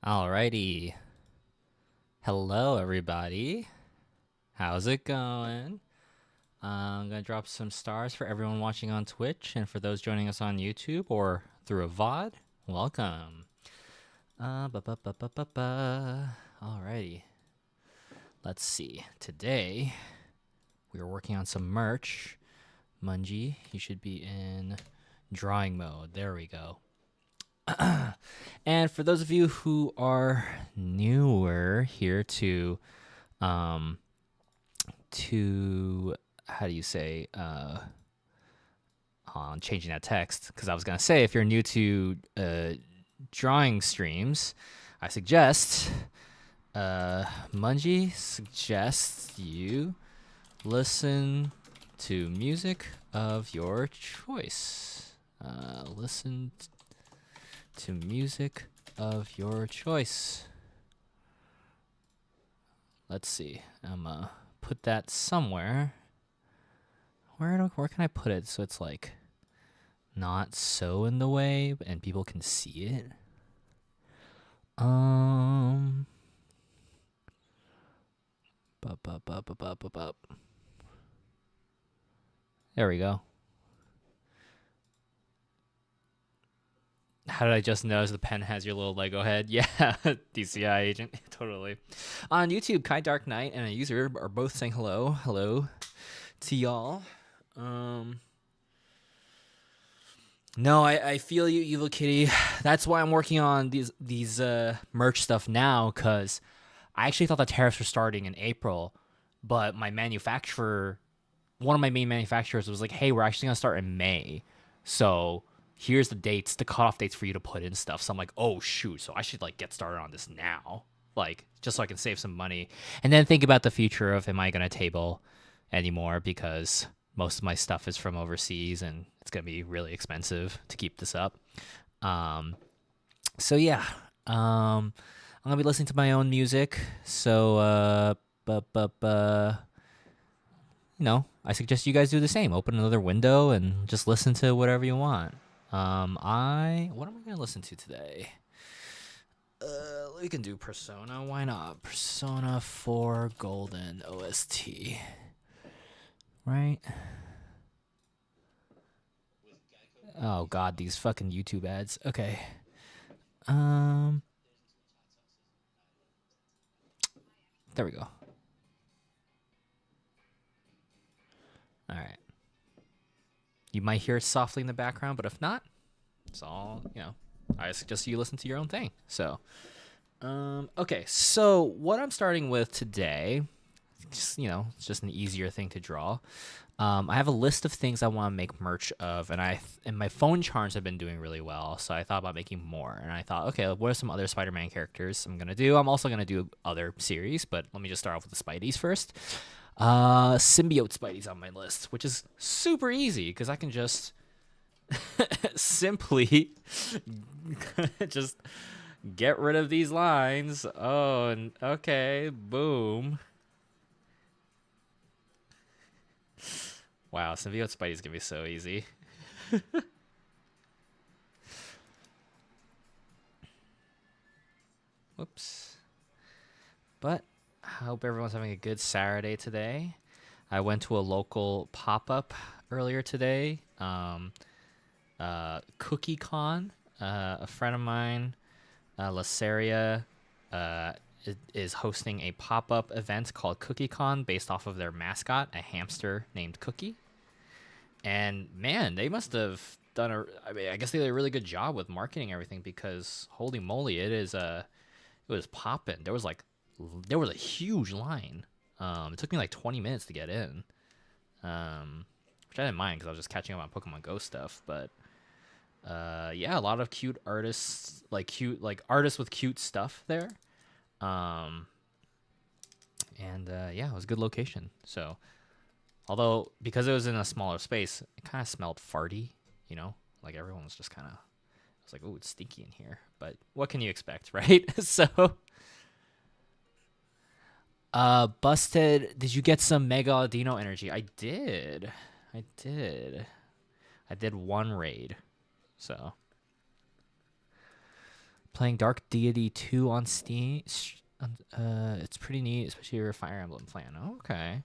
Alrighty. Hello, everybody. How's it going? I'm going to drop some stars for everyone watching on Twitch and for those joining us on YouTube or through a VOD. Welcome. Alrighty. Let's see. Today, we are working on some merch. Mungie, you should be in drawing mode. There we go. And for those of you who are newer here to how do you say on changing that text, because I was gonna say if you're new to drawing streams, I suggest Mungie suggests you listen to music of your choice. Listen to music of your choice. Let's see. I'm gonna put that somewhere. Where can I put it so it's like not so in the way and people can see it? There we go. How did I just notice the pen has your little Lego head? Yeah, DCI agent, totally. On YouTube, Kai Dark Knight and a user are both saying hello. Hello to y'all. No, I feel you, Evil Kitty. That's why I'm working on these merch stuff now, because I actually thought the tariffs were starting in April, but my manufacturer, one of my main manufacturers, was like, "Hey, we're actually gonna start in May, so here's the dates, the cutoff dates for you to put in stuff." So I'm like, "Oh shoot!" So I should like get started on this now, like just so I can save some money, and then think about the future of am I gonna table anymore, because most of my stuff is from overseas and it's gonna be really expensive to keep this up. So yeah, I'm gonna be listening to my own music. So I suggest you guys do the same. Open another window and just listen to whatever you want. What am I gonna listen to today? We can do Persona. Why not? Persona 4 Golden OST. Right? Oh god, these fucking YouTube ads. Okay. There we go. All right. You might hear it softly in the background, but if not, it's all, I suggest you listen to your own thing. So, okay. So, what I'm starting with today, just, it's just an easier thing to draw. I have a list of things I want to make merch of, and my phone charms have been doing really well, so I thought about making more. And I thought, okay, what are some other Spider-Man characters I'm gonna do? I'm also gonna do other series, but let me just start off with the Spideys first. Symbiote Spidey's on my list, which is super easy because I can just simply just get rid of these lines. Oh, and okay, boom. Wow, Symbiote Spidey's gonna be so easy. Whoops. But I hope everyone's having a good Saturday today. I went to a local pop-up earlier today. Cookie Con. A friend of mine, Laceria, is hosting a pop-up event called Cookie Con based off of their mascot, a hamster named Cookie. And man, they must have done I guess they did a really good job with marketing everything, because holy moly, it was popping. There was a huge line. It took me like 20 minutes to get in, which I didn't mind because I was just catching up on Pokemon Go stuff. But yeah, a lot of cute artists, like artists with cute stuff there. And yeah, it was a good location. So, although because it was in a smaller space, it kind of smelled farty. Like everyone was just kind of. I was like, oh, it's stinky in here. But what can you expect, right? So. Busted, did you get some Mega Audino energy? I did. I did. I did one raid. So. Playing Dark Deity 2 on Steam. It's pretty neat, especially if you're a Fire Emblem fan. Oh, okay.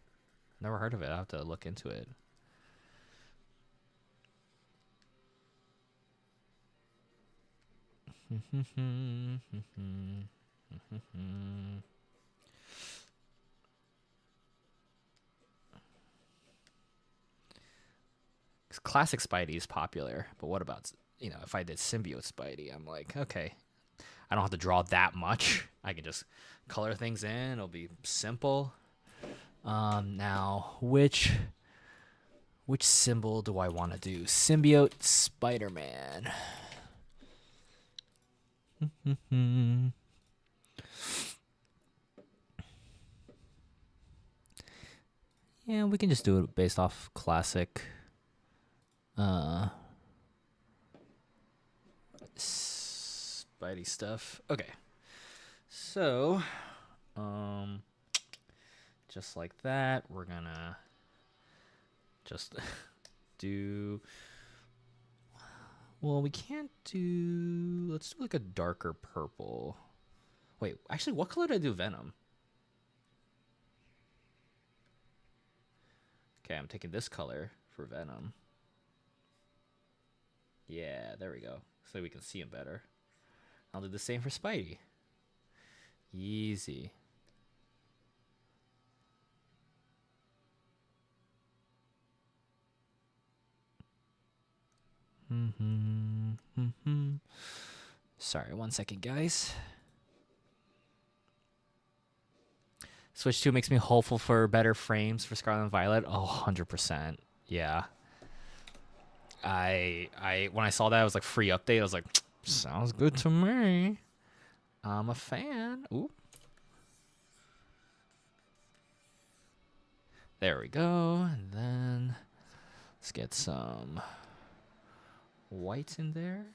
Never heard of it. I'll have to look into it. Classic Spidey is popular, but what about, if I did Symbiote Spidey? I'm like, okay, I don't have to draw that much. I can just color things in. It'll be simple. Now, which symbol do I want to do? Symbiote Spider-Man. Yeah, we can just do it based off classic Spidey stuff. Okay. So, just like that, we're gonna just do. Well, we can't do. Let's do like a darker purple. Wait, actually, what color did I do Venom? Okay, I'm taking this color for Venom. Yeah, there we go. So we can see him better. I'll do the same for Spidey. Easy. Sorry, 1 second, guys. Switch 2 makes me hopeful for better frames for Scarlet and Violet. Oh, 100%. Yeah. When I saw that, it was like free update. I was like, sounds good to me. I'm a fan. Ooh. There we go. And then let's get some white in there.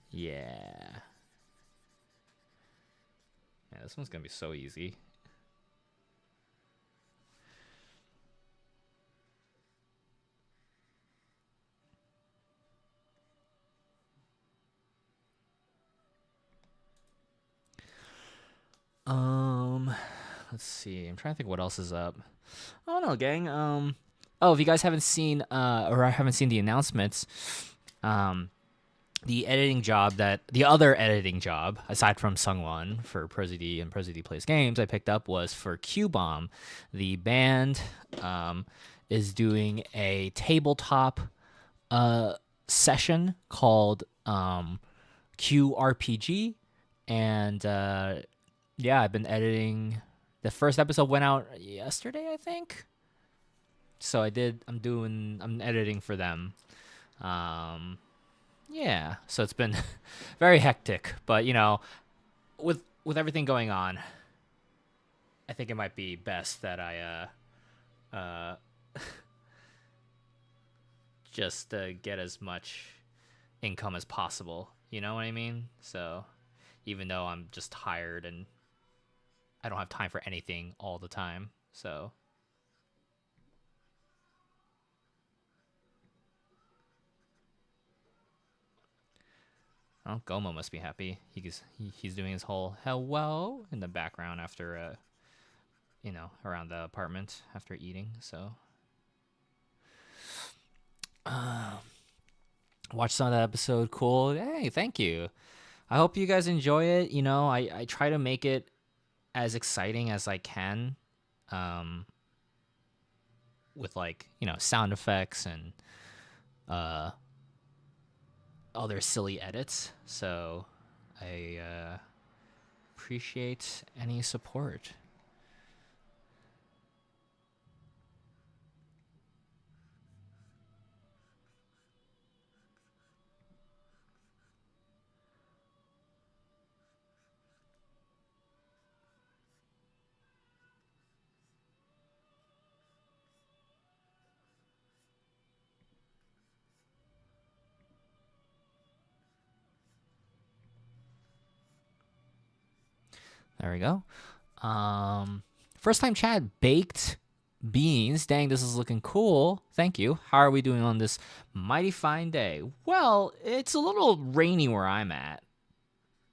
Yeah. Yeah, this one's gonna be so easy. Let's see. I'm trying to think what else is up. Oh no, gang. If you guys haven't seen or haven't seen the announcements, the other editing job aside from Sungwon for ProZD and ProZD Plays Games I picked up was for Q-Bomb. The band is doing a tabletop session called QRPG, and yeah, I've been editing. The first episode went out yesterday, I think. So I'm editing for them. Yeah, so it's been very hectic, but with everything going on, I think it might be best that I just get as much income as possible. You know what I mean? So even though I'm just tired and I don't have time for anything all the time, so. Oh, Gomo must be happy. He's doing his whole hello in the background after around the apartment after eating. So watch some of that episode. Cool. Hey, thank you. I hope you guys enjoy it. I try to make it as exciting as I can, with sound effects and other silly edits. So I appreciate any support. There we go. First time chat baked Beans, dang, this is looking cool. Thank you. How are we doing on this mighty fine day? Well, it's a little rainy where I'm at,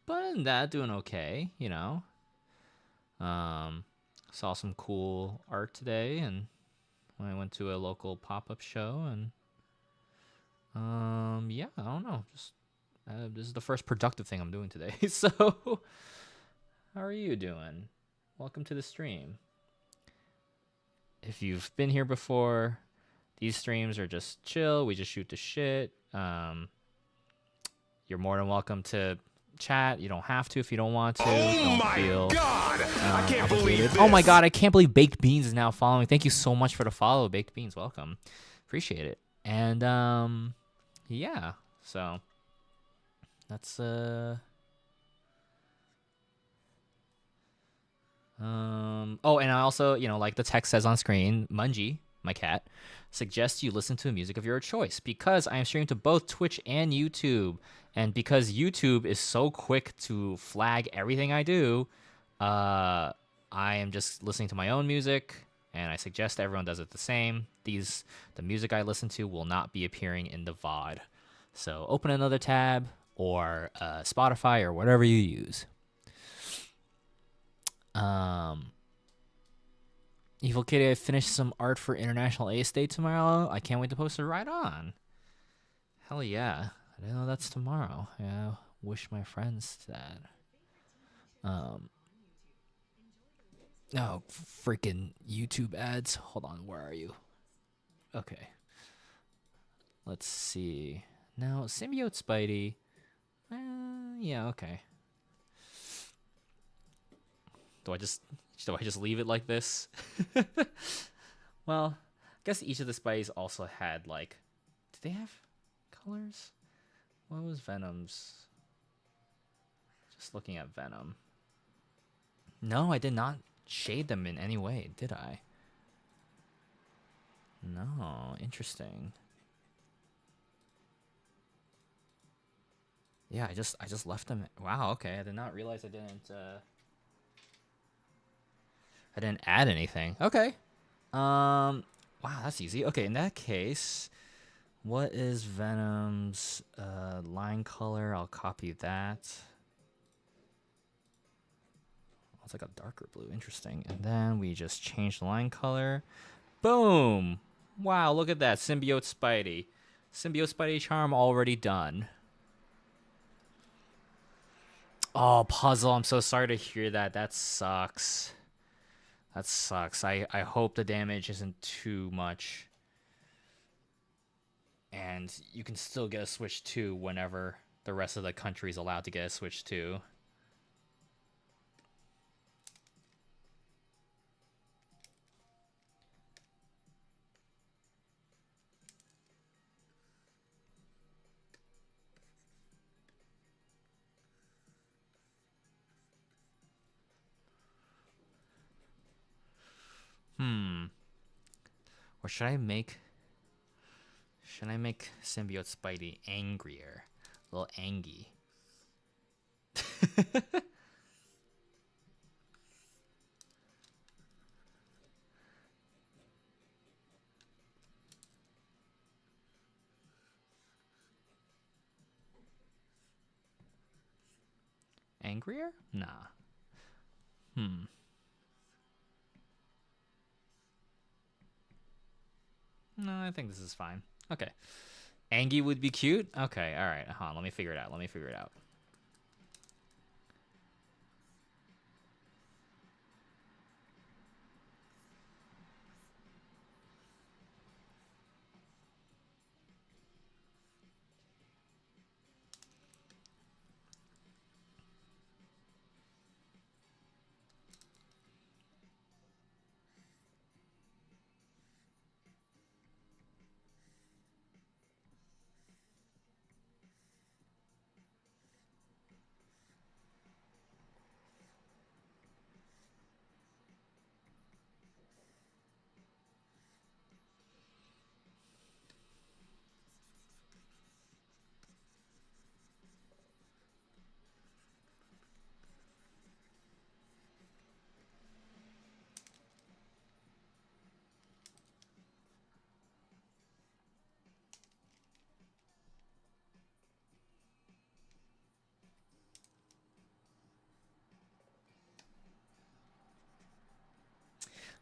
but other than that, doing okay, you know. Um, Saw some cool art today, and when I went to a local pop-up show, and yeah, I don't know, just this is the first productive thing I'm doing today. So, how are you doing? Welcome to the stream. If you've been here before, these streams are just chill. We just shoot the shit. You're more than welcome to chat. You don't have to if you don't want to. Oh my god! I can't believe this. Oh my god, I can't believe Baked Beans is now following. Thank you so much for the follow, Baked Beans. Welcome. Appreciate it. And yeah. So that's oh, and I also, like the text says on screen, Mungie, my cat, suggests you listen to music of your choice because I am streaming to both Twitch and YouTube. And because YouTube is so quick to flag everything I do, I am just listening to my own music, and I suggest everyone does it the same. The music I listen to will not be appearing in the VOD. So open another tab or Spotify or whatever you use. Evil Kitty, I finished some art for International Ace Day tomorrow. I can't wait to post it right on. Hell yeah. I didn't know that's tomorrow. Yeah, wish my friends that. Oh, freaking YouTube ads. Hold on, where are you? Okay. Let's see. Now, Symbiote Spidey. Yeah, okay. Do I just leave it like this? Well, I guess each of the Spideys also had like, did they have colors? What was Venom's? Just looking at Venom. No, I did not shade them in any way, did I? No, interesting. Yeah, I just left them. Wow, okay. I did not realize I didn't add anything. Okay. Wow, that's easy. Okay, in that case, what is Venom's line color? I'll copy that. It's like a darker blue. Interesting. And then we just change the line color. Boom! Wow, look at that. Symbiote Spidey. Symbiote Spidey charm already done. Oh, Puzzle, I'm so sorry to hear that. That sucks. That sucks. I hope the damage isn't too much. And you can still get a Switch 2 whenever the rest of the country is allowed to get a Switch 2. Or should I make Symbiote Spidey angrier? A little angy. Angrier? Nah. No, I think this is fine. Okay. Angie would be cute? Okay, alright. Hold on, let me figure it out.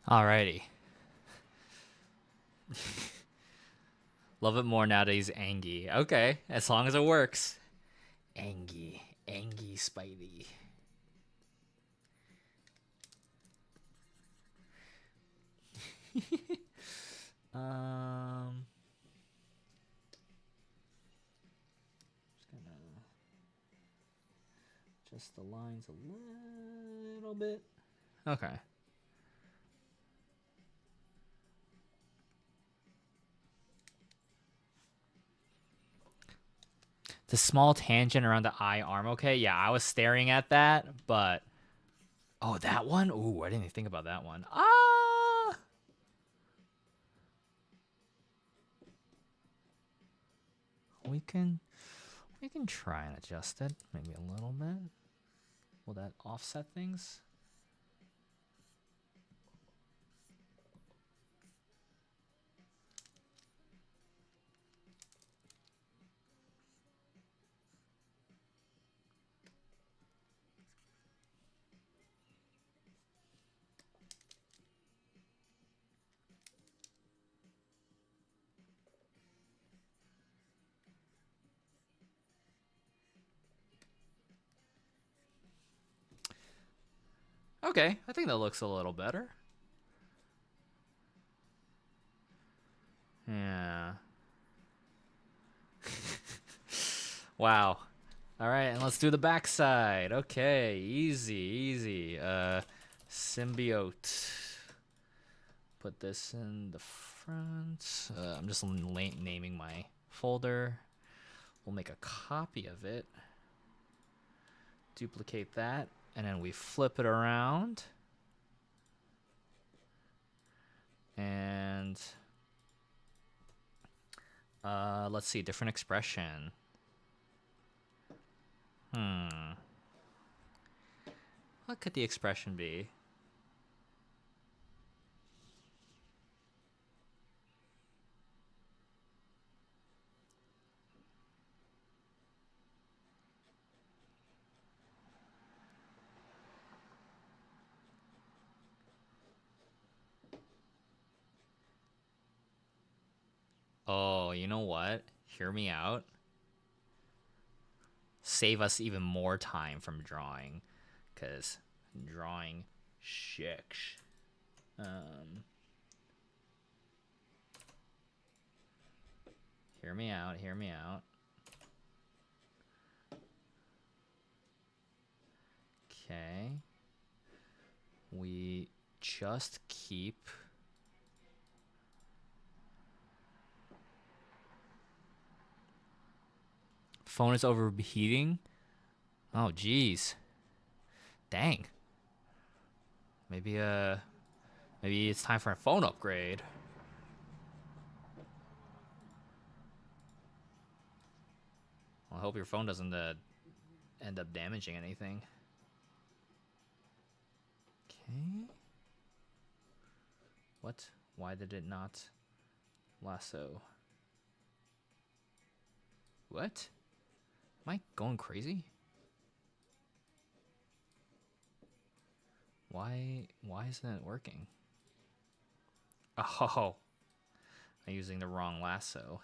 Alrighty. Love it more now that he's Angie. Okay, as long as it works. Angie. Angie Spidey. Just gonna adjust the lines a little bit. Okay. The small tangent around the eye arm. Okay, yeah, I was staring at that, but oh, that one. Ooh, I didn't even think about that one. Ah. We can try and adjust it maybe a little bit. Will that offset things? Okay, I think that looks a little better. Yeah. Wow. All right, and let's do the backside. Okay, easy. Symbiote. Put this in the front. I'm just naming my folder. We'll make a copy of it. Duplicate that, and then we flip it around. And let's see, different expression. What could the expression be? Oh, you know what? Hear me out. Save us even more time from drawing, because drawing shicks. Hear me out. Okay. We just keep phone is overheating. Oh, geez. Dang. Maybe it's time for a phone upgrade. Well, I hope your phone doesn't end up damaging anything. Okay. What? Why did it not lasso? What? Am I going crazy? Why isn't it working? Oh, I'm using the wrong lasso.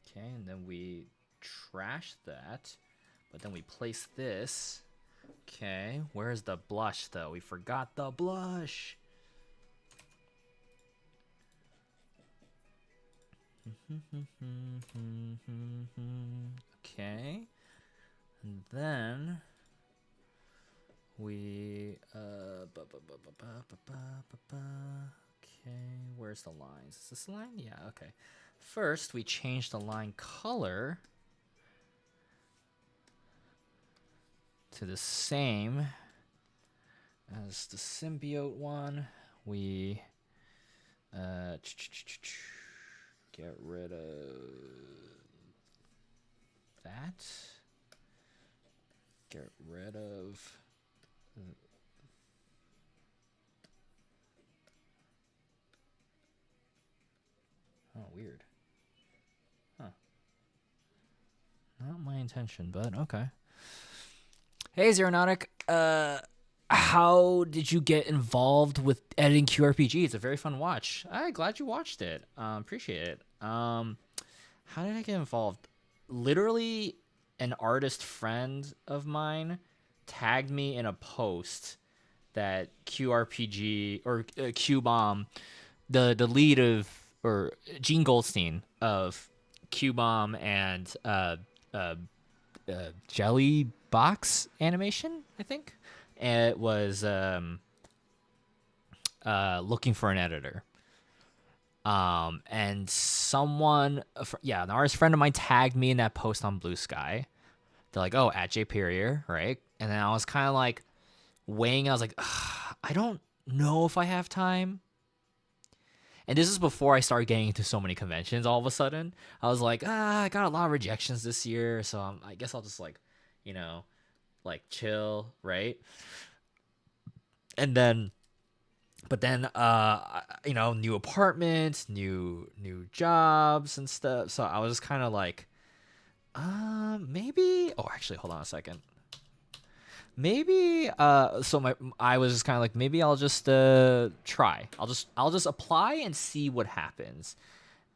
Okay, and then we trash that, but then we place this. Okay, where's the blush though? We forgot the blush. Okay, and then we okay, where's the lines? Is this line? Yeah, okay. First, we change the line color to the same as the symbiote one. We get rid of that. Get rid of intention, but okay. Hey, Zeronautic. How did you get involved with editing QRPG? It's a very fun watch. I'm glad you watched it. Appreciate it. How did I get involved? Literally, an artist friend of mine tagged me in a post that QRPG or QBomb, the lead of, or Gene Goldstein of QBomb and Jelly Box Animation, I think. It was looking for an editor. And someone, an artist friend of mine tagged me in that post on Blue Sky. They're like, oh, at J Perrier, right? And then I was kind of like weighing, I was like, I don't know if I have time. And this is before I started getting into so many conventions all of a sudden. I was like, I got a lot of rejections this year, so I guess I'll just chill, right? And then, but then, new apartments, new jobs and stuff. So I was just kind of like, maybe. Oh, actually, hold on a second. Maybe. I was just kind of like, maybe I'll just try. I'll just apply and see what happens.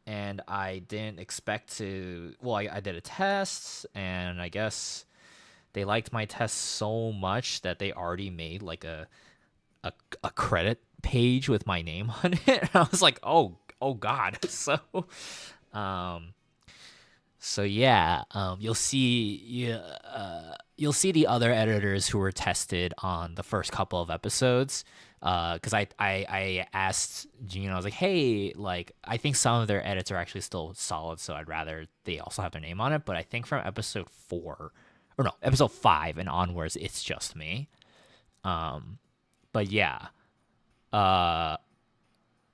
And I didn't expect to. Well, I did a test, and I guess they liked my test so much that they already made like a credit page with my name on it. And I was like, oh God. So yeah, you'll see the other editors who were tested on the first couple of episodes. Because I asked Gene, I was like, hey, like, I think some of their edits are actually still solid, so I'd rather they also have their name on it. But I think from episode 5 and onwards, it's just me. But yeah,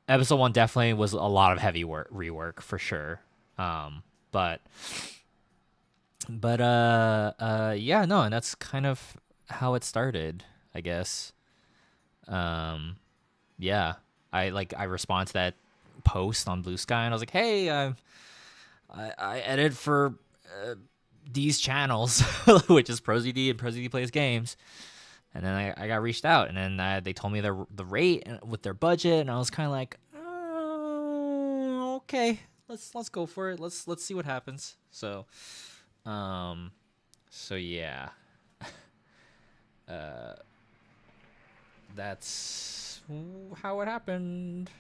episode 1 definitely was a lot of heavy rework for sure. But yeah, no, and that's kind of how it started, I guess. Yeah, I respond to that post on Blue Sky, and I was like, hey, I edit for these channels, which is ProZD and ProZD Plays Games. And then I got reached out, and then they told me the rate with their budget, and I was kind of like, okay, let's go for it. Let's see what happens. So yeah, that's how it happened.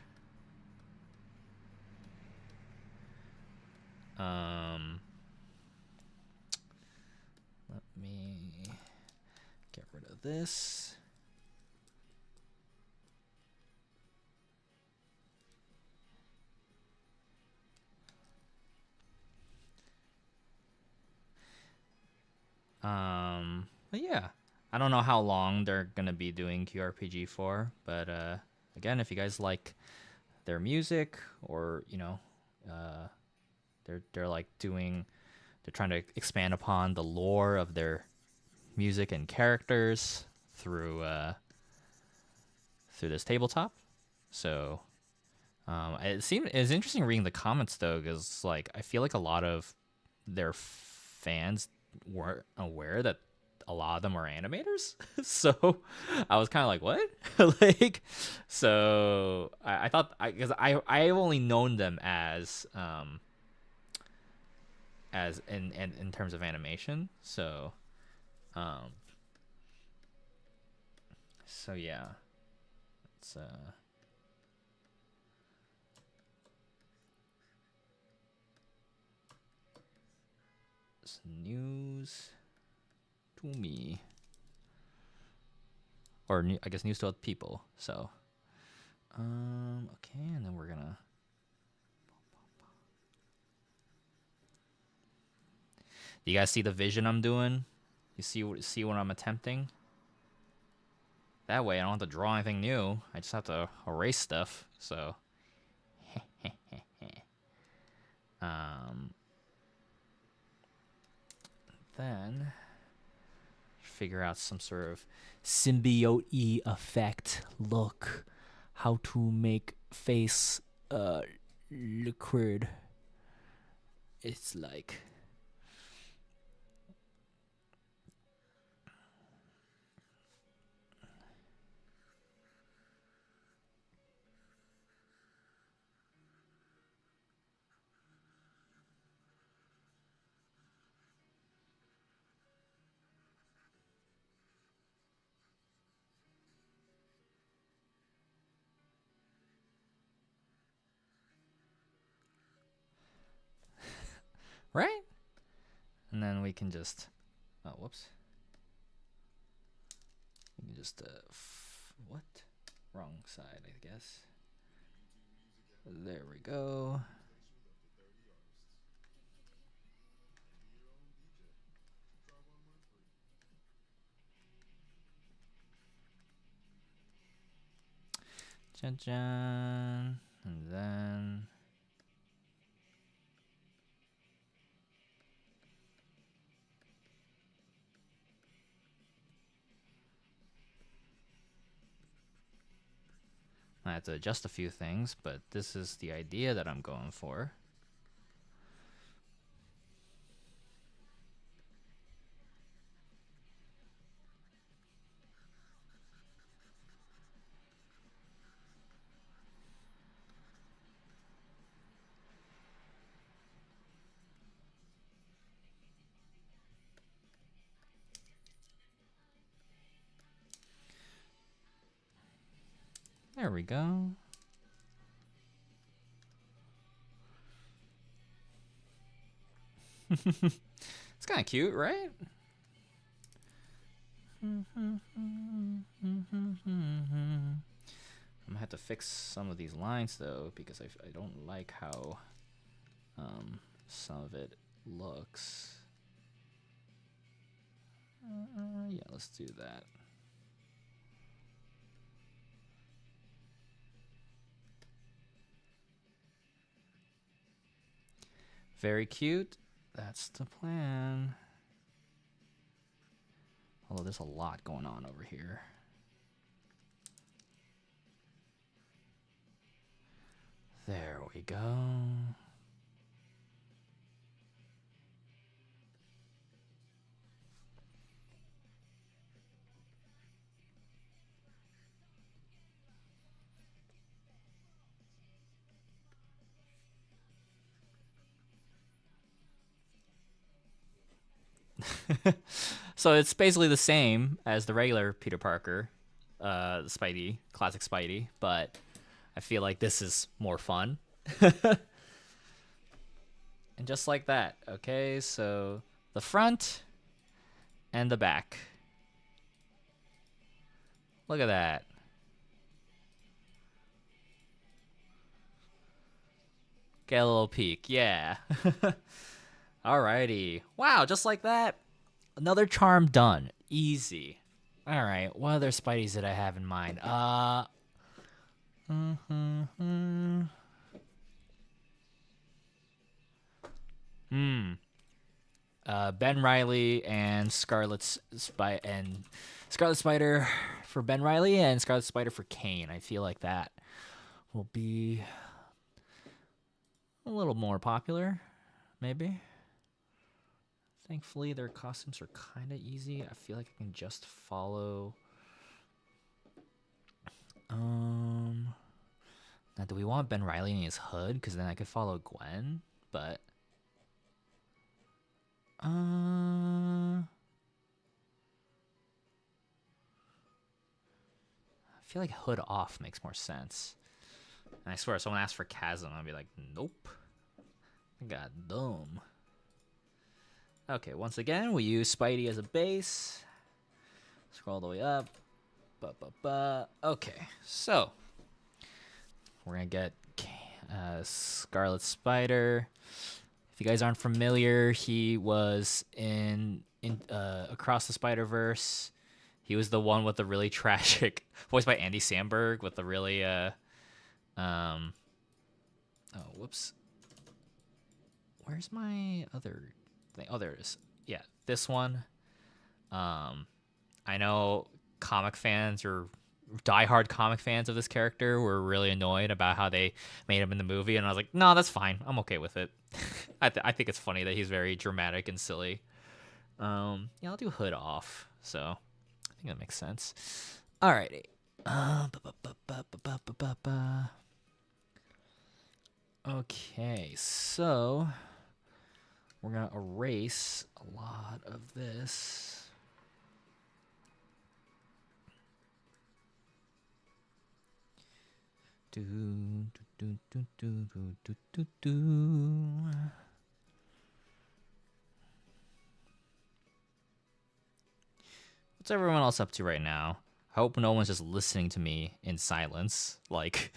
Let me get rid of this. But yeah, I don't know how long they're gonna be doing QRPG for, but again, if you guys like their music, or they're like they're trying to expand upon the lore of their music and characters through this tabletop. So it's interesting reading the comments though, because like I feel like a lot of their fans weren't aware that a lot of them are animators. So I was kind of like, what? Like, so I thought, because I've only known them as in terms of animation. So yeah, it's news to me, or I guess news to other people. So okay, and then we're gonna do you guys see the vision I'm doing? You see what I'm attempting? That way I don't have to draw anything new. I just have to erase stuff. So then figure out some sort of symbiote effect look, how to make face liquid. It's like And then we can just, oh, whoops. We can just, what? Wrong side, I guess. There we go. And then I have to adjust a few things, but this is the idea that I'm going for. There we go. It's kind of cute, right? I'm gonna have to fix some of these lines though, because I don't like how some of it looks. Yeah, let's do that. Very cute. That's the plan. Although there's a lot going on over here. There we go. So it's basically the same as the regular Peter Parker, the Spidey, classic Spidey, but I feel like this is more fun. And just like that, okay, so the front and the back. Look at that. Get a little peek, yeah. Alrighty. Wow, just like that. Another charm done. Easy. Alright, what other Spideys did I have in mind? Ben Reilly and Scarlet Spider for Ben Reilly and Scarlet Spider for Kane. I feel like that will be a little more popular, maybe. Thankfully, their costumes are kind of easy. I feel like I can just follow. Now, do we want Ben Reilly in his hood? Because then I could follow Gwen, but I feel like hood off makes more sense. And I swear, if someone asked for Chasm, I'd be like, nope. I got dumb. Okay, once again, we use Spidey as a base. Scroll all the way up. Okay, so we're gonna get Scarlet Spider. If you guys aren't familiar, he was in Across the Spider-Verse. He was the one with the really tragic, voiced by Andy Samberg, with the really oh, whoops. Where's my other thing? Oh, there it is. Yeah, this one. I know comic fans or diehard comic fans of this character were really annoyed about how they made him in the movie, and I was like, no, that's fine. I'm okay with it. I think it's funny that he's very dramatic and silly. Yeah, I'll do hood off. So I think that makes sense. Alrighty. Okay, so we're gonna erase a lot of this. What's everyone else up to right now? I hope no one's just listening to me in silence, like,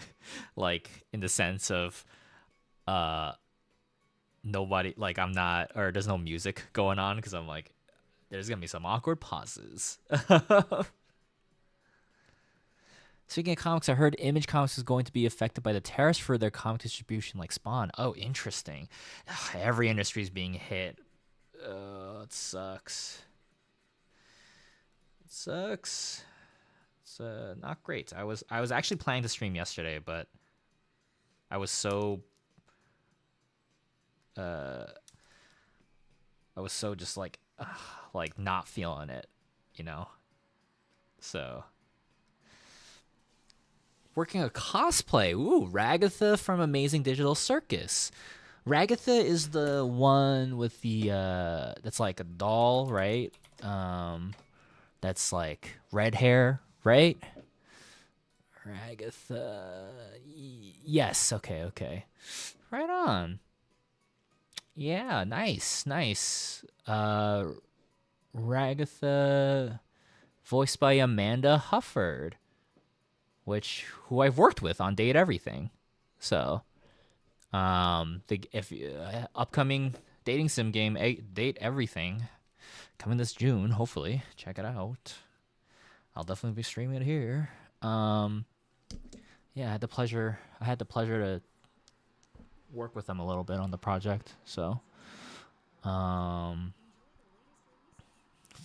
like in the sense of, uh, nobody, like I'm not, or there's no music going on because I'm like, there's gonna be some awkward pauses. Speaking of comics, I heard Image Comics is going to be affected by the tariffs for their comic distribution, like Spawn. Oh, interesting. Every industry is being hit. It sucks. It sucks. It's not great. I was actually planning to stream yesterday, but I was so uh I was so just like not feeling it, you know. So working a cosplay. Ooh, Ragatha from Amazing Digital Circus. Ragatha is the one with the that's like a doll, right? That's like red hair, right? Ragatha. Yes, okay. Right on. Yeah, nice. Ragatha voiced by Amanda Hufford, who I've worked with on Date Everything. So, the if upcoming dating sim game Date Everything coming this June, hopefully. Check it out. I'll definitely be streaming it here. Yeah, I had the pleasure to work with them a little bit on the project. So, finding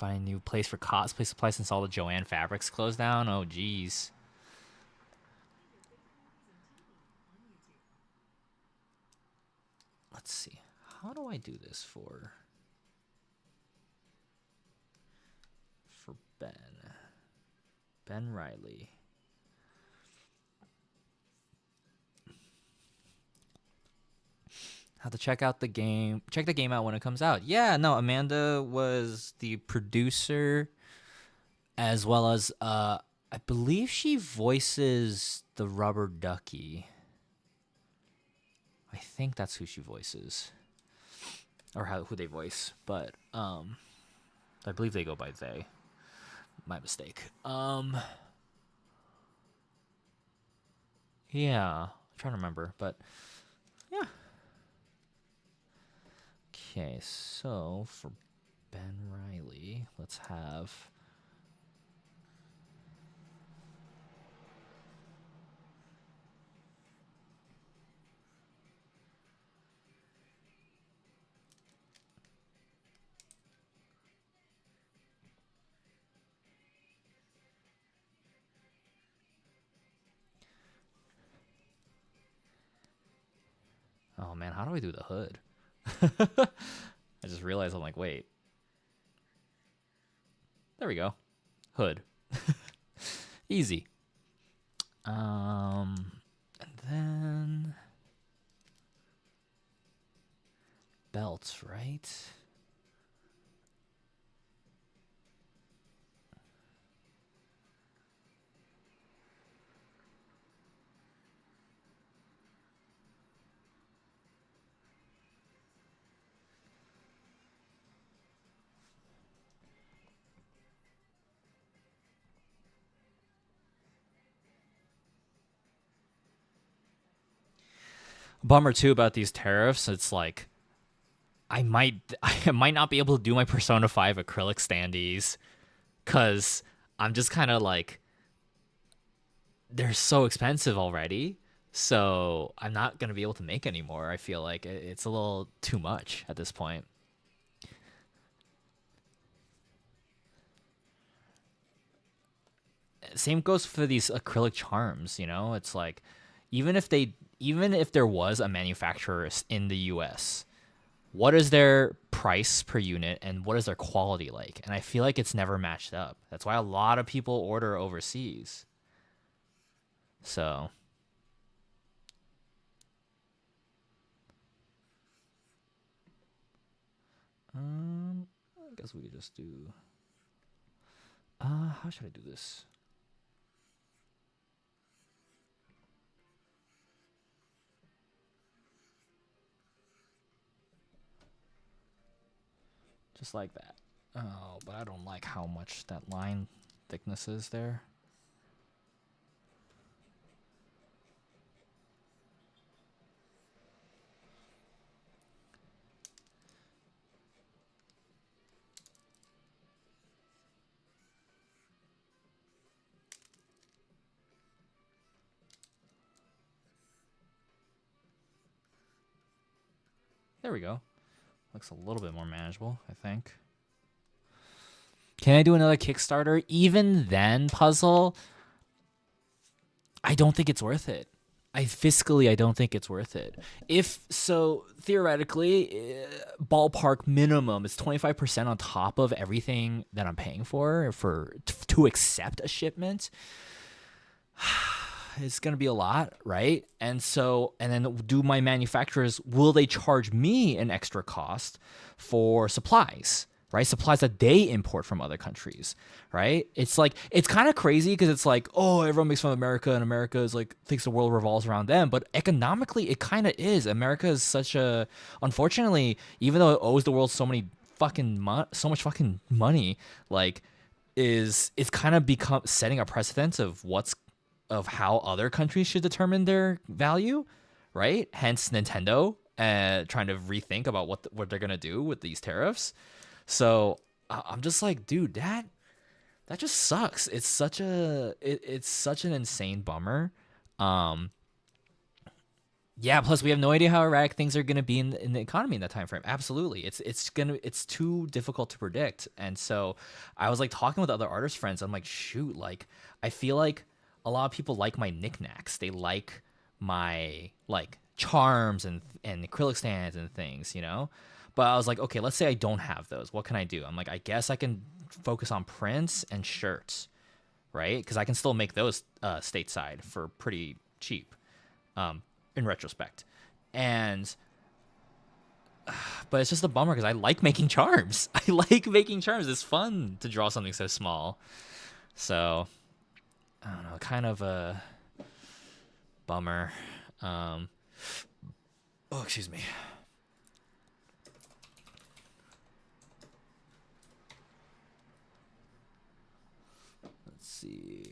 a new place for cosplay supplies since all the Joanne Fabrics closed down. Oh, geez. Let's see. How do I do this for Ben? Ben Riley. Have to check out the game. Check the game out when it comes out. Yeah, no, Amanda was the producer as well as I believe she voices the Rubber Ducky. I think that's who she voices. Or who they voice, but I believe they go by they. My mistake. Yeah, I'm trying to remember, but yeah. Okay, so for Ben Riley, let's have oh man, how do I do the hood? I just realized I'm like, wait. There we go. Hood. Easy. And then belts, right? Bummer too about these tariffs. It's like I might not be able to do my Persona 5 acrylic standees cuz I'm just kind of like they're so expensive already. So I'm not going to be able to make any more. I feel like it's a little too much at this point. Same goes for these acrylic charms, you know? It's like even if there was a manufacturer in the US, what is their price per unit and what is their quality like? And I feel like it's never matched up. That's why a lot of people order overseas. So, I guess we could just do how should I do this? Just like that. Oh, but I don't like how much that line thickness is there. There we go. Looks a little bit more manageable, I think. Can I do another Kickstarter? Even then, Puzzle, I don't think it's worth it. I don't think it's worth it. If so, theoretically, ballpark minimum is 25% on top of everything that I'm paying for to accept a shipment. It's going to be a lot, right? And then do my manufacturers, will they charge me an extra cost for supplies, right? Supplies that they import from other countries, right? It's like, it's kind of crazy because it's like, oh, everyone makes fun of America and America is like, thinks the world revolves around them. But economically, it kind of is. America is unfortunately, even though it owes the world so much fucking money, like, it's kind of become setting a precedent of how other countries should determine their value, right? Hence Nintendo trying to rethink about what they're gonna do with these tariffs. So I'm just like, dude, that just sucks. It's such an insane bummer. Yeah. Plus, we have no idea how erratic things are gonna be in the economy in that time frame. Absolutely, it's too difficult to predict. And so I was like talking with other artist friends. I'm like, shoot, like I feel like a lot of people like my knickknacks. They like my like charms and acrylic stands and things, you know? But I was like, okay, let's say I don't have those. What can I do? I'm like, I guess I can focus on prints and shirts, right? Because I can still make those stateside for pretty cheap, in retrospect. But it's just a bummer because I like making charms. I like making charms. It's fun to draw something so small. So I don't know, kind of a bummer. Oh, excuse me. Let's see.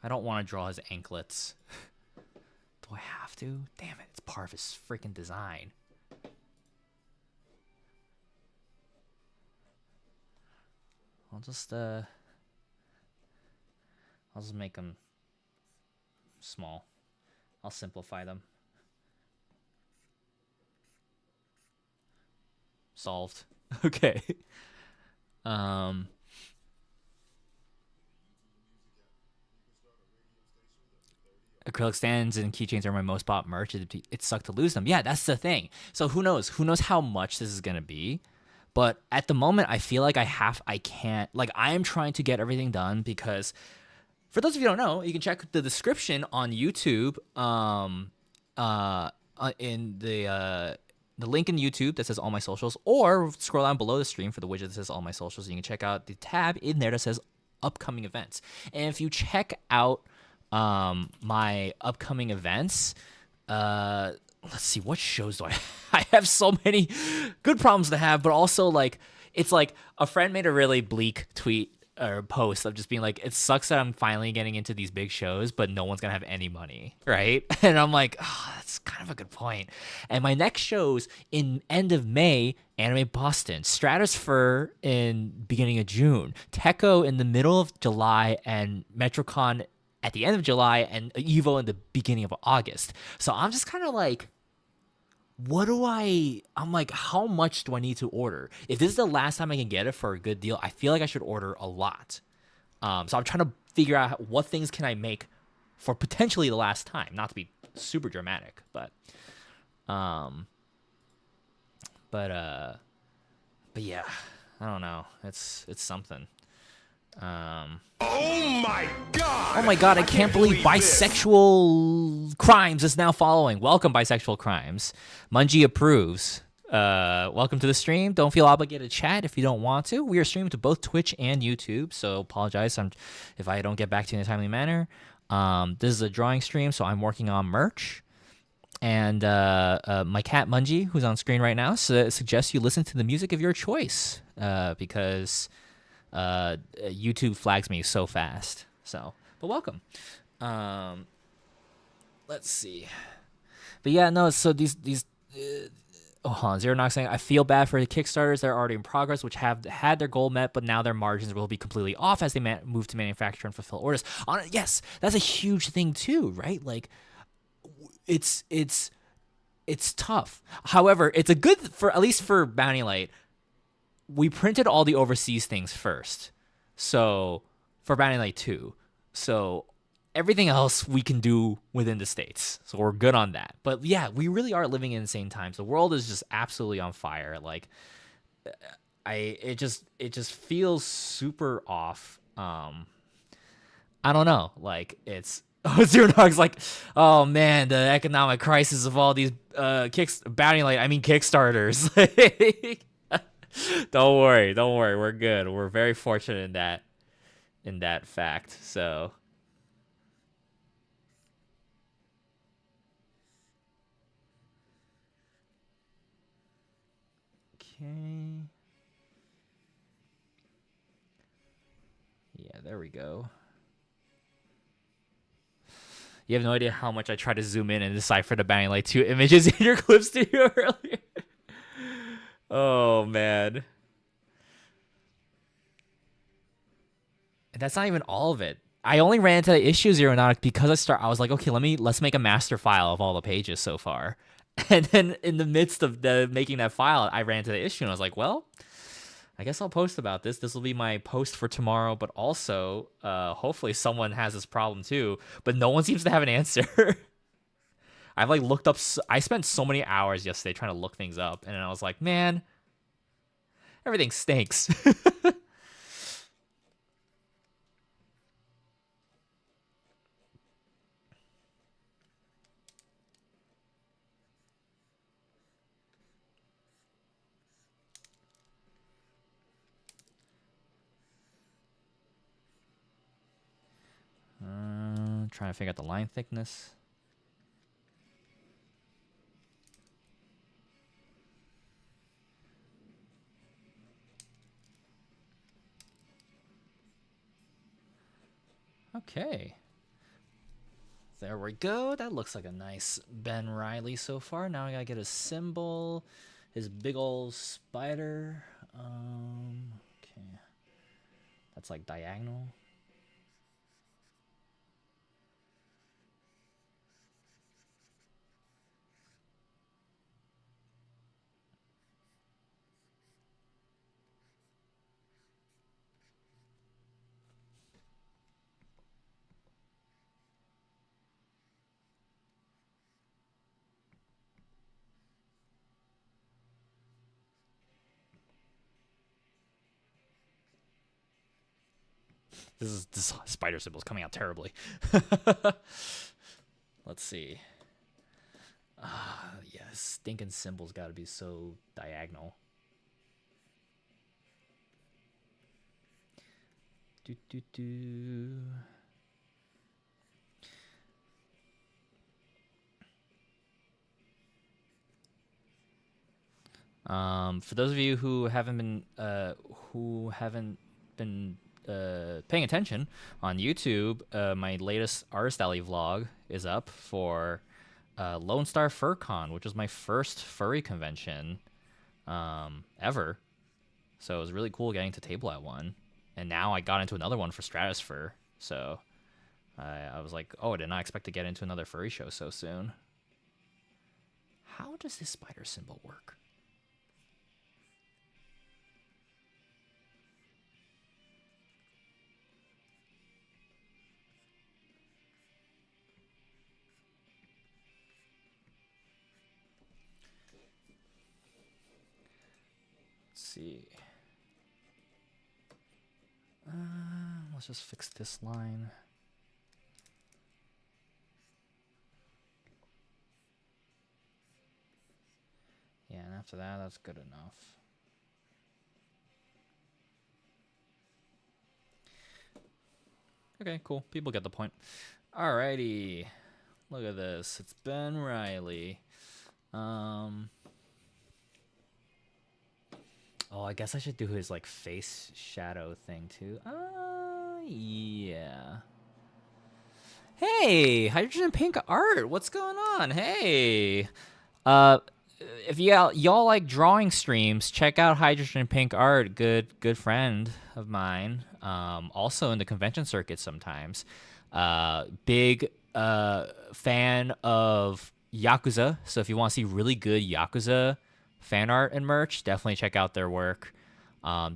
I don't want to draw his anklets. Do I have to? Damn it, it's part of his freaking design. I'll just make them small. I'll simplify them. Solved. Okay. Acrylic stands and keychains are my most bought merch. It sucked to lose them. Yeah, that's the thing. So who knows? Who knows how much this is gonna be? But at the moment, I feel like I am trying to get everything done because, for those of you who don't know, you can check the description on YouTube, in the link in YouTube that says all my socials, or scroll down below the stream for the widget that says all my socials. And you can check out the tab in there that says upcoming events. And if you check out my upcoming events, let's see, what shows do I I have so many good problems to have, but also like it's like a friend made a really bleak tweet or post of just being like, it sucks that I'm finally getting into these big shows, but no one's gonna have any money, right? And I'm like, oh, that's kind of a good point. And my next shows in end of May, Anime Boston, Stratosphere in beginning of June, Techo in the middle of July, and MetroCon at the end of July, and Evo in the beginning of August. So I'm just kind of like, I'm like, how much do I need to order? If this is the last time I can get it for a good deal, I feel like I should order a lot. So I'm trying to figure out what things can I make for potentially the last time. Not to be super dramatic, but yeah, I don't know. It's something. Oh my god! Oh my god, I can't believe Bisexual Crimes is now following. Welcome, Bisexual Crimes. Mungie approves. Welcome to the stream. Don't feel obligated to chat if you don't want to. We are streaming to both Twitch and YouTube, so apologize if I don't get back to you in a timely manner. This is a drawing stream, so I'm working on merch. And my cat Mungie, who's on screen right now, suggests you listen to the music of your choice because YouTube flags me so fast. So, but welcome. Let's see. But yeah, no. So these Zero Knox saying, I feel bad for the Kickstarters that are already in progress, which have had their goal met, but now their margins will be completely off as they move to manufacture and fulfill orders. Yes, that's a huge thing too, right? Like, it's tough. However, it's a good for at least for Bounty Light. We printed all the overseas things first, so for Bounty Light 2, so everything else we can do within the States, so we're good on that. But yeah, we really are living in insane times. The world is just absolutely on fire. Like, it just feels super off. I don't know. Like, it's Zero Dog's like, oh man, the economic crisis of all these Kickstarters. Don't worry, we're good. We're very fortunate in that fact. So. Okay. Yeah, there we go. You have no idea how much I tried to zoom in and decipher the Bounty Light 2 images in your clip studio earlier. Oh, man. And that's not even all of it. I only ran into the issue Zeronaut because I was like, okay, let's make a master file of all the pages so far. And then in the midst of making that file, I ran into the issue and I was like, well, I guess I'll post about this. This will be my post for tomorrow, but also hopefully someone has this problem too, but no one seems to have an answer. I've like looked up, I spent so many hours yesterday trying to look things up, and then I was like, man, everything stinks. Trying to figure out the line thickness. Okay. There we go. That looks like a nice Ben Reilly so far. Now I gotta get a symbol. His big old spider. Okay. That's like diagonal. This spider symbol's coming out terribly. Let's see. Yeah, stinking symbol's got to be so diagonal. For those of you who haven't been paying attention on YouTube, my latest Artist Alley vlog is up for Lone Star FurCon, which was my first furry convention ever. So it was really cool getting to table at one. And now I got into another one for Stratosphere. So I was like, oh, I did not expect to get into another furry show so soon. How does this spider symbol work? See. Let's just fix this line. Yeah, and after that. That's good enough. Okay, cool. People get the point. Alrighty. Look at this. It's Ben Riley. Oh, I guess I should do his like face shadow thing too. Yeah. Hey, Hydrogen Pink Art. What's going on? Hey. If y'all like drawing streams, check out Hydrogen Pink Art. Good friend of mine. Also in the convention circuit sometimes. Big fan of Yakuza. So if you want to see really good Yakuza fan art and merch, definitely check out their work.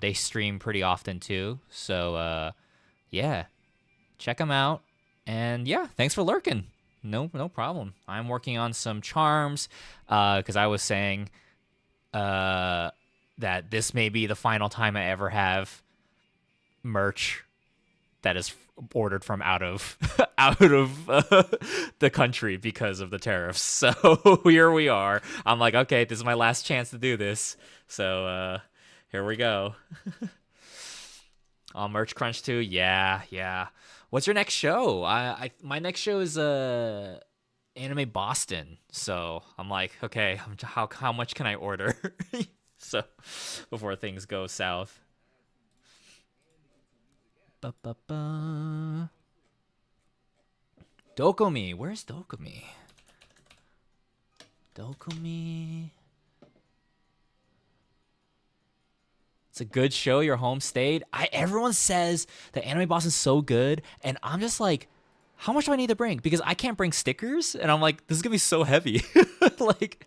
They stream pretty often too. So yeah, check them out. And yeah, thanks for lurking. No problem. I'm working on some charms because I was saying that this may be the final time I ever have merch that is ordered from out of the country because of the tariffs. So here we are. I'm like, okay, this is my last chance to do this. So here we go. Oh, Merch Crunch too. Yeah. What's your next show? My next show is Anime Boston. So I'm like, okay, how much can I order? So before things go south. Dokumi. Where's Dokumi? It's a good show. Your home stayed. Everyone says that Anime Boston's so good, and I'm just like, how much do I need to bring? Because I can't bring stickers, and I'm like, this is gonna be so heavy. Like,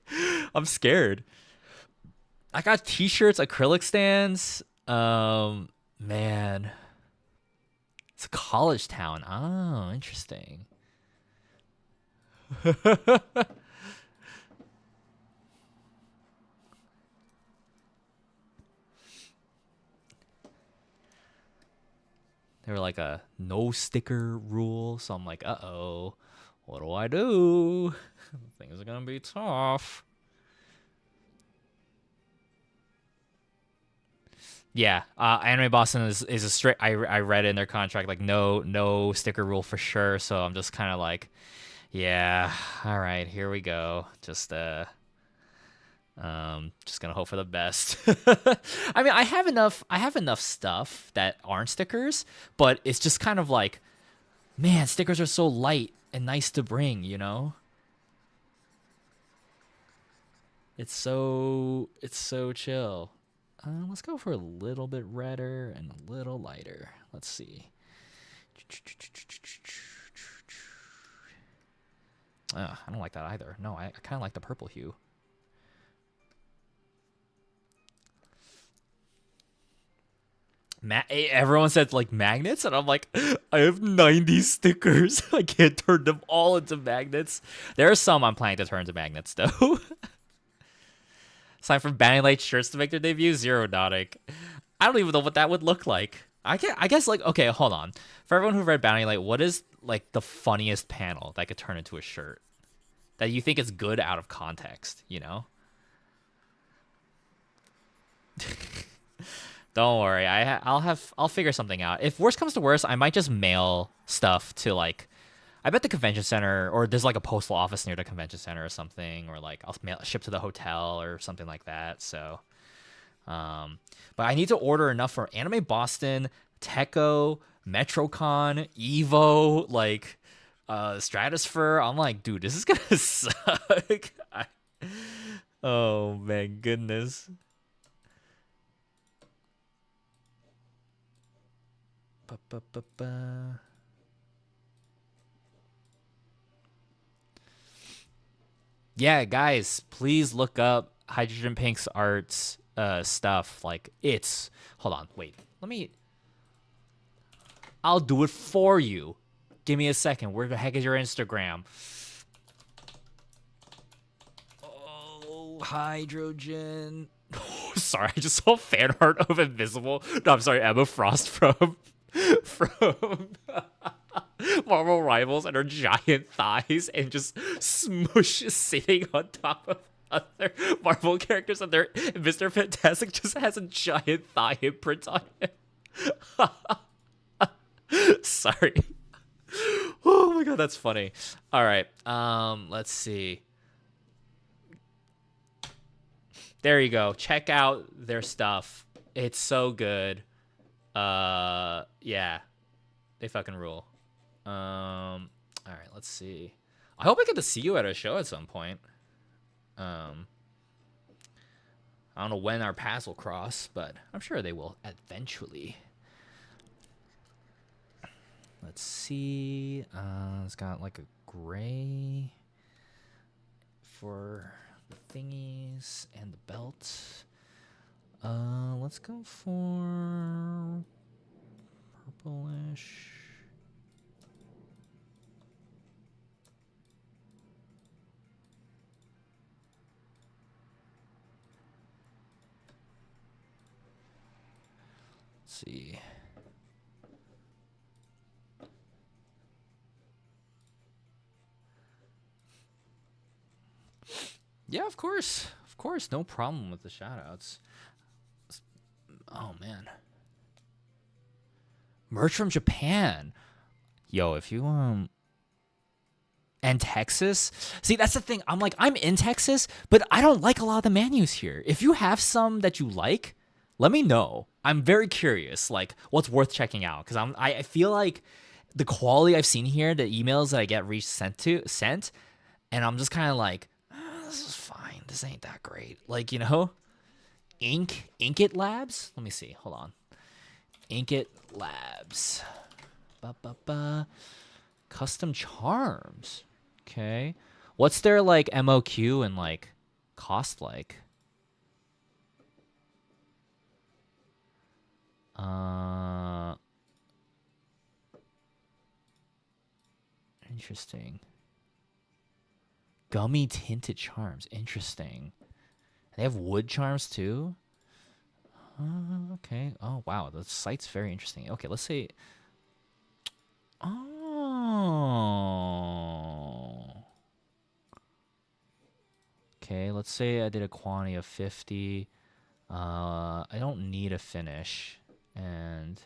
I'm scared. I got t-shirts, acrylic stands. Man, it's a college town. Oh, interesting. They were like a no sticker rule, so I'm like, uh-oh, what do I do? Things are gonna be tough. Yeah, Anime Boston is a straight. I read in their contract like no sticker rule for sure. So I'm just kind of like, yeah, all right, here we go. Just gonna hope for the best. I mean, I have enough stuff that aren't stickers, but it's just kind of like, man, stickers are so light and nice to bring, you know? It's so chill. Let's go for a little bit redder and a little lighter. Let's see. I don't like that either. No, I kind of like the purple hue. Everyone said like magnets, and I'm like, I have 90 stickers. I can't turn them all into magnets. There are some I'm planning to turn into magnets though. Aside from Banning Light shirts to make their debut, Zerodonic. I don't even know what that would look like. I guess like, okay, hold on. For everyone who read Banning Light, what is like the funniest panel that could turn into a shirt that you think is good out of context? You know. Don't worry, I'll figure something out. If worst comes to worst, I might just mail stuff to like, I bet the convention center, or there's like a postal office near the convention center or something, or like I'll ship to the hotel or something like that. So, but I need to order enough for Anime Boston, Techo, Metrocon, Evo, like Stratosphere. I'm like, dude, this is gonna suck. Oh man, goodness. Yeah, guys, please look up Hydrogen Pink's arts stuff. Like, it's... Hold on, wait. I'll do it for you. Give me a second. Where the heck is your Instagram? Oh, Hydrogen... Sorry, I just saw fan art of Invisible. No, I'm sorry, Emma Frost from Marvel Rivals and her giant thighs and just smush sitting on top of other Marvel characters and their Mr. Fantastic just has a giant thigh imprint on him. Sorry. Oh my god, that's funny. All right. Let's see. There you go. Check out their stuff. It's so good. Yeah. They fucking rule. All right, let's see. I hope I get to see you at a show at some point. I don't know when our paths will cross, but I'm sure they will eventually. Let's see. It's got like a gray for the thingies and the belt. Let's go for purplish. Let's see. Yeah, of course. Of course, no problem with the shoutouts. Oh, man. Merch from Japan. Yo, if you, and Texas. See, that's the thing. I'm in Texas, but I don't like a lot of the menus here. If you have some that you like, let me know. I'm very curious, like, what's worth checking out. Because I feel like the quality I've seen here, the emails that I get sent, and I'm just kind of like, this is fine. This ain't that great. Like, Inkit Labs? Let me see. Hold on. Inkit Labs. Custom charms. Okay. What's their, like, MOQ and, like, cost like? Interesting. Gummy tinted charms. Interesting. They have wood charms too. Okay. Oh wow, the site's very interesting. Okay, let's say. Oh. Okay, let's say I did a quantity of 50. I don't need a finish, and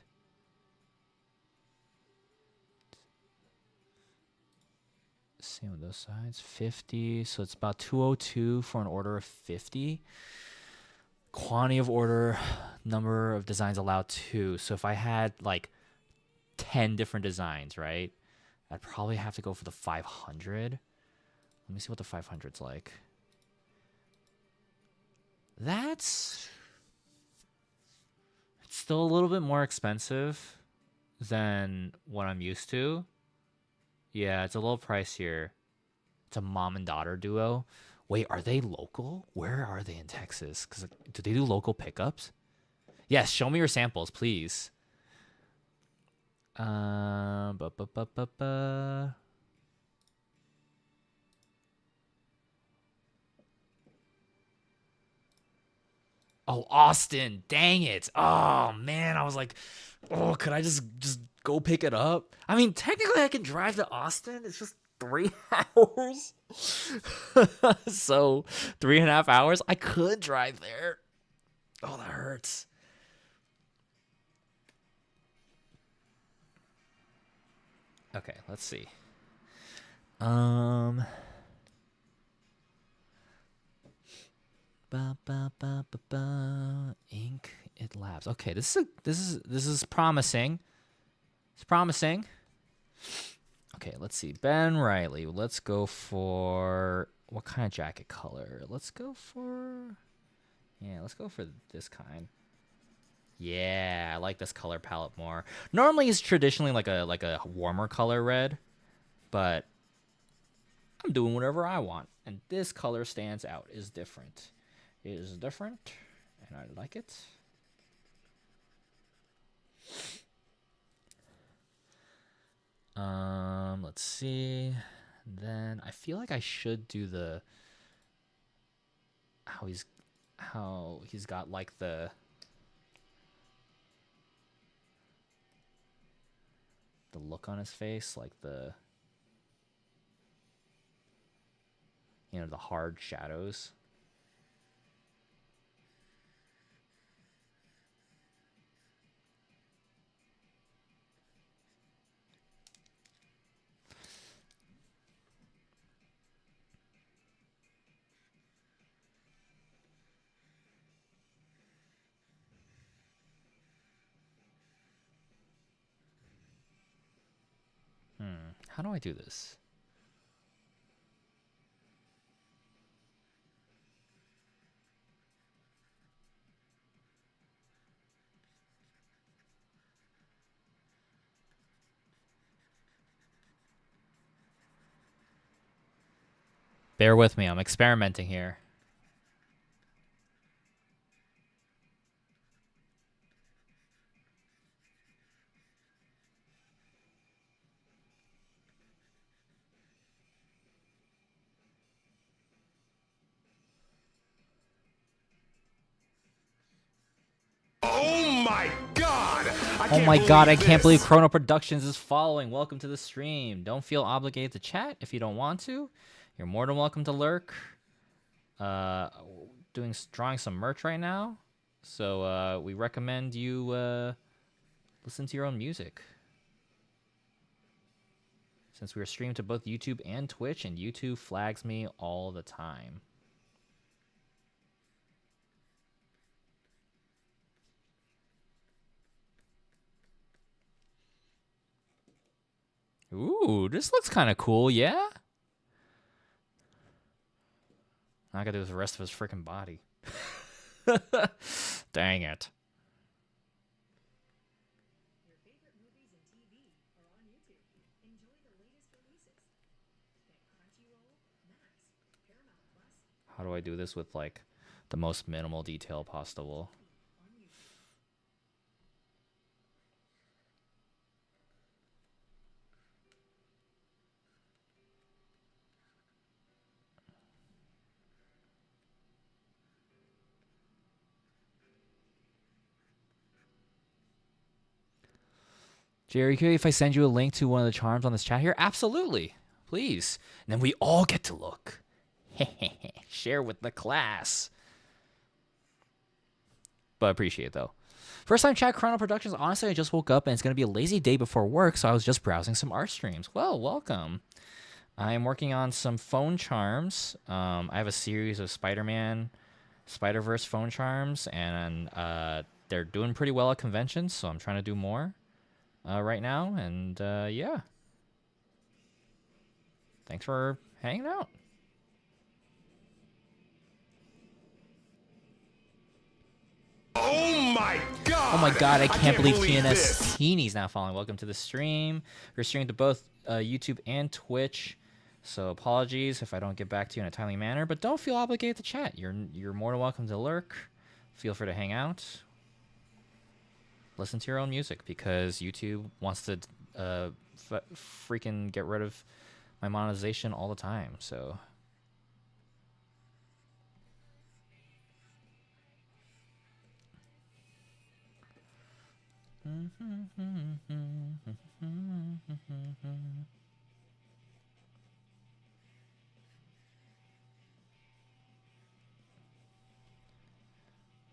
same with those sides. 50, so it's about 202 for an order of 50. Quantity of order, number of designs allowed 2. So if I had like 10 different designs, right, I'd probably have to go for the 500. Let me see what the 500's like. It's still a little bit more expensive than what I'm used to. Yeah, it's a little pricier. It's a mom and daughter duo. Wait, are they local? Where are they in Texas? Because do they do local pickups? Yes, show me your samples, please. Oh, Austin. Dang it. Oh, man. I was like, oh, could I just go pick it up? I mean, technically I can drive to Austin. It's just 3 hours. So 3.5 hours. I could drive there. Oh, that hurts. Okay, let's see. Ink It Labs. Okay, this is promising. It's promising. Okay, let's see. Ben Riley. Let's go for what kind of jacket color? Let's go for this kind. Yeah, I like this color palette more. Normally it's traditionally like a warmer color red, but I'm doing whatever I want. And this color stands out, is different. It is different, and I like it. Let's see. Then I feel like I should do the how he's got like the look on his face, like the the hard shadows. How do I do this? Bear with me. I'm experimenting here. Oh my god! I can't believe Chrono Productions is following. Welcome to the stream. Don't feel obligated to chat if you don't want to. You're more than welcome to lurk. Drawing some merch right now. So we recommend you listen to your own music. Since we are streamed to both YouTube and Twitch, and YouTube flags me all the time. Ooh, this looks kind of cool, yeah? I gotta do with the rest of his freaking body. Dang it. How do I do this with, like, the most minimal detail possible? Jerry, if I send you a link to one of the charms on this chat here? Absolutely. Please. And then we all get to look. Share with the class. But I appreciate it, though. First time chat, Chrono Productions. Honestly, I just woke up and it's going to be a lazy day before work, so I was just browsing some art streams. Well, welcome. I am working on some phone charms. I have a series of Spider-Man, Spider-Verse phone charms, and they're doing pretty well at conventions, so I'm trying to do more right now. And yeah. Thanks for hanging out. Oh my god! Oh my god, I can't believe believe TNS this. Teeny's now following. Welcome to the stream. We're streaming to both YouTube and Twitch. So apologies if I don't get back to you in a timely manner, but don't feel obligated to chat. You're more than welcome to lurk. Feel free to hang out. Listen to your own music because YouTube wants to freaking get rid of my monetization all the time. So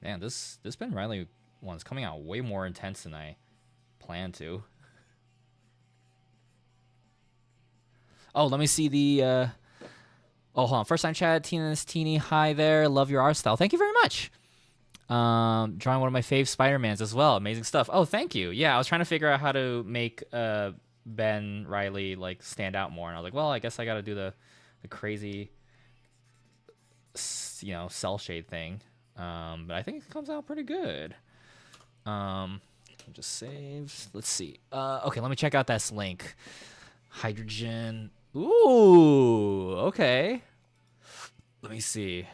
man, this Ben Riley one's coming out way more intense than I planned to. Oh, let me see the oh, hold on. First time chat, Tina's Teeny. Hi there. Love your art style. Thank you very much. Drawing one of my fave Spider-Mans as well. Amazing stuff. Oh, thank you. Yeah, I was trying to figure out how to make Ben Riley like stand out more, and I was like, well, I guess I got to do the crazy, cell shade thing. But I think it comes out pretty good. Just save. Let's see. Okay, let me check out this link. Hydrogen. Ooh, okay. Let me see.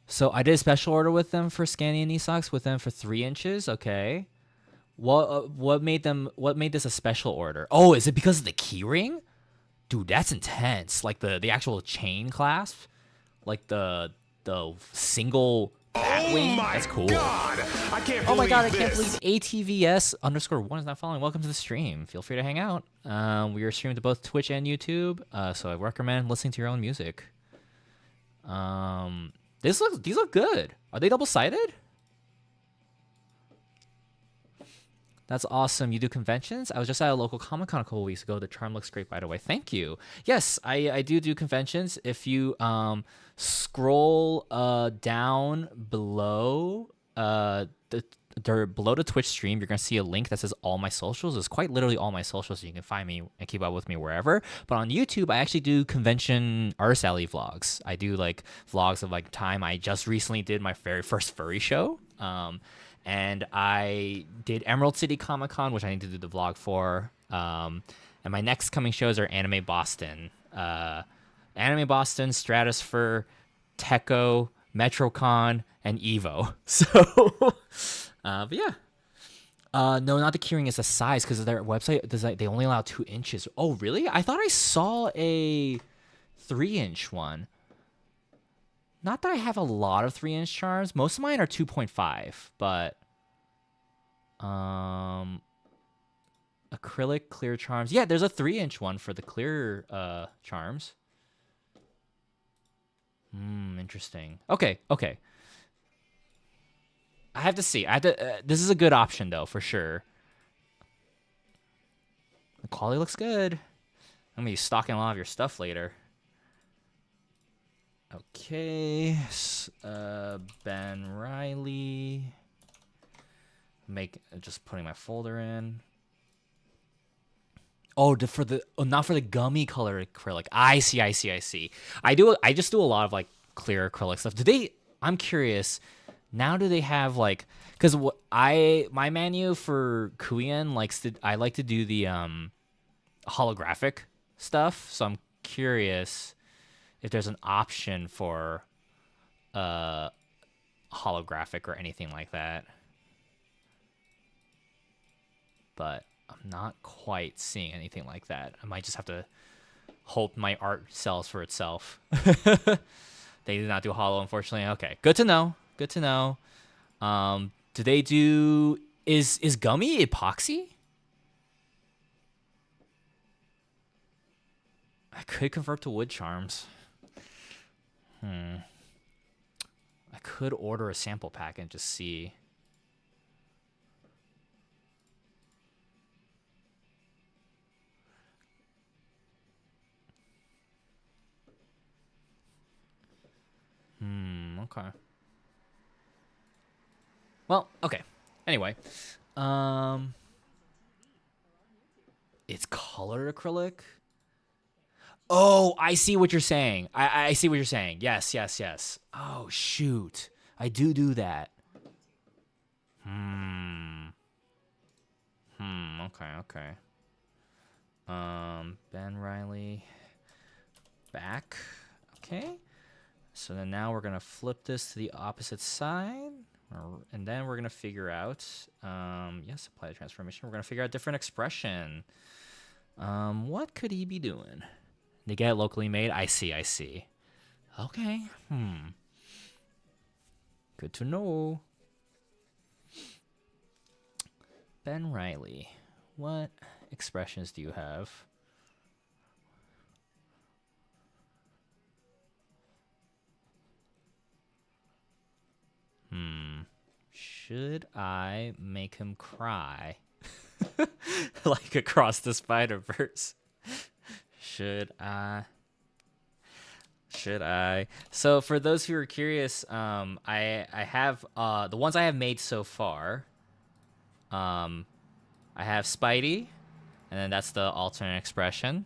So I did a special order with them for Scania knee socks with them for 3 inches. Okay. What made this a special order? Oh, is it because of the keyring? Dude, that's intense. Like the actual chain clasp, like the single bat wing. That's cool. God, I can't Oh my god, I believe can't this. believe ATVS_1 is not following. Welcome to the stream. Feel free to hang out. We are streaming to both Twitch and YouTube, so I recommend listening to your own music. These look good. Are they double-sided? That's awesome. You do conventions? I was just at a local Comic-Con a couple weeks ago. The charm looks great, by the way. Thank you. Yes, I do conventions. If you scroll down below, below the Twitch stream, you're gonna see a link that says all my socials. It's quite literally all my socials, so you can find me and keep up with me wherever. But on YouTube, I actually do convention Artist Alley vlogs. I do like vlogs of like time. I just recently did my very first furry show. And I did Emerald City Comic Con, which I need to do the vlog for. And my next coming shows are Anime Boston, Stratosphere, Techo, MetroCon, and Evo. So, but yeah. No, not the keyring. It's the size because their website they only allow 2 inches. Oh, really? I thought I saw a 3-inch one. Not that I have a lot of 3-inch charms. Most of mine are 2.5, but acrylic clear charms. Yeah, there's a 3-inch one for the clear charms. Interesting. Okay. I have to see. This is a good option though, for sure. The quality looks good. I'm gonna be stocking a lot of your stuff later. Okay, Ben Riley. Just putting my folder in. Oh, not for the gummy color acrylic. I see. I just do a lot of like clear acrylic stuff. I'm curious. Now do they have like, because my menu for Kuyan I like to do the holographic stuff. So I'm curious if there's an option for holographic or anything like that. But I'm not quite seeing anything like that. I might just have to hope my art sells for itself. They do not do holo, unfortunately. Okay, good to know. Do they do is gummy epoxy? I could convert to wood charms. I could order a sample pack and just see. Okay. Well, okay. Anyway, it's colored acrylic. Oh, I see what you're saying. I see what you're saying. Yes. Oh, shoot. I do that. Okay. Ben Riley. Back. Okay. So then now we're going to flip this to the opposite side. And then we're going to figure out, yes, apply the transformation. We're going to figure out different expression. What could he be doing? They get it locally made? I see. Okay. Good to know. Ben Riley. What expressions do you have? Should I make him cry? Like across the Spider-Verse. Should I? So for those who are curious, I have the ones I have made so far. I have Spidey, and then that's the alternate expression.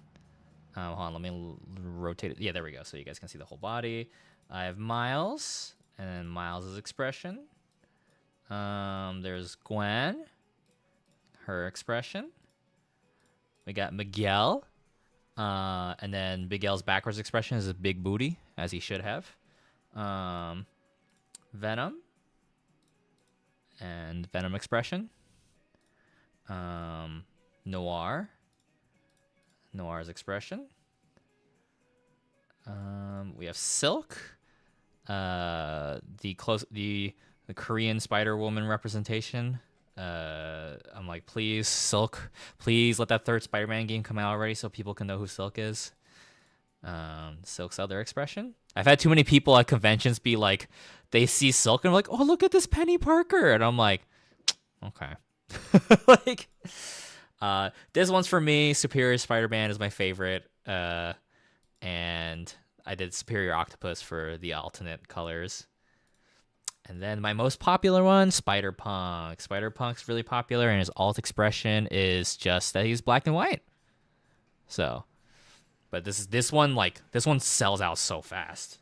Hold on, let me rotate it. Yeah, there we go. So you guys can see the whole body. I have Miles, and then Miles' expression. There's Gwen, her expression. We got Miguel, and then Miguel's backwards expression is a big booty, as he should have. Venom, and Venom expression. Noir's expression. We have Silk, the Korean Spider-Woman representation. I'm like, please, Silk, please let that third Spider-Man game come out already so people can know who Silk is. Silk's other expression. I've had too many people at conventions be like, they see Silk and I'm like, oh, look at this Penny Parker. And I'm like, okay. Like, this one's for me. Superior Spider-Man is my favorite. And I did Superior Octopus for the alternate colors. And then my most popular one, Spider-Punk. Spider-Punk's really popular, and his alt expression is just that he's black and white. So, but this one sells out so fast.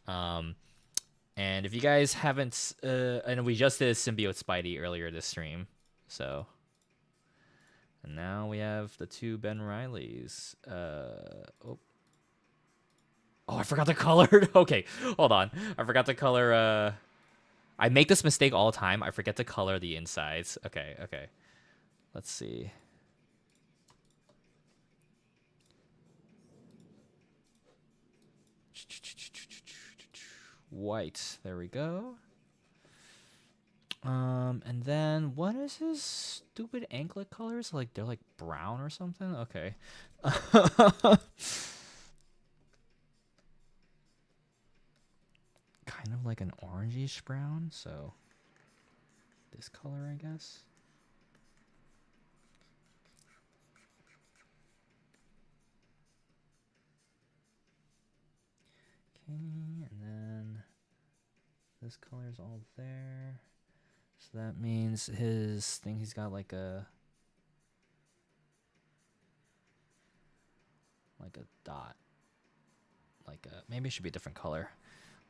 And if you guys haven't, and we just did Symbiote Spidey earlier this stream, so. And now we have the two Ben Rileys. Oh, I forgot the color. Okay, hold on. I forgot to color. I make this mistake all the time. I forget to color the insides. Okay. Let's see. White. There we go. And then what is his stupid anklet colors? Like they're like brown or something? Okay. Kind of like an orangish brown, so this color, I guess. Okay, and then this color's all there. So that means his thing, he's got like a dot. Maybe it should be a different color.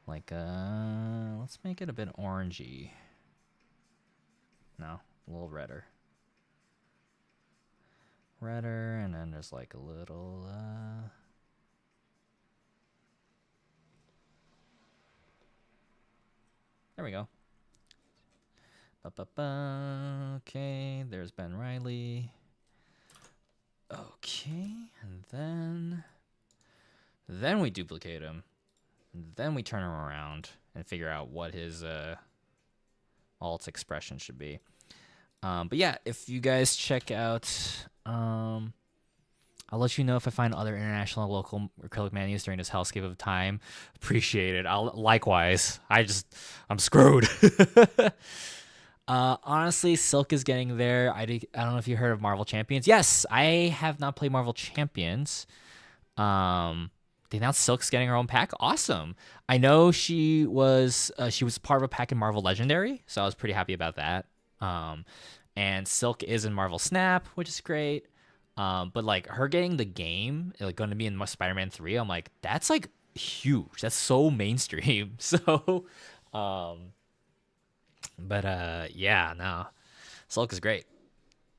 Let's make it a bit orangey. No, a little redder. And then there's like a little, there we go. Okay, there's Ben Riley. Okay, and then we duplicate him. And then we turn him around and figure out what his alt's expression should be. But yeah, if you guys check out, I'll let you know if I find other international and local acrylic menus during this hellscape of time. Appreciate it. Likewise. I'm screwed. Honestly, Silk is getting there. I don't know if you heard of Marvel Champions. Yes, I have not played Marvel Champions. They announced Silk's getting her own pack. Awesome. I know she was part of a pack in Marvel Legendary, so I was pretty happy about that. And Silk is in Marvel Snap, which is great. But like her getting the game, like going to be in Spider-Man 3, I'm like, that's like huge. That's so mainstream. So, yeah, no. Silk is great.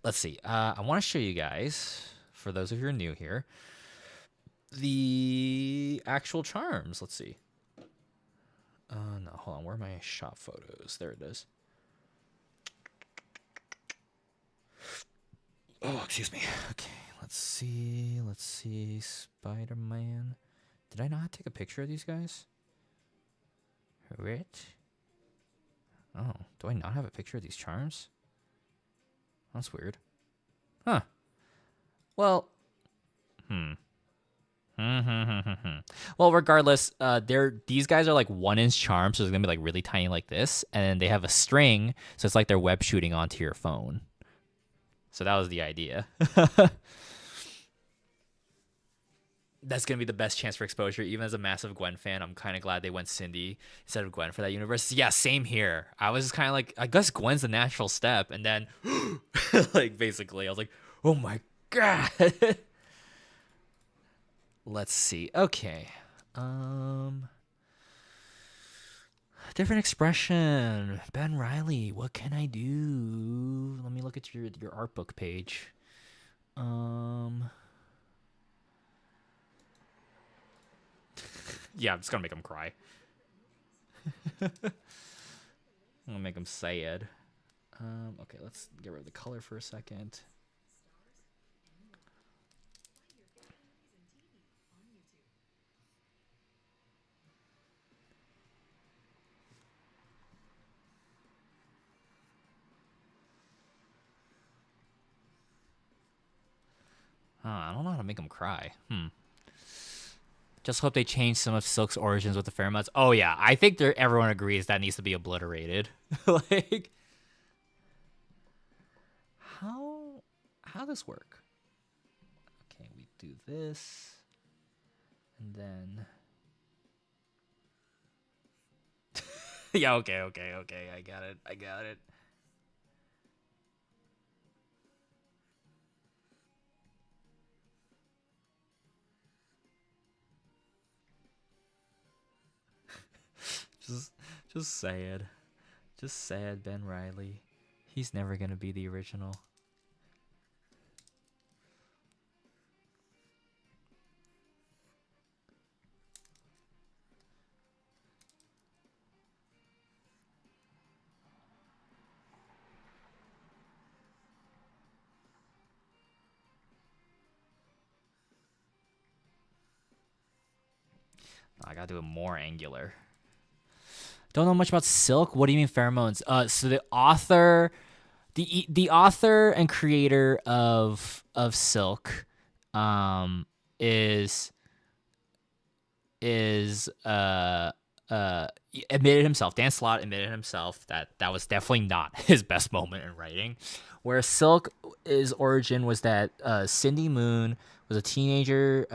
Let's see. I want to show you guys, for those of you who are new here, the actual charms. Let's see. No, hold on. Where are my shop photos? There it is. Oh, excuse me. Okay, let's see. Spider-Man. Did I not take a picture of these guys? Right? Oh, do I not have a picture of these charms? That's weird. Huh. Well, Well, regardless, these guys are like 1-inch charms, so it's gonna be like really tiny like this, and they have a string, so it's like they're web shooting onto your phone. So that was the idea. That's gonna be the best chance for exposure. Even as a massive Gwen fan, I'm kind of glad they went Cindy instead of Gwen for that universe. Yeah, same here. I was kind of like, I guess Gwen's the natural step, and then like basically, I was like, oh my god. Let's see. Okay. Different expression. Ben Riley, what can I do? Let me look at your art book page. Yeah, I'm just gonna make him cry. I'm gonna make him sad. Okay, let's get rid of the color for a second. I don't know how to make him cry. Just hope they change some of Silk's origins with the pheromones. Oh yeah, I think everyone agrees that needs to be obliterated. Like, how this work? Okay, we do this, and then Yeah, okay. I got it. I got it. Just just sad. Just sad Ben Riley. He's never gonna be the original. I gotta do it more angular. Don't know much about Silk. What do you mean pheromones? So the author and creator of Silk, um, is is admitted himself. Dan Slott admitted himself that that was definitely not his best moment in writing. Where Silk's origin was that Cindy Moon was a teenager.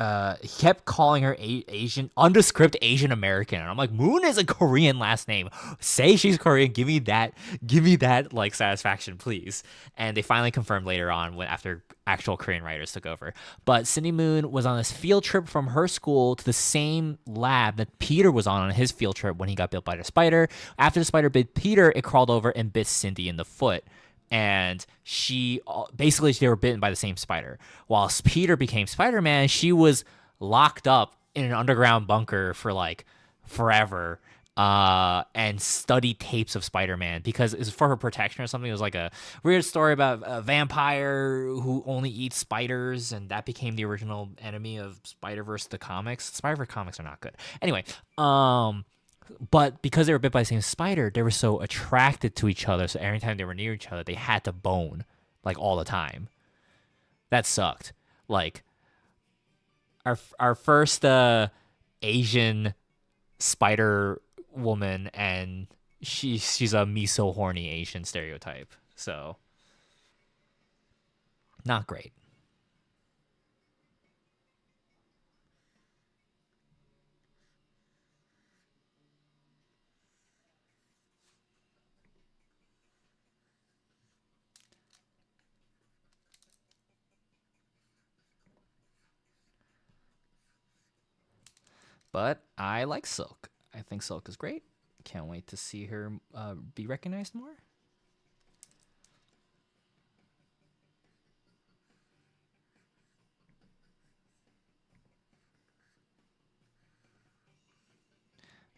He kept calling her Asian, undescript Asian American, and I'm like, Moon is a Korean last name. Say she's Korean. Give me that like satisfaction, please. And they finally confirmed later on when after actual Korean writers took over. But Cindy Moon was on this field trip from her school to the same lab that Peter was on his field trip when he got bit by the spider. After the spider bit Peter, it crawled over and bit Cindy in the foot. And she basically they were bitten by the same spider. While Peter became Spider-Man, she was locked up in an underground bunker for like forever and studied tapes of Spider-Man because it's for her protection or something. It was like a weird story about a vampire who only eats spiders, and that became the original enemy of Spider-Verse the comics. Spider-Verse comics are not good. Anyway, but because they were bit by the same spider, they were so attracted to each other. So every time they were near each other, they had to bone like all the time. That sucked. Like our first Asian spider woman, and she's a miso horny Asian stereotype. So not great. But I like Silk. I think Silk is great. Can't wait to see her be recognized more.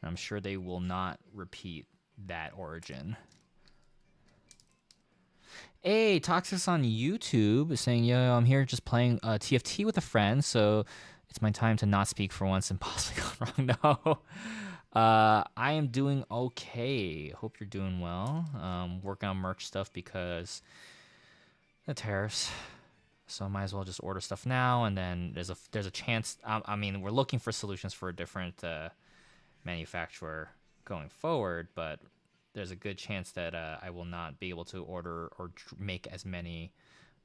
I'm sure they will not repeat that origin. Hey, Toxis on YouTube is saying, yo, I'm here just playing TFT with a friend, so it's my time to not speak for once and possibly go wrong. No. I am doing okay. Hope you're doing well. Working on merch stuff because the tariffs. So I might as well just order stuff now, and then there's a chance. I mean, we're looking for solutions for a different manufacturer going forward, but there's a good chance that I will not be able to order or make as many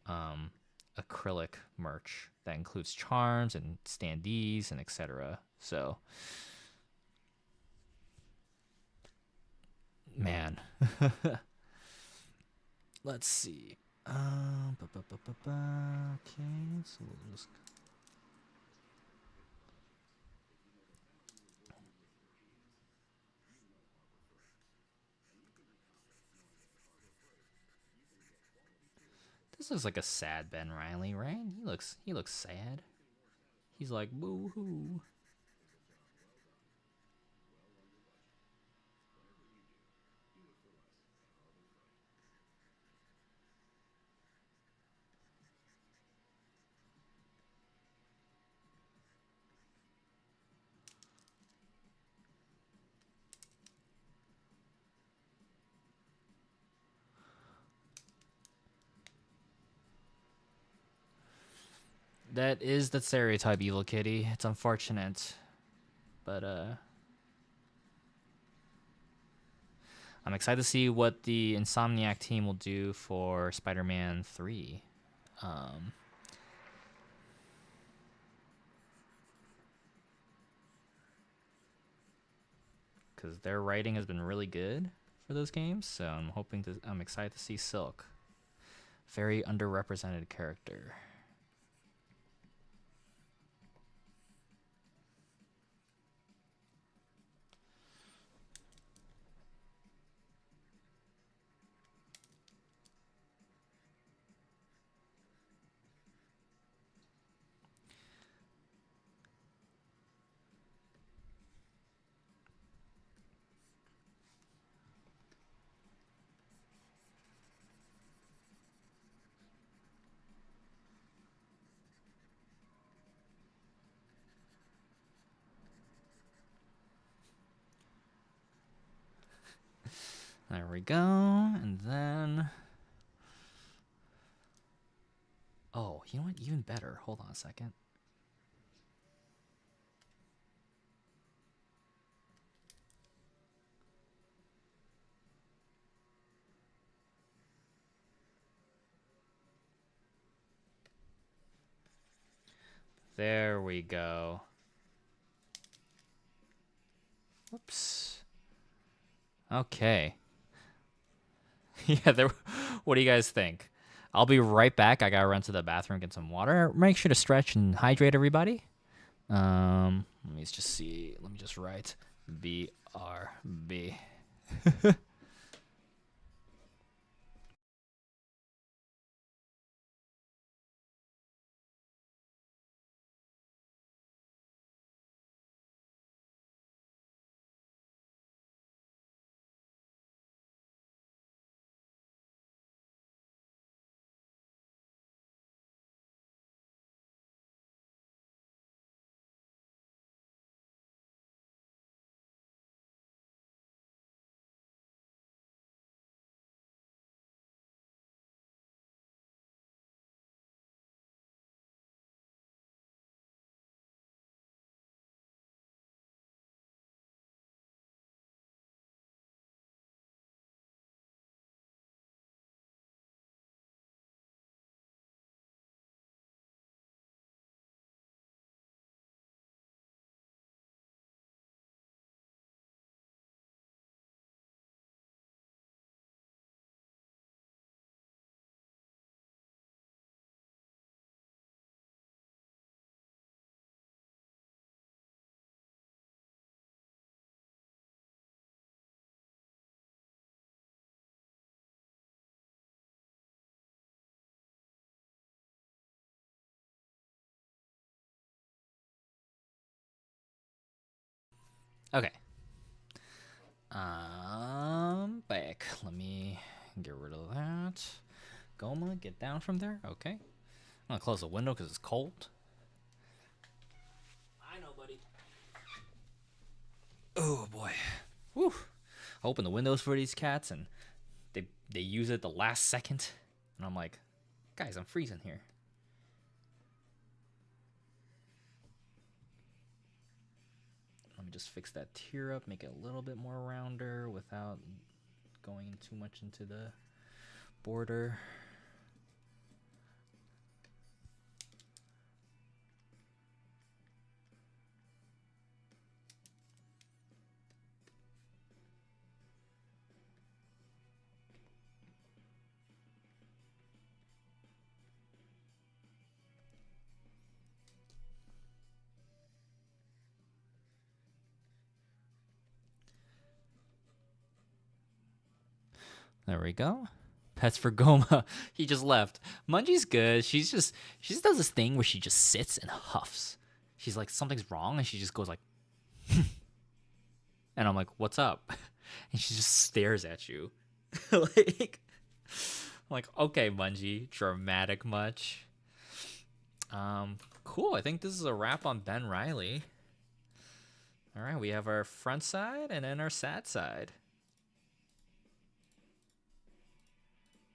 acrylic merch that includes charms and standees and etc. So, man, let's see. Okay, so we'll just this looks like a sad Ben Riley, right? He looks sad. He's like boo hoo. That is the stereotype, Evil Kitty. It's unfortunate, but I'm excited to see what the Insomniac team will do for Spider-Man 3. Um, because their writing has been really good for those games. So I'm excited to see Silk. Very underrepresented character. There we go. And then... Oh, you know what? Even better. Hold on a second. There we go. Whoops. Okay. Yeah, there. What do you guys think? I'll be right back. I gotta run to the bathroom, get some water. Make sure to stretch and hydrate, everybody. Let me just see. Let me just write BRB. Okay. Back. Let me get rid of that. Goma, get down from there. Okay. I'm gonna close the window because it's cold. I know, buddy. Oh boy. Whew. I open the windows for these cats and they use it the last second, and I'm like, guys, I'm freezing here. Let me just fix that tier up, make it a little bit more rounder without going too much into the border. There we go. Pets for Goma. He just left. Munjie's good. She just does this thing where she just sits and huffs. She's like, something's wrong, and she just goes like, and I'm like, what's up? And she just stares at you. like, I'm like, okay, Munjie, dramatic much. Cool. I think this is a wrap on Ben Riley. All right, we have our front side and then our sad side.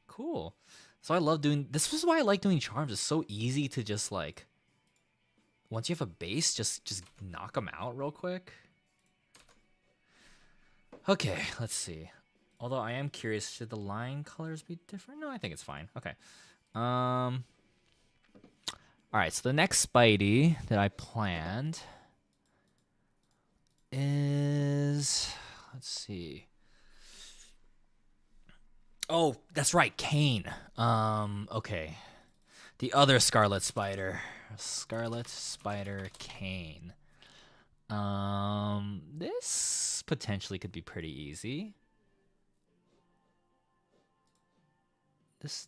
Cool. So I love doing this. Was why I like doing charms. It's so easy to just like, once you have a base, just knock them out real quick. Okay, let's see. Although I am curious, should the line colors be different? No, I think it's fine. Okay. All right, so the next Spidey that I planned is, let's see. Oh, that's right, Kane. Okay. The other Scarlet Spider. Scarlet Spider Kane. This potentially could be pretty easy. This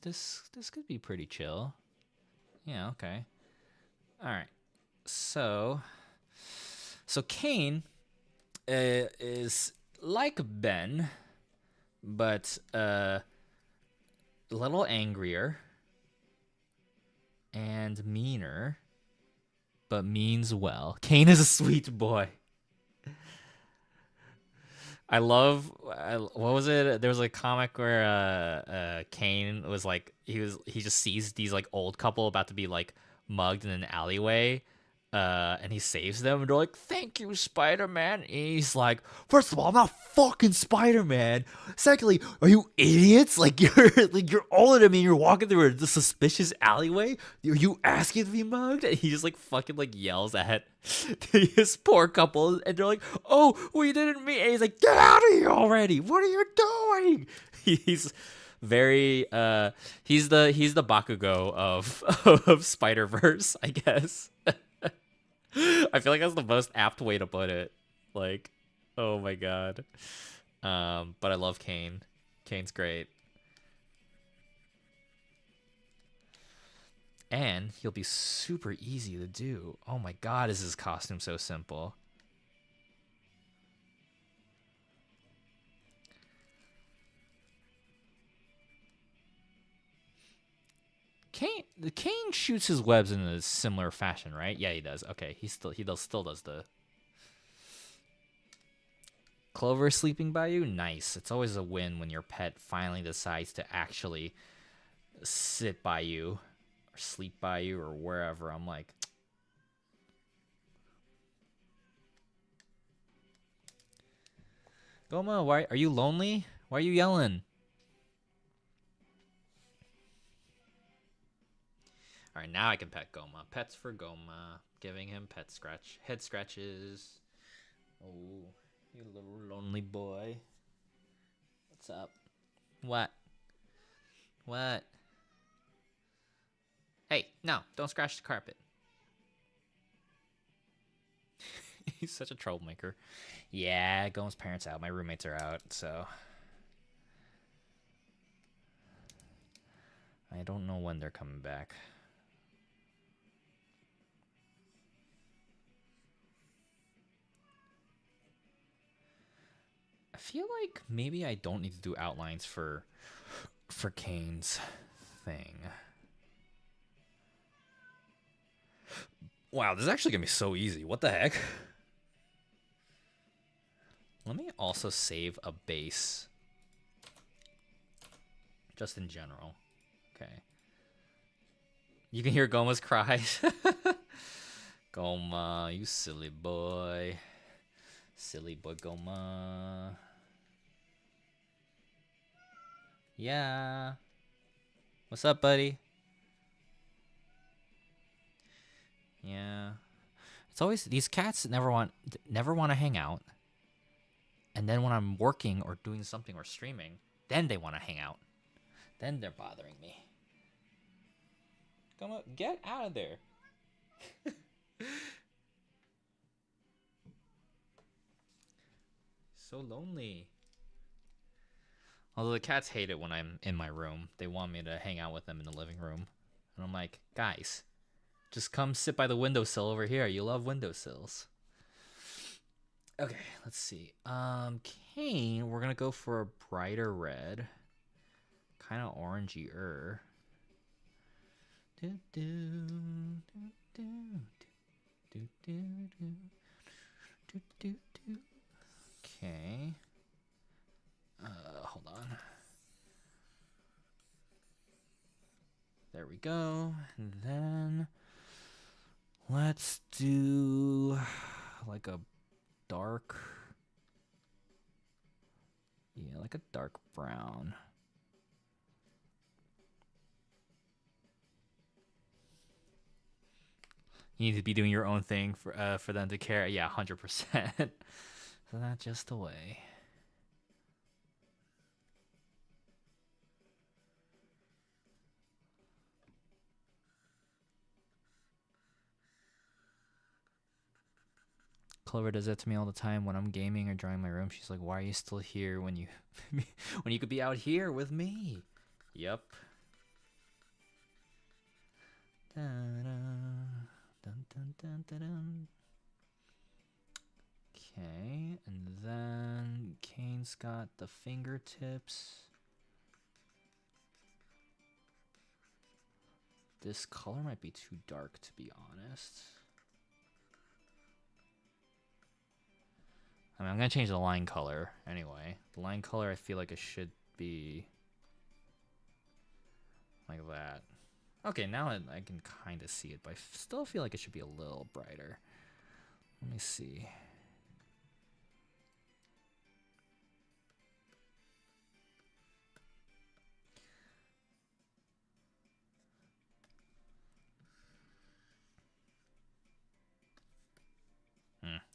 could be pretty chill. Yeah, okay. All right. So Kane is like Ben, but a little angrier and meaner, but means well. Kane is a sweet boy. What was it? There was a comic where Kane was like he just sees these like old couple about to be like mugged in an alleyway, and he saves them, and they're like, "Thank you, Spider-Man." And he's like, "First of all, I'm not fucking Spider-Man. Secondly, are you idiots? Like you're older than me. And you're walking through a suspicious alleyway. Are you asking to be mugged?" And he just like fucking like yells at this poor couple, and they're like, "Oh, we didn't meet." And he's like, "Get out of here already! What are you doing?" He's very he's the Bakugo of of Spider-Verse, I guess. I feel like that's the most apt way to put it. Like, oh my god. But I love Kane. Kane's great. And he'll be super easy to do. Oh my god, is his costume so simple. Kane shoots his webs in a similar fashion, right? Yeah, he does. Okay, he still does the Clover sleeping by you. Nice. It's always a win when your pet finally decides to actually sit by you or sleep by you or wherever. I'm like, Goma, why are you lonely? Why are you yelling? All right, now I can pet Goma. Pets for Goma. Giving him head scratches. Oh, you little lonely boy. What's up? What? What? Hey, no, don't scratch the carpet. He's such a troublemaker. Yeah, Goma's parents out. My roommates are out, so I don't know when they're coming back. I feel like maybe I don't need to do outlines for Kane's thing. Wow, this is actually gonna be so easy. What the heck? Let me also save a base. Just in general. Okay. You can hear Goma's cries. Goma, you silly boy. Silly boy Goma. Yeah. What's up, buddy? Yeah. It's always these cats never want to hang out. And then when I'm working or doing something or streaming, then they want to hang out. Then they're bothering me. Come on, get out of there. So lonely. Although the cats hate it when I'm in my room. They want me to hang out with them in the living room. And I'm like, guys, just come sit by the windowsill over here. You love windowsills. Okay, let's see. Kane, we're gonna go for a brighter red. Kind of orangey-er. Okay. Hold on. There we go. And then let's do like a dark, yeah, like a dark brown. You need to be doing your own thing for them to care. Yeah, 100%. So that's just the way. Clover does that to me all the time when I'm gaming or drawing my room. She's like, "Why are you still here when you when you could be out here with me?" Yep. Okay, and then Kane's got the fingertips. This color might be too dark, to be honest. I mean, I'm gonna change the line color anyway. The line color, I feel like it should be like that. Okay, now I can kind of see it, but I still feel like it should be a little brighter. Let me see.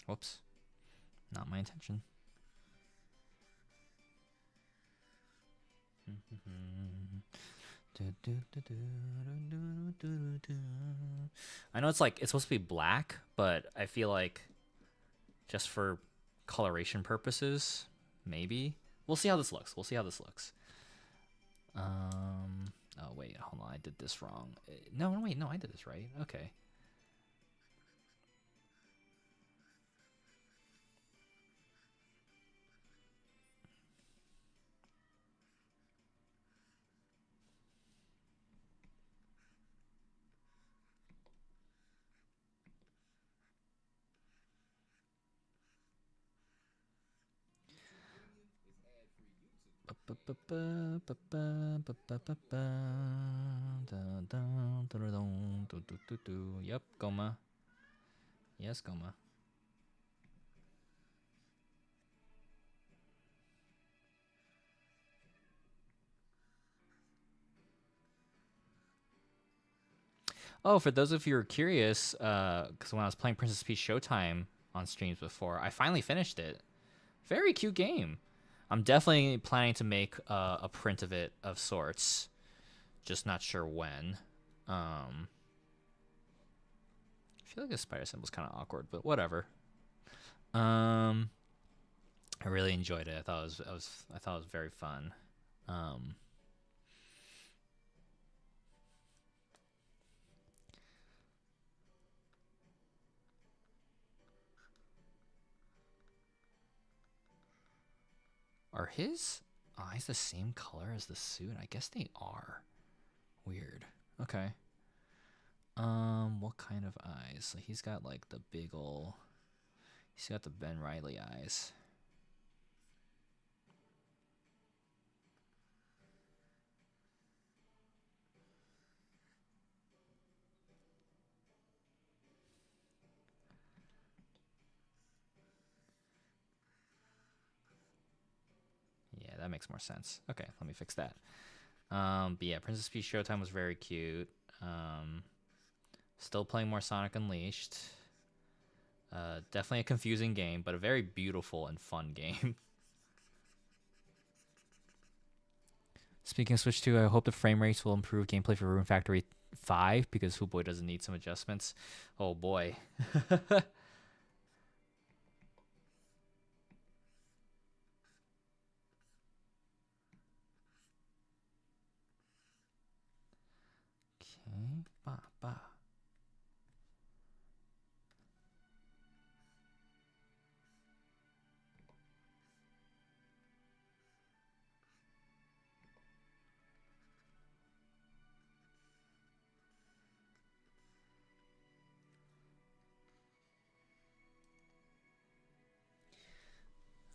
Whoops. Not my intention. I know it's like it's supposed to be black, but I feel like just for coloration purposes, maybe. We'll see how this looks. We'll see how this looks. Oh wait, hold on. I did this wrong. No, wait, no, I did this right. Okay. Yep, Goma. Yes, Goma. Oh, for those of you who are curious, because when I was playing Princess Peach Showtime on streams before, I finally finished it. Very cute game. I'm definitely planning to make a print of it of sorts. Just not sure when. I feel like the spider symbol's kind of awkward, but whatever. I really enjoyed it. I thought it was very fun. Are his eyes the same color as the suit? I guess they are. Weird. Okay. What kind of eyes? So he's got like the big ol'. He's got the Ben Riley eyes. Yeah, that makes more sense. Okay, let me fix that. But yeah, Princess Peach Showtime was very cute. Still playing more Sonic Unleashed. Definitely a confusing game, but a very beautiful and fun game. Speaking of Switch 2, I hope the frame rates will improve gameplay for Rune Factory 5 because Boy doesn't need some adjustments. Oh boy. Okay, ba.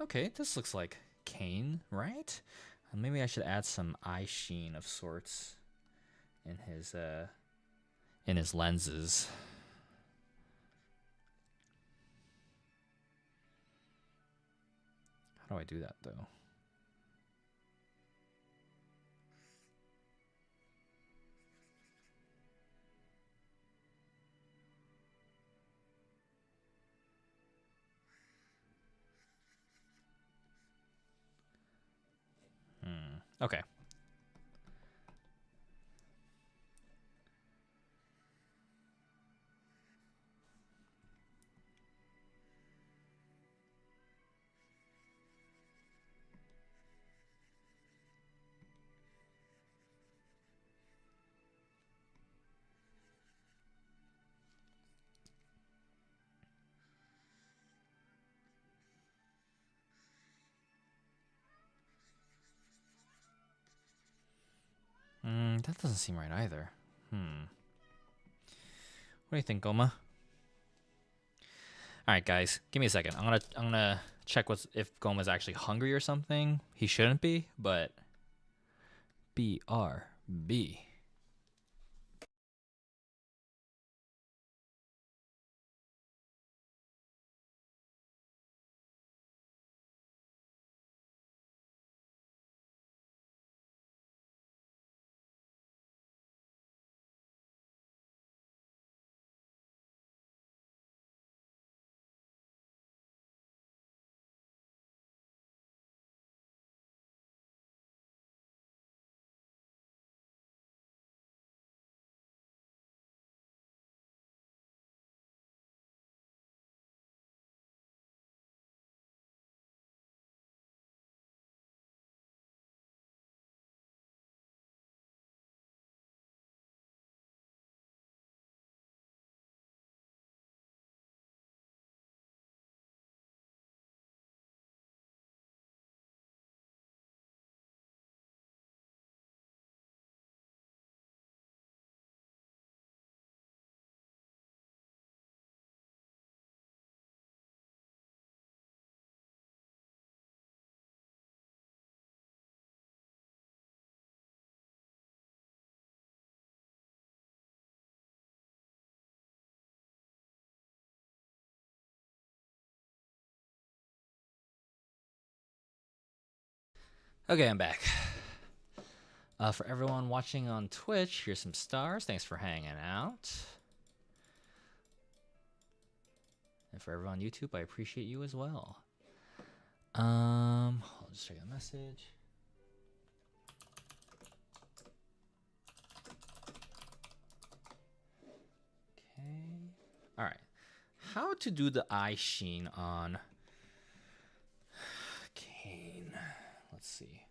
Okay, this looks like Kane, right? Maybe I should add some eye sheen of sorts in his lenses. How do I do that though? Okay. That doesn't seem right either. What do you think, Goma? All right, guys, give me a second. I'm gonna check if Goma's actually hungry or something. He shouldn't be, but BRB. Okay, I'm back. For everyone watching on Twitch, here's some stars. Thanks for hanging out. And for everyone on YouTube, I appreciate you as well. I'll just check a message. Okay. All right. How to do the eye sheen on Kain? Let's see.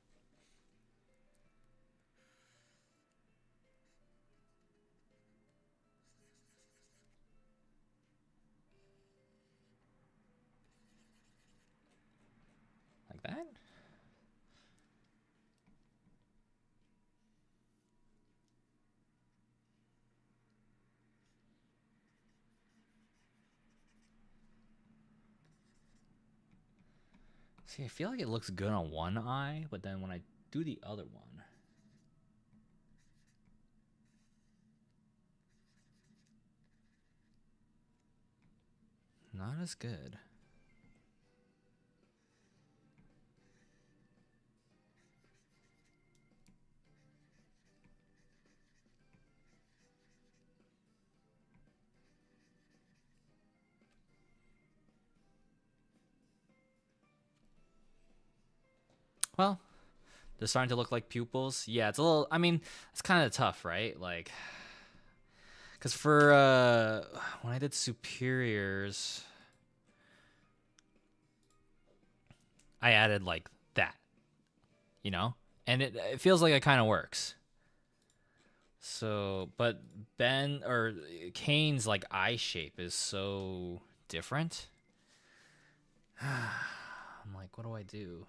Like that? See, I feel like it looks good on one eye, but then when I do the other one, not as good. Well, they're starting to look like pupils. Yeah, it's a little, I mean, it's kind of tough, right? Like, because for when I did superiors, I added like that, you know? And it feels like it kind of works. So, but Ben or Kane's like eye shape is so different. I'm like, what do I do?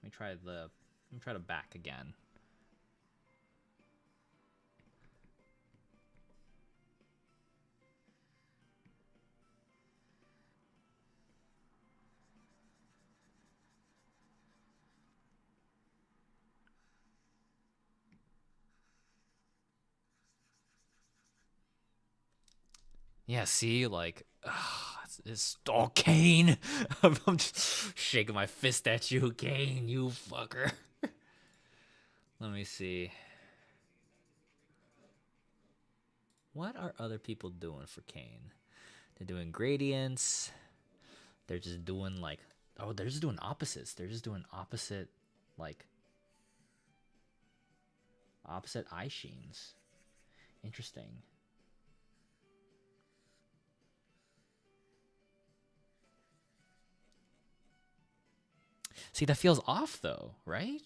Let me try the back again. Yeah, see, like, it's oh, Kane. I'm just shaking my fist at you, Kane, you fucker. Let me see. What are other people doing for Kane? They're doing gradients. They're just doing like, oh, they're just doing opposites. They're just doing opposite, like, opposite eye sheens. Interesting. See, that feels off though, right?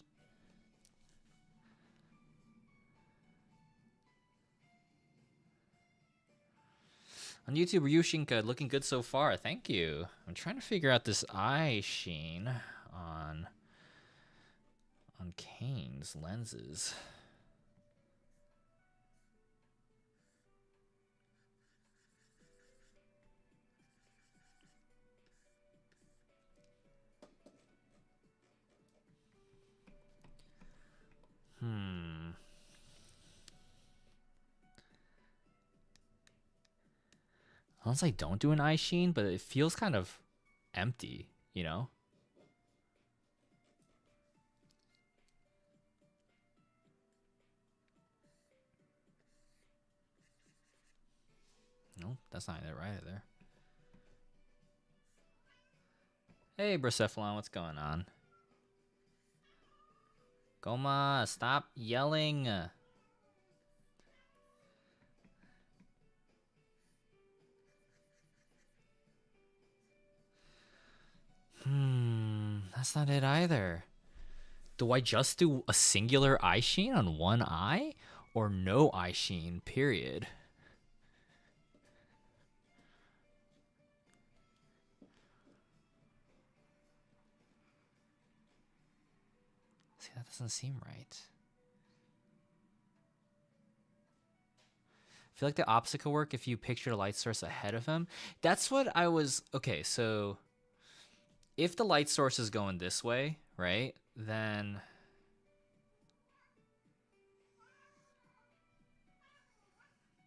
On YouTube, Ryushinka looking good so far. Thank you. I'm trying to figure out this eye sheen on Kane's lenses. Unless I don't do an eye sheen, but it feels kind of empty, you know? No, that's not it right there. Hey, Bricephalon, what's going on? Goma, stop yelling. That's not it either. Do I just do a singular eye sheen on one eye? Or no eye sheen, period? See, that doesn't seem right. I feel like the opposite could work if you picture a light source ahead of him. That's what I was... Okay, so... If the light source is going this way, right? Then...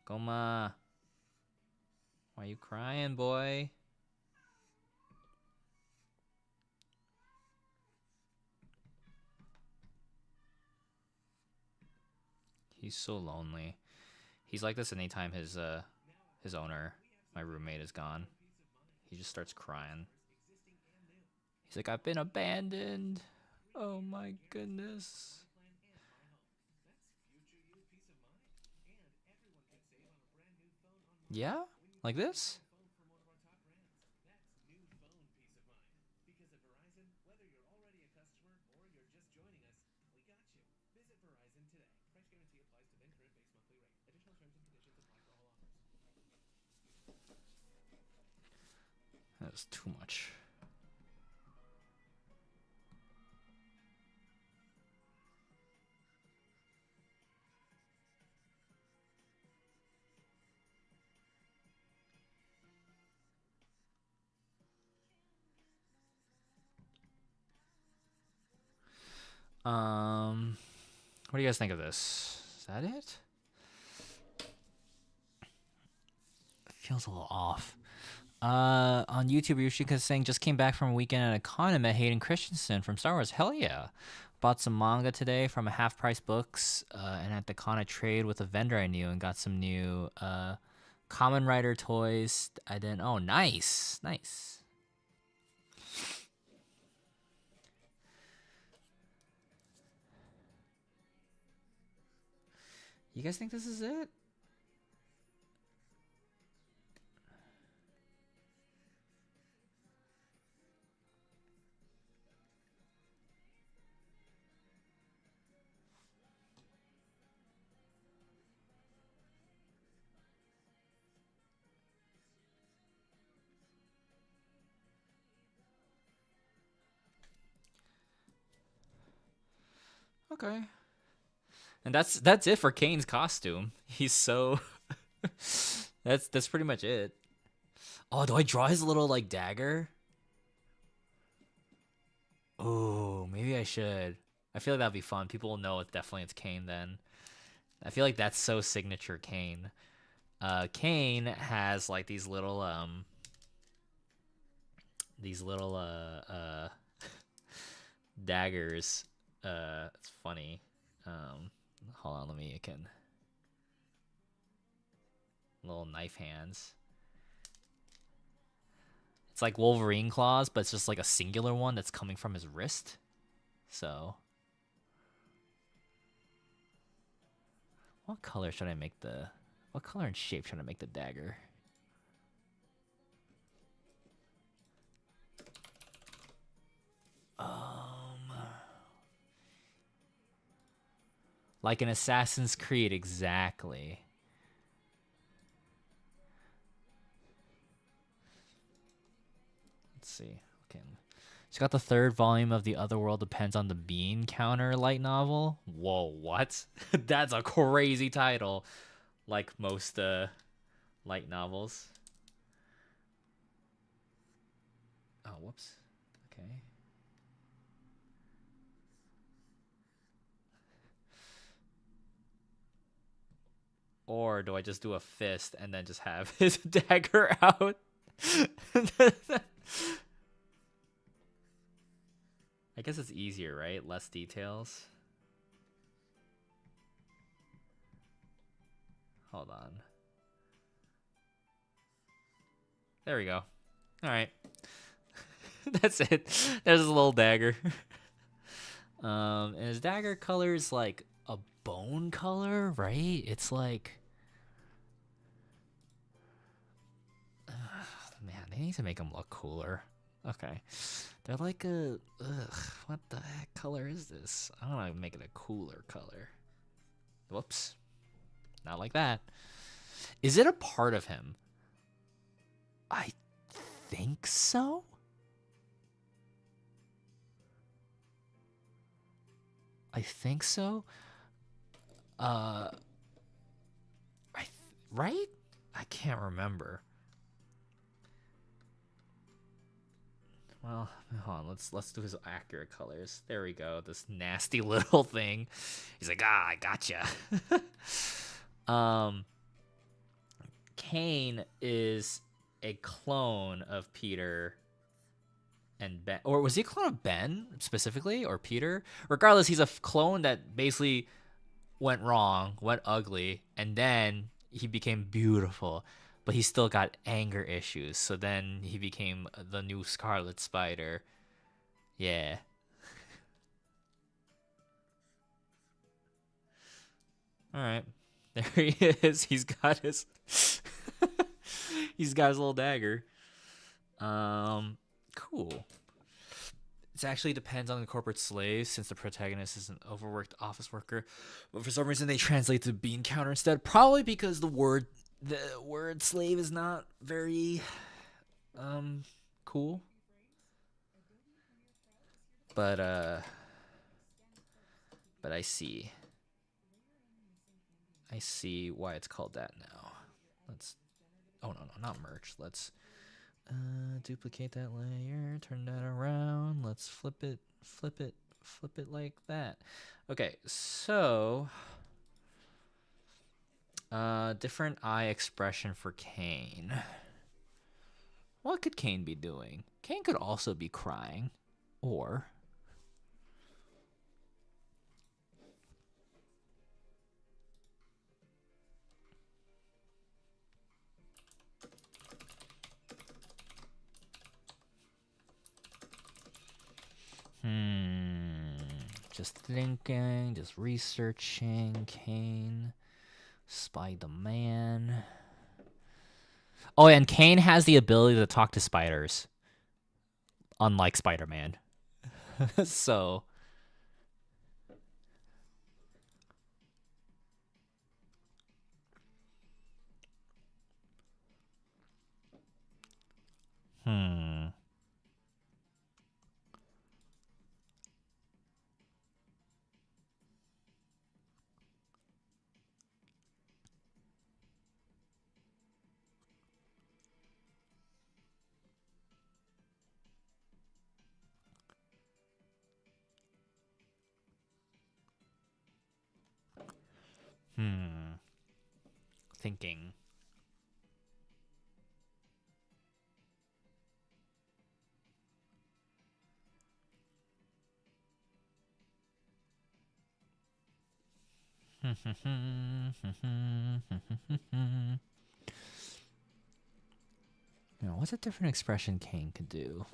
Goma. Why are you crying, boy? He's so lonely. He's like this anytime his owner, my roommate, is gone. He just starts crying. He's like, I've been abandoned. Oh my goodness. Yeah? Like this? That's too much. What do you guys think of this? Is that it? Feels a little off. On YouTube, Yoshika's saying just came back from a weekend at a con and met Hayden Christensen from Star Wars. Hell yeah! Bought some manga today from a half price books, and at the con I traded with a vendor I knew and got some new Kamen Rider toys. I didn't. Oh, nice, nice. You guys think this is it? Okay. And that's it for Kane's costume. He's so that's pretty much it. Oh, do I draw his little like dagger? Oh, maybe I should. I feel like that'd be fun. People will know it's Kane then. I feel like that's so signature Kane. Kane has like these little daggers. It's funny. Hold on, again. Little knife hands. It's like Wolverine claws, but it's just like a singular one that's coming from his wrist. So, what color should I make the... What color and shape should I make the dagger? Like an Assassin's Creed, exactly. Let's see. Okay. She's got the third volume of The Other World Depends on the Bean Counter light novel. Whoa, what? That's a crazy title. Like most light novels. Oh, whoops. Okay. Or do I just do a fist and then just have his dagger out? I guess it's easier, right? Less details. Hold on. There we go. All right. That's it. There's his little dagger. And his dagger color is like a bone color, right? It's like... man, they need to make him look cooler. Okay. They're like a... ugh, what the heck color is this? I don't want to make it a cooler color. Whoops. Not like that. Is it a part of him? I think so. I think so. Right? I can't remember. Well, hold on. Let's do his accurate colors. There we go. This nasty little thing. He's like, I gotcha. Cain is a clone of Peter and Ben, or was he a clone of Ben specifically, or Peter? Regardless, he's a clone that basically went wrong, went ugly, and then he became beautiful, but he still got anger issues. So then he became the new Scarlet Spider. Yeah. All right. There he is. He's got his he's got his little dagger. Cool. It actually depends on the corporate slave, since the protagonist is an overworked office worker. But for some reason they translate to bean counter instead. Probably because the word slave is not very cool. But I see. I see why it's called that now. Let's... oh no, not merge. Let's duplicate that layer, turn that around. Let's flip it like that. Okay, so different eye expression for Cain. What could Cain be doing? Cain could also be crying, or just thinking, just researching. Cain, Spider-Man. Oh, and Cain has the ability to talk to spiders, unlike Spider-Man. So, hmm. Thinking. What's a different expression Cain could do?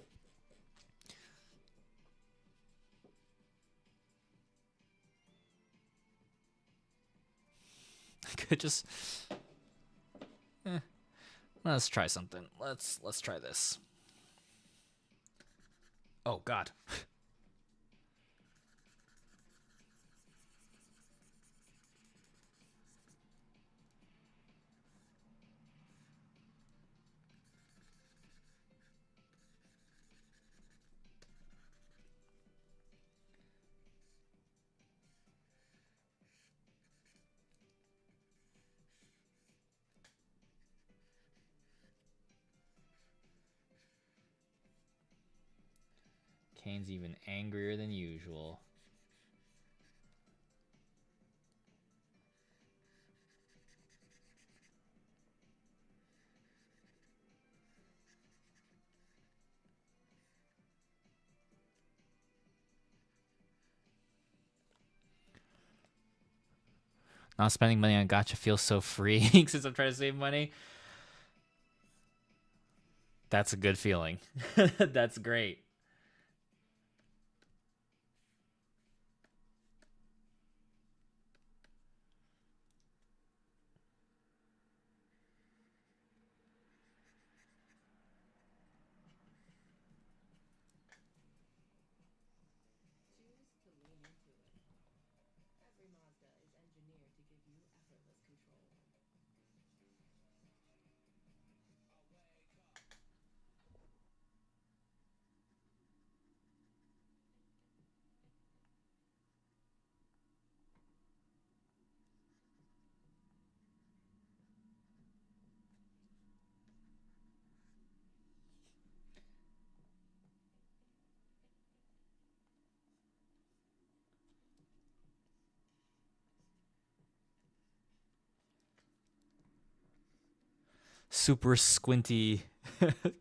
I could just... let's try something. Let's try this. Oh God. Kane's even angrier than usual. Not spending money on gacha feels so freeing since I'm trying to save money. That's a good feeling. That's great. Super squinty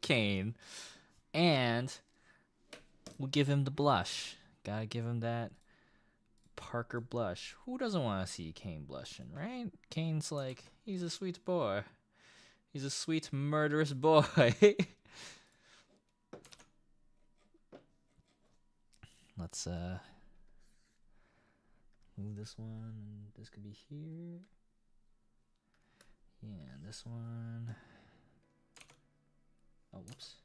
Kane. And we'll give him the blush. Gotta give him that Parker blush. Who doesn't want to see Kane blushing, right? Kane's like, he's a sweet boy. He's a sweet, murderous boy. Let's move this one. This could be here. Yeah, this one. Oh, whoops.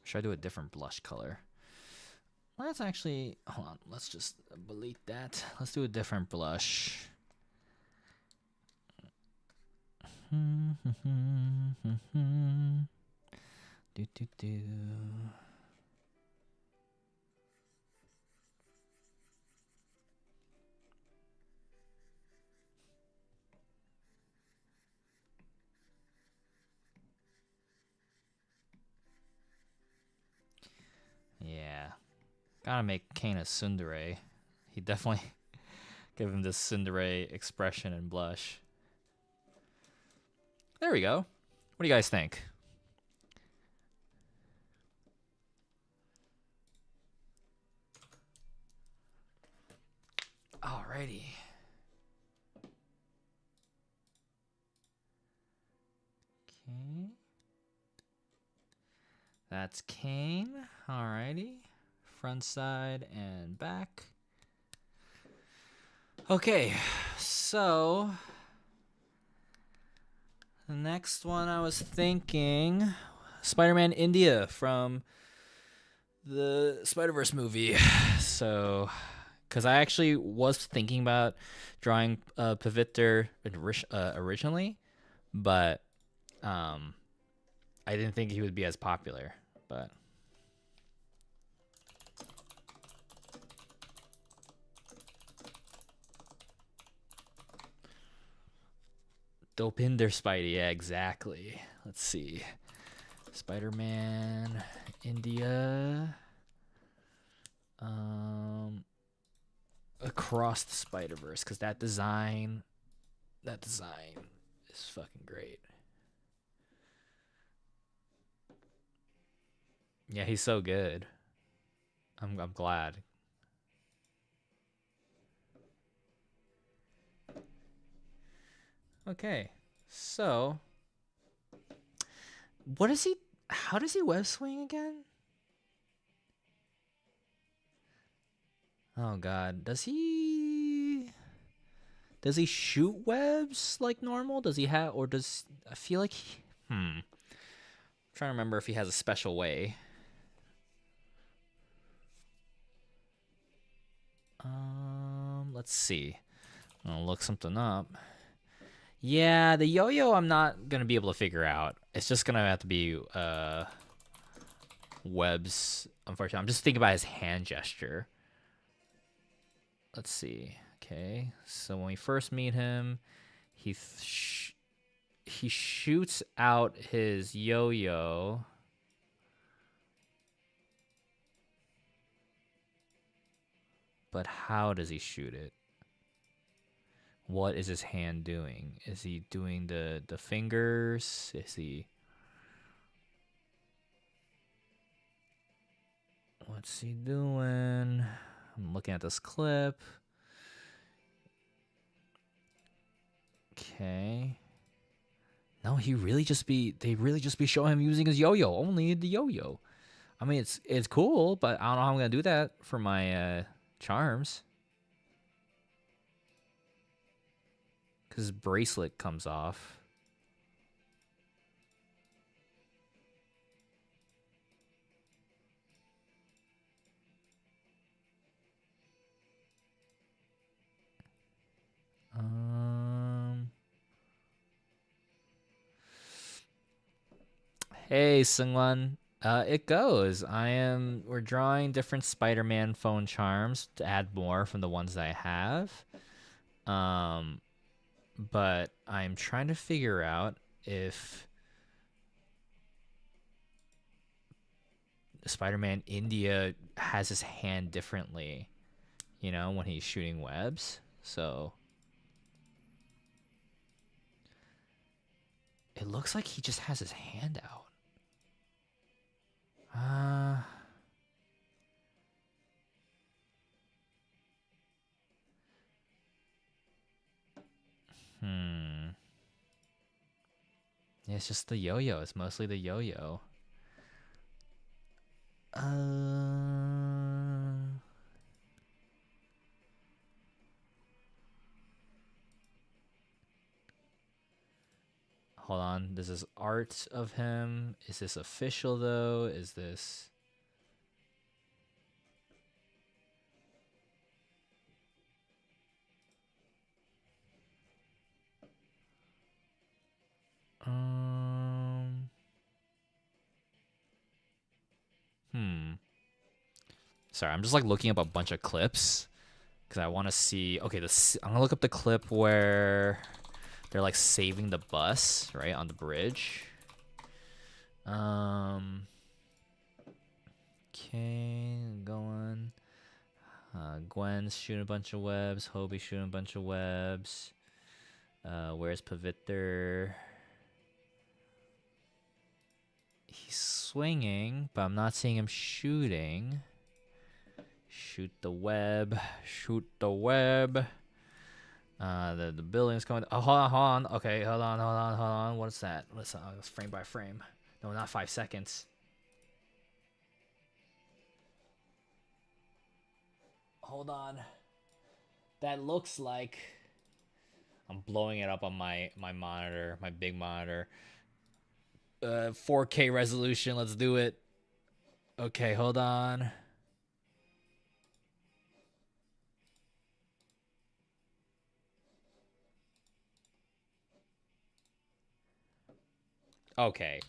Should I do a different blush color? Let's actually, hold on, let's just delete that. Let's do a different blush. Do do do. Yeah. Gotta make Kane a tsundere. He definitely give him this tsundere expression and blush. There we go. What do you guys think? Alrighty. Okay. That's Kane. Alrighty. Front side and back. Okay, so the next one I was thinking, Spider-Man India from the Spider-Verse movie. So, because I actually was thinking about drawing Pavitr originally, but I didn't think he would be as popular. But Dopinder Spidey, yeah, exactly. Let's see. Spider-Man India. Across the Spider-Verse, because that design is fucking great. Yeah, he's so good. I'm glad. Okay, so what is he? How does he web swing again? Oh God, does he shoot webs like normal? Does he have, or does I feel like I'm trying to remember if he has a special way. Let's see. I'll look something up. Yeah, the yo-yo I'm not gonna be able to figure out. It's just gonna have to be webs, unfortunately. I'm just thinking about his hand gesture. Let's see. Okay, so when we first meet him, he he shoots out his yo-yo. But how does he shoot it? What is his hand doing? Is he doing the fingers? Is he... What's he doing? I'm looking at this clip. Okay. No, they really just be showing him using his yo-yo. Only the yo-yo. I mean, it's cool, but I don't know how I'm gonna do that for my charms. Because his bracelet comes off. Hey, Sungwon. It goes. We're drawing different Spider-Man phone charms to add more from the ones that I have. But I'm trying to figure out if Spider-Man India has his hand differently, you know, when he's shooting webs. So it looks like he just has his hand out. Yeah, it's just the yo-yo. It's mostly the yo-yo. Hold on. This is art of him. Is this official though? Is this... Sorry, I'm just like looking up a bunch of clips because I want to see. Okay, I'm gonna look up the clip where they're like saving the bus, right, on the bridge. Okay, going. Gwen's shooting a bunch of webs. Hobie's shooting a bunch of webs. Where's Pavitr? He's swinging, but I'm not seeing him shooting. Shoot the web. Shoot the web. The building's coming. Oh, hold on. Okay, hold on. What's that? Listen, it's frame by frame. No, not 5 seconds. Hold on. That looks like... I'm blowing it up on my monitor, my big monitor. 4K resolution. Let's do it. Okay, hold on. Okay.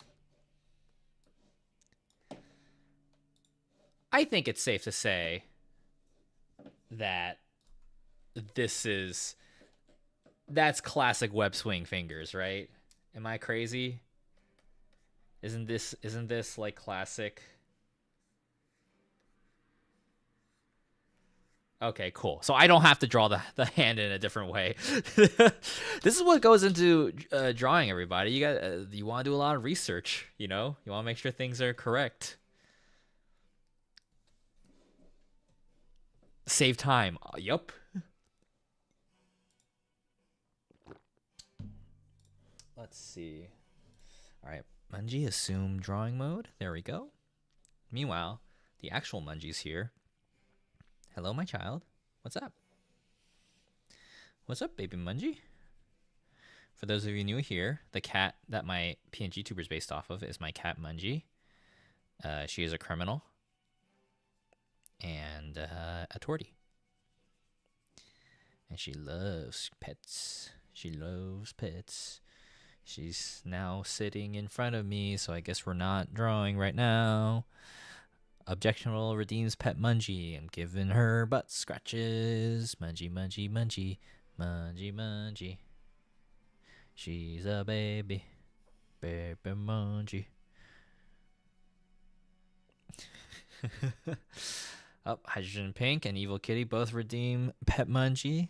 I think it's safe to say that that's classic web swing fingers, right? Am I crazy? Isn't this like classic? Okay, cool. So I don't have to draw the hand in a different way. This is what goes into drawing, everybody. You want to do a lot of research, you know? You want to make sure things are correct. Save time. Yup. Let's see. All right, Mungie, assume drawing mode. There we go. Meanwhile, the actual Mungie's here. Hello, my child. What's up? What's up, baby Mungie? For those of you new here, the cat that my PNG tuber is based off of is my cat Mungie. She is a criminal and a tortie. And she loves pets. She loves pets. She's now sitting in front of me, so I guess we're not drawing right now. Objectionable redeems pet Mungie. I'm giving her butt scratches. Mungie, Mungie, Mungie. Mungie, Mungie. She's a baby. Baby Mungie. Oh, Hydrogen Pink and Evil Kitty both redeem pet Mungie.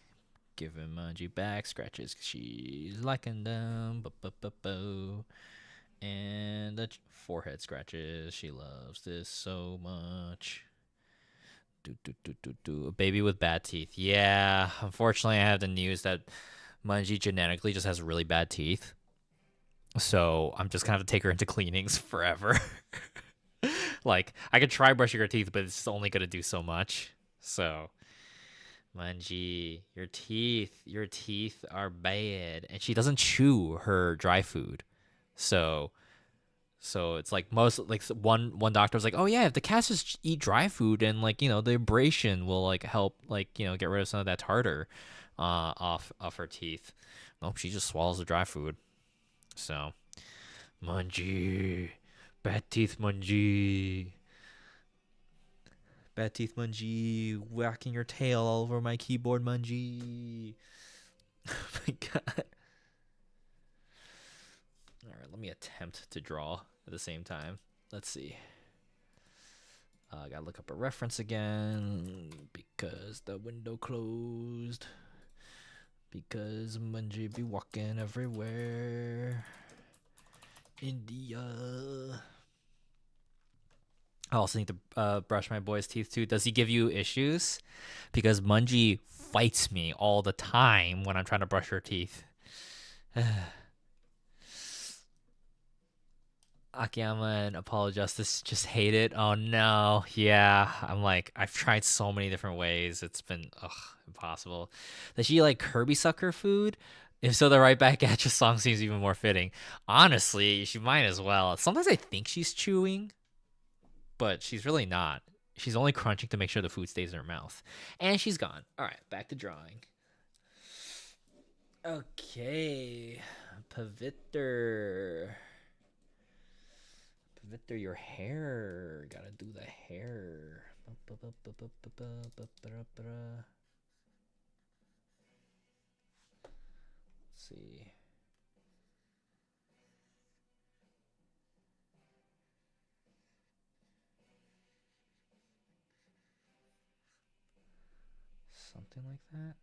Giving Mungie back scratches 'cause she's liking them. And the forehead scratches. She loves this so much. A baby with bad teeth. Yeah, unfortunately, I have the news that Mungie genetically just has really bad teeth. So I'm just gonna have to take her into cleanings forever. Like, I could try brushing her teeth, but it's only gonna do so much. So, Mungie, your teeth are bad, and she doesn't chew her dry food. So it's like one doctor was like, oh yeah, if the cats just eat dry food and like the abrasion will like help like get rid of some of that tartar off her teeth. Nope, she just swallows the dry food. So Mungie, bad teeth Mungie. Bad teeth Mungie, whacking your tail all over my keyboard Mungie. Oh my god. Alright, let me attempt to draw at the same time. Let's see. I gotta look up a reference again because the window closed. Because Mungie be walking everywhere. India. I also need to brush my boy's teeth too. Does he give you issues? Because Mungie fights me all the time when I'm trying to brush her teeth. Akiyama and Apollo Justice just hate it. Oh no. Yeah. I'm like, I've tried so many different ways. It's been impossible. Does she like Kirby sucker food? If so, the Right Back at You song seems even more fitting. Honestly, she might as well. Sometimes I think she's chewing, but she's really not. She's only crunching to make sure the food stays in her mouth. And she's gone. All right, back to drawing. Okay. Paviter, your hair. Gotta do the hair. Let's see. Something like that.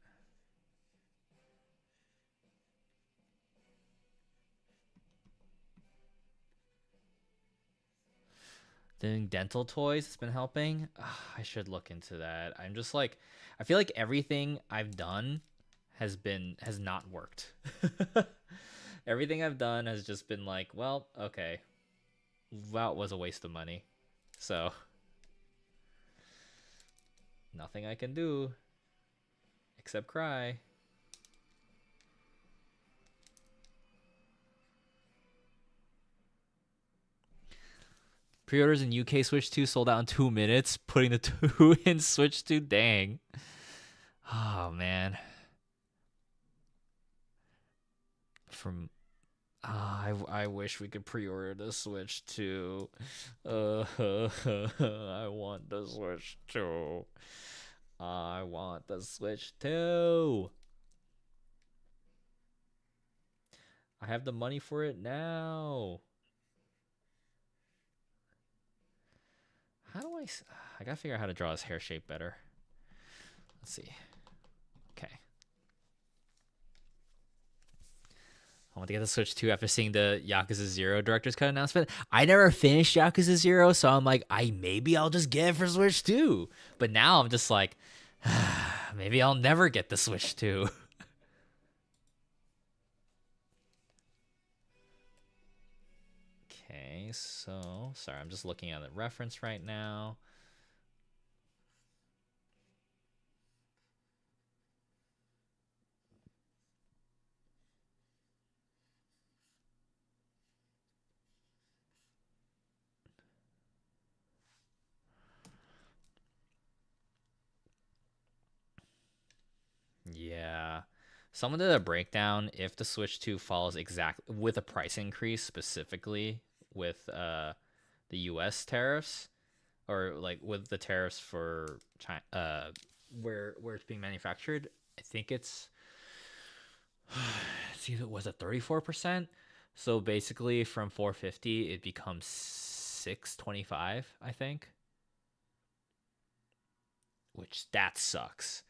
Doing dental toys has been helping. I should look into that. I'm just like, I feel like everything I've done has not worked. Everything I've done has just been like, well, okay, that was a waste of money. So nothing I can do except cry. Pre-orders in UK Switch 2 sold out in 2 minutes. Putting the 2 in Switch 2, dang. Oh man. I wish we could pre-order the Switch 2. I want the Switch 2. I want the Switch 2. I have the money for it now. How do I gotta figure out how to draw his hair shape better. Let's see. Okay. I want to get the Switch 2 after seeing the Yakuza 0 director's cut announcement. I never finished Yakuza 0, so I'm like, maybe I'll just get it for Switch 2. But now I'm just like, maybe I'll never get the Switch 2. Okay, so sorry, I'm just looking at the reference right now. Yeah. Someone did a breakdown if the Switch 2 follows exactly with a price increase specifically with the US tariffs. or like with the tariffs for China, where it's being manufactured. I think see, was it 34%? So basically, from 450, it becomes 625, I think. Which that sucks.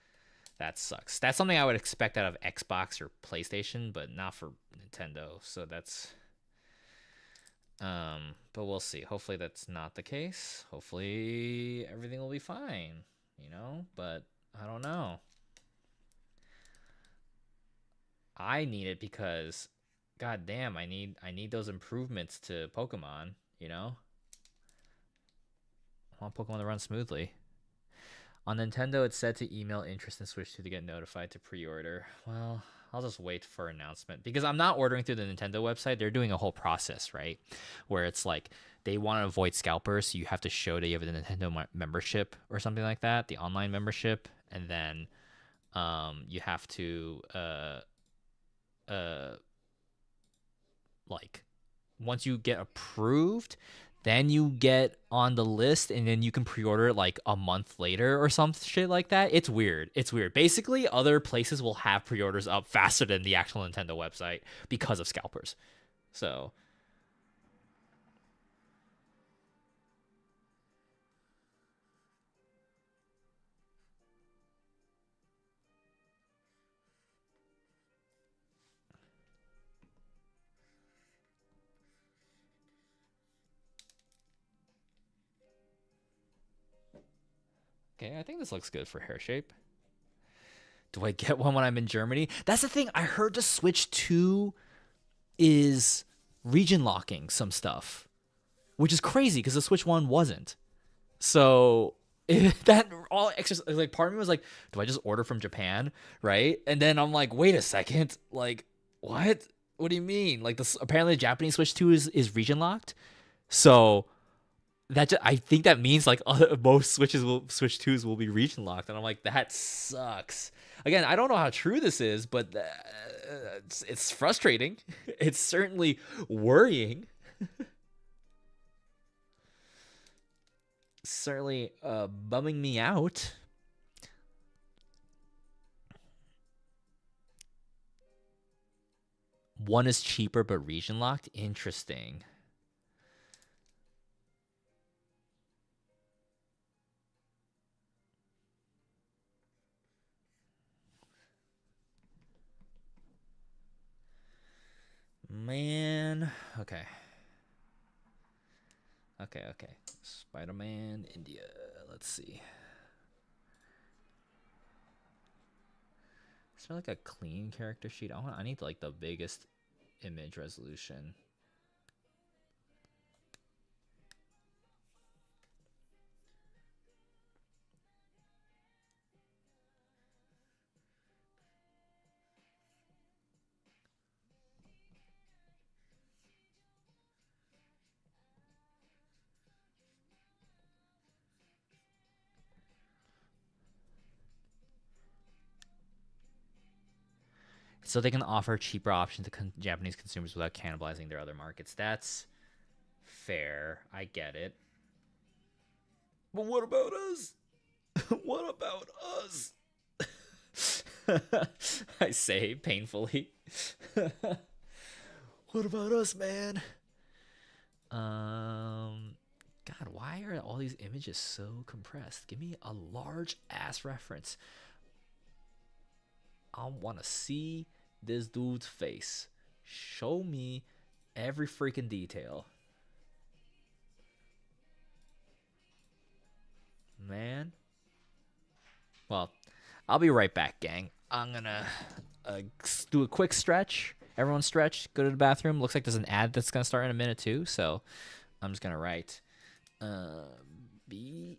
That sucks. That's something I would expect out of Xbox or PlayStation, but not for Nintendo. So that's but we'll see. Hopefully that's not the case. Hopefully everything will be fine, but I don't know. I need it because god damn, I need those improvements to Pokemon, I want Pokemon to run smoothly. On Nintendo, it's said to email interest in Switch 2 to get notified to pre-order. Well, I'll just wait for announcement because I'm not ordering through the Nintendo website. They're doing a whole process, right? Where it's like they want to avoid scalpers, so you have to show that you have a Nintendo membership or something like that, the online membership, and then you have to uh like once you get approved, then you get on the list and then you can pre-order it like a month later or some shit like that. It's weird. It's weird. Basically, other places will have pre-orders up faster than the actual Nintendo website because of scalpers. So, okay, I think this looks good for hair shape. Do I get one when I'm in Germany? That's the thing. I heard the Switch 2 is region locking some stuff, which is crazy because the Switch 1 wasn't. So that all extra, like, part of me was like, do I just order from Japan, right? And then I'm like, wait a second, like, what? What do you mean? Like, this apparently the Japanese Switch 2 is region locked, so I think that means like most Switch 2s will be region locked, and I'm like, that sucks. Again, I don't know how true this is, but it's frustrating. It's certainly worrying. Certainly bumming me out. One is cheaper but region locked. Interesting. Man. Okay. Okay. Spider-Man, India. Let's see. Is there like a clean character sheet? I need like the biggest image resolution. So they can offer cheaper options to Japanese consumers without cannibalizing their other markets. That's fair. I get it. But what about us? What about us? I say painfully. What about us, man? God, why are all these images so compressed? Give me a large ass reference. I want to see this dude's face. Show me every freaking detail. Man. Well, I'll be right back, gang. I'm gonna do a quick stretch. Everyone stretch. Go to the bathroom. Looks like there's an ad that's gonna start in a minute too. So I'm just gonna write BRB.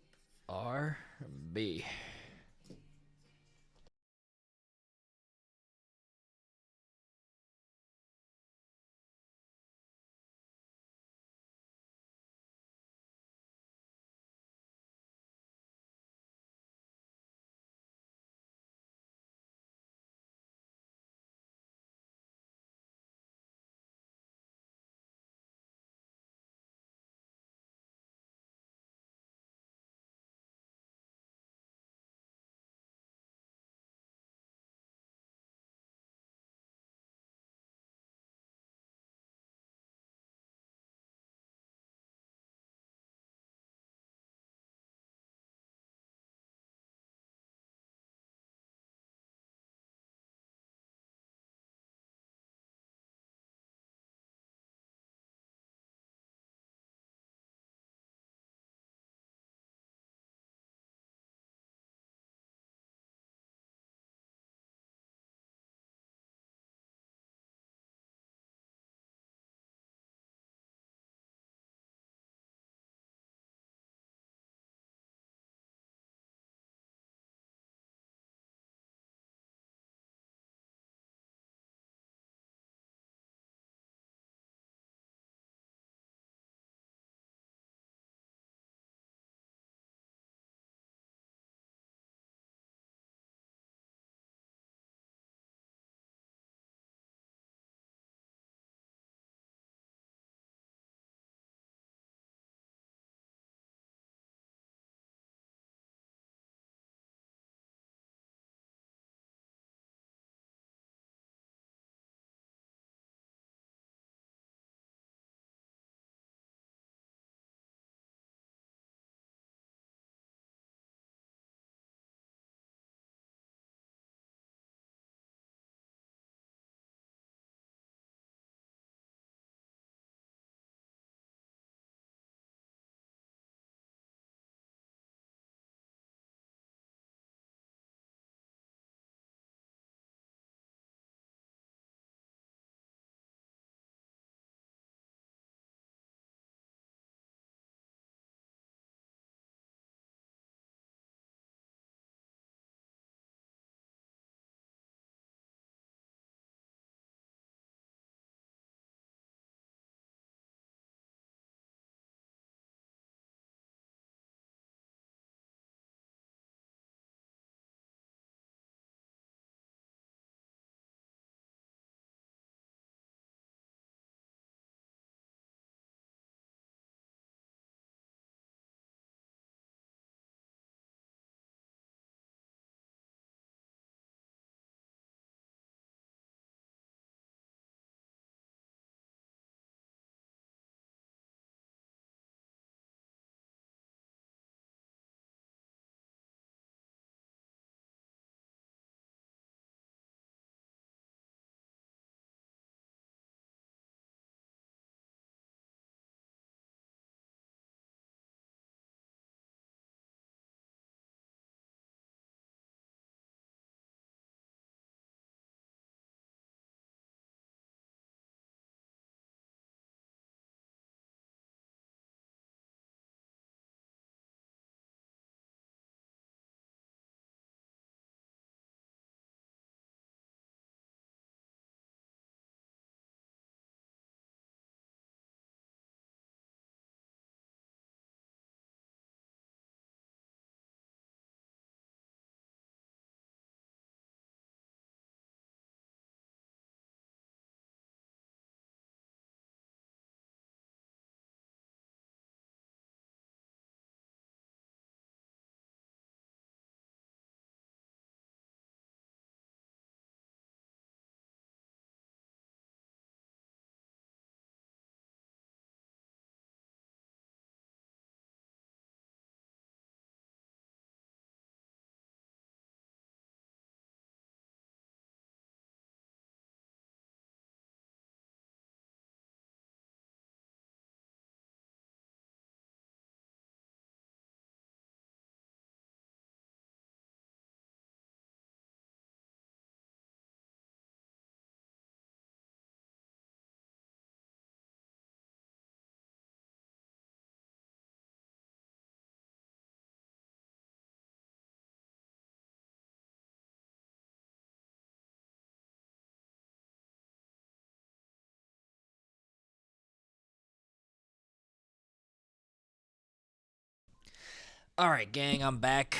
All right, gang, I'm back.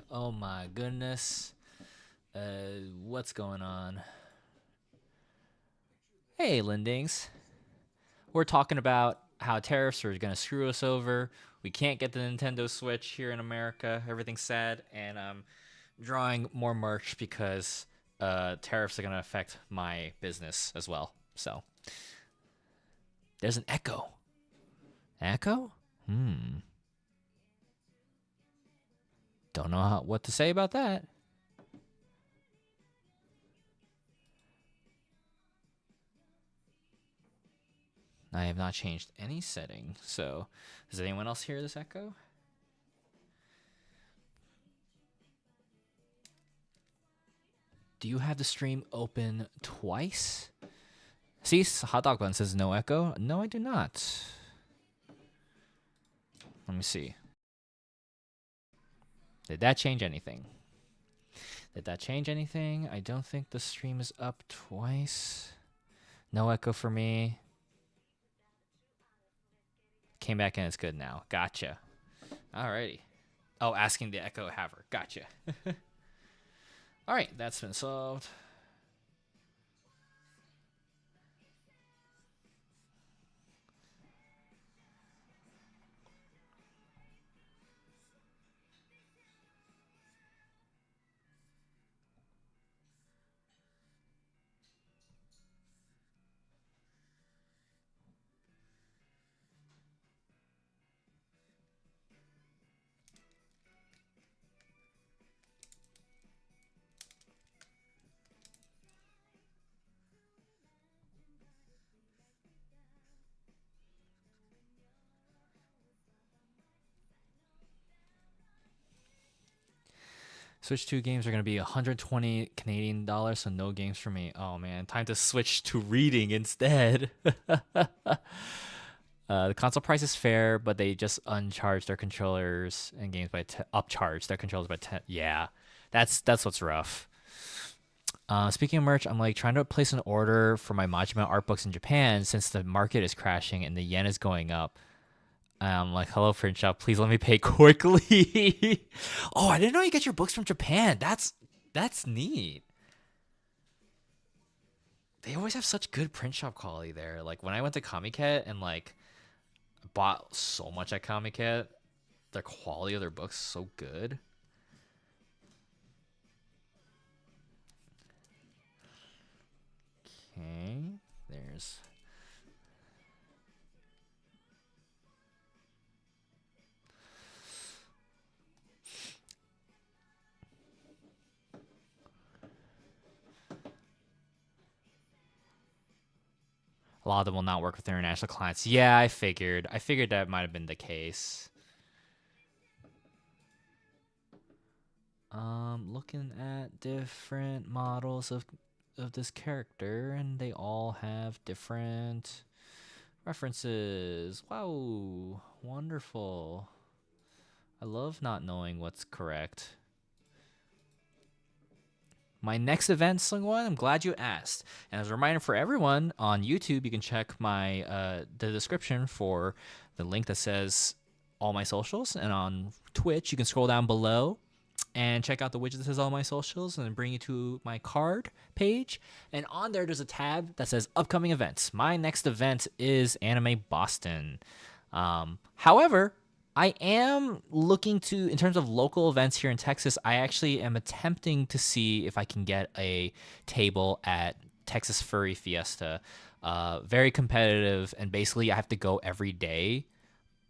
Oh my goodness. What's going on? Hey, Lindings. We're talking about how tariffs are going to screw us over. We can't get the Nintendo Switch here in America. Everything's sad, and I'm drawing more merch because tariffs are going to affect my business as well. So, there's an echo. Echo? Don't know what to say about that. I have not changed any setting. So, does anyone else hear this echo? Do you have the stream open twice? See, Hot Dog Bun says no echo. No, I do not. Let me see. Did that change anything? Did that change anything? I don't think the stream is up twice. No echo for me. Came back and it's good now. Gotcha. Alrighty. Oh, asking the echo haver. Gotcha. All right, that's been solved. Switch 2 games are going to be 120 Canadian dollars, so no games for me. Oh man, time to switch to reading instead. The console price is fair, but they just uncharge their controllers and games by upcharge their controllers by 10. Yeah, that's what's rough. Speaking of merch, I'm like trying to place an order for my Majima art books in Japan since the market is crashing and the yen is going up. I'm like, hello, print shop. Please let me pay quickly. Oh, I didn't know you get your books from Japan. That's neat. They always have such good print shop quality there. Like when I went to Comiket and like bought so much at Comiket, the quality of their books is so good. Okay, there's. A lot of them will not work with international clients. Yeah, I figured. I figured that might have been the case. Looking at different models of this character, and they all have different references. Wow, wonderful. I love not knowing what's correct. My next event, Sling One, I'm glad you asked. And as a reminder for everyone on YouTube, you can check my the description for the link that says all my socials. And on Twitch, you can scroll down below and check out the widget that says all my socials and bring you to my card page. And on there's a tab that says upcoming events. My next event is Anime Boston. However, I am looking to, in terms of local events here in Texas, I actually am attempting to see if I can get a table at Texas Furry Fiesta. Very competitive, and basically I have to go every day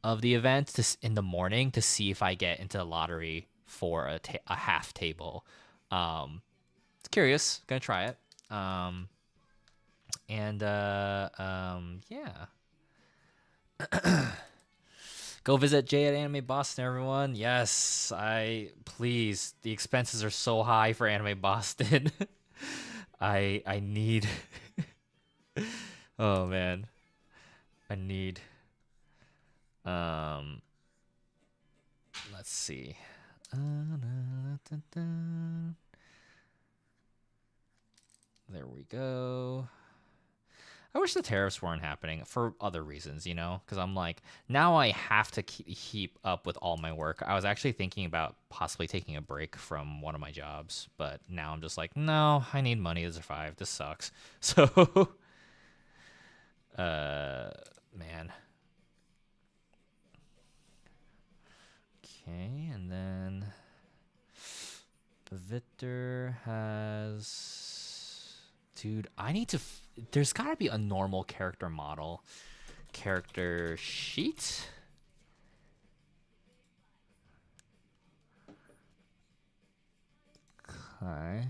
of the event in the morning to see if I get into the lottery for a half table. It's curious, gonna try it. Yeah. Go visit Jay at Anime Boston, everyone. Yes, please. The expenses are so high for Anime Boston. I need. Oh man, I need. Let's see. There we go. I wish the tariffs weren't happening for other reasons, you know, because I'm like, now I have to keep up with all my work. I was actually thinking about possibly taking a break from one of my jobs, but now I'm just like, no, I need money to survive. This sucks. So, man. Okay, and then Victor has, dude, I need to. There's gotta be a normal character model. Character sheet. Okay.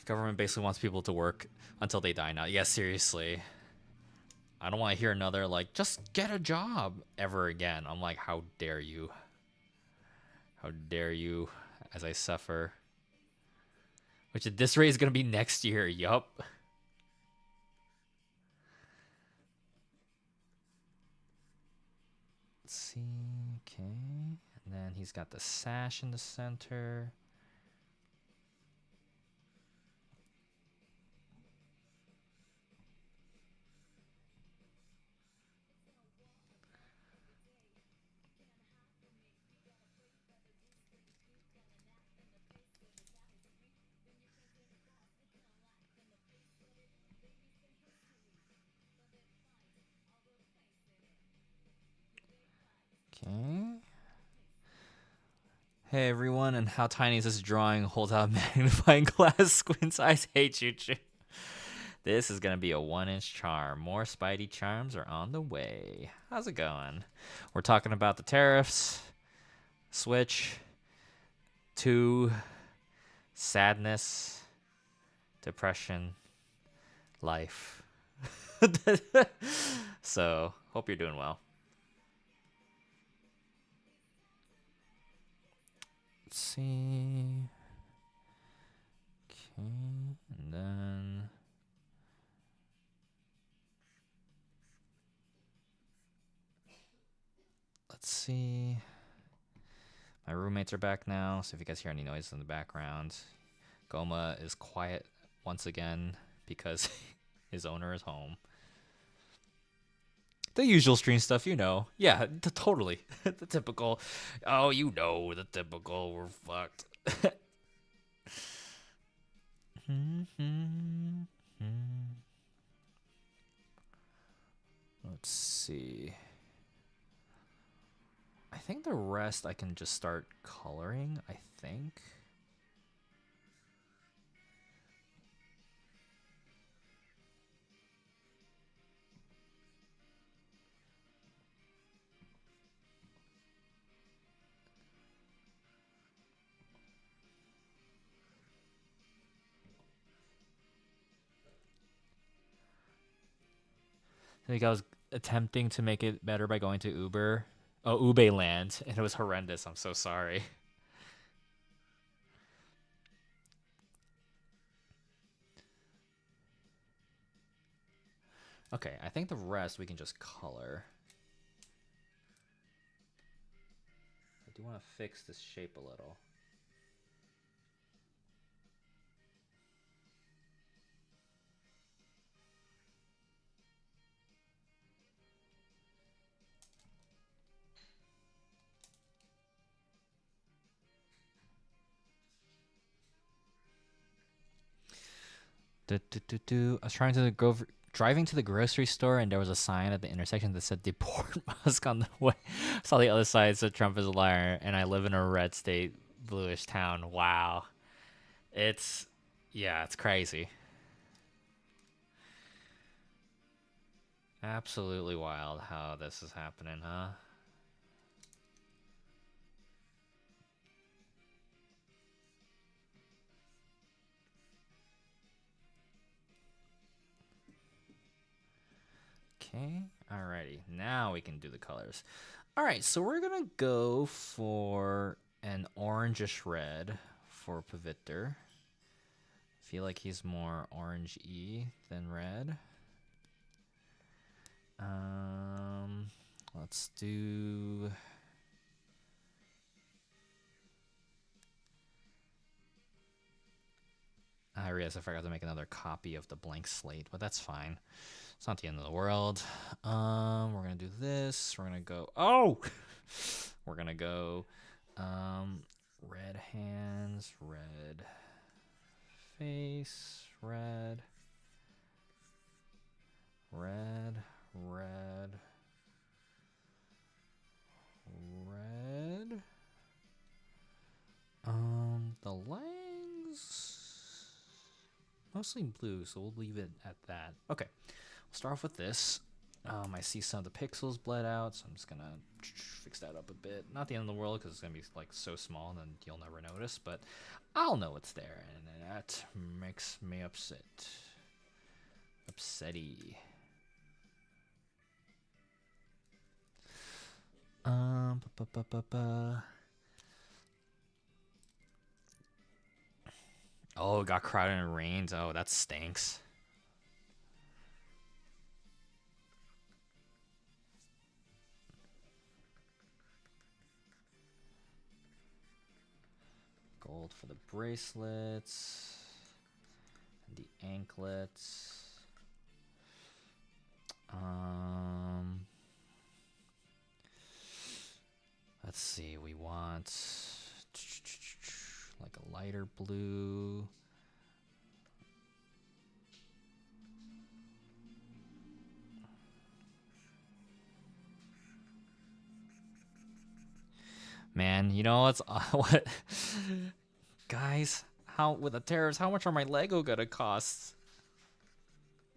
Government basically wants people to work until they die now. Yeah, seriously. I don't want to hear another, like, just get a job ever again. I'm like, how dare you? How dare you as I suffer? Which at this rate is going to be next year. Yup. Let's see. Okay. And then he's got the sash in the center. Okay. Hey everyone, and how tiny is this drawing? Holds out magnifying glass, squints eyes, hate you. This is gonna be a 1-inch charm. More Spidey charms are on the way. How's it going? We're talking about the tariffs, Switch, 2, sadness, depression, life. So, hope you're doing well. Let's see. Okay, and then let's see. My roommates are back now, so if you guys hear any noise in the background, Goma is quiet once again because his owner is home. The usual stream stuff, you know. Yeah, totally. The typical, oh, you know, the typical, we're fucked. Let's see. I think the rest I can just start coloring, I think. I think I was attempting to make it better by going to Uber. Oh, Ube Land, and it was horrendous. I'm so sorry. Okay, I think the rest we can just color. I do want to fix this shape a little. I was driving to the grocery store, and there was a sign at the intersection that said "Deport Musk" on the way. I saw the other side said Trump is a liar, and I live in a red state, bluish town. Wow, it's crazy, absolutely wild how this is happening, huh? Okay, alrighty. Now we can do the colors. Alright, so we're gonna go for an orangish red for Pavitr. Feel like he's more orange-y than red. Let's do. I realized I forgot to make another copy of the blank slate, but that's fine. It's not the end of the world. We're gonna do this. We're gonna go. Oh, we're gonna go. Red hands, red face, red, red, red, red. The legs mostly blue, so we'll leave it at that. Okay, we'll start off with this. I see some of the pixels bled out, so I'm just gonna fix that up a bit. Not the end of the world, because it's gonna be like so small, and then you'll never notice. But I'll know it's there, and that makes me upset. Upsetty. Oh, it got crowded and rained. Oh, that stinks. Gold for the bracelets and the anklets. Let's see. We want like a lighter blue. Man, you know what's what? Guys, how with the tariffs, how much are my Lego gonna cost?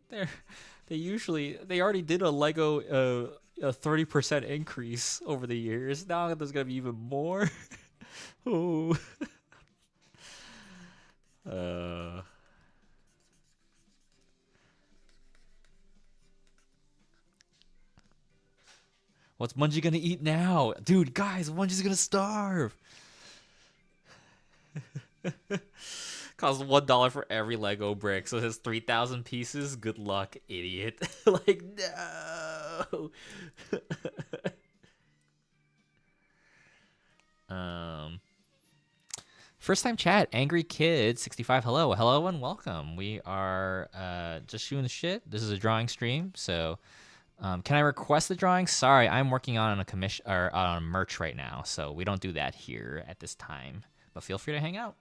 They already did a Lego a 30% increase over the years. Now there's gonna be even more. Oh. What's Mungie gonna eat now? Dude, guys, Mungie's gonna starve. Costs $1 for every Lego brick, so it has 3,000 pieces. Good luck, idiot. Like, no. First time chat, Angry Kid 65. Hello and welcome. We are just shooting the shit. This is a drawing stream, so can I request the drawing? Sorry, I'm working on a commission or on merch right now, so we don't do that here at this time. But feel free to hang out.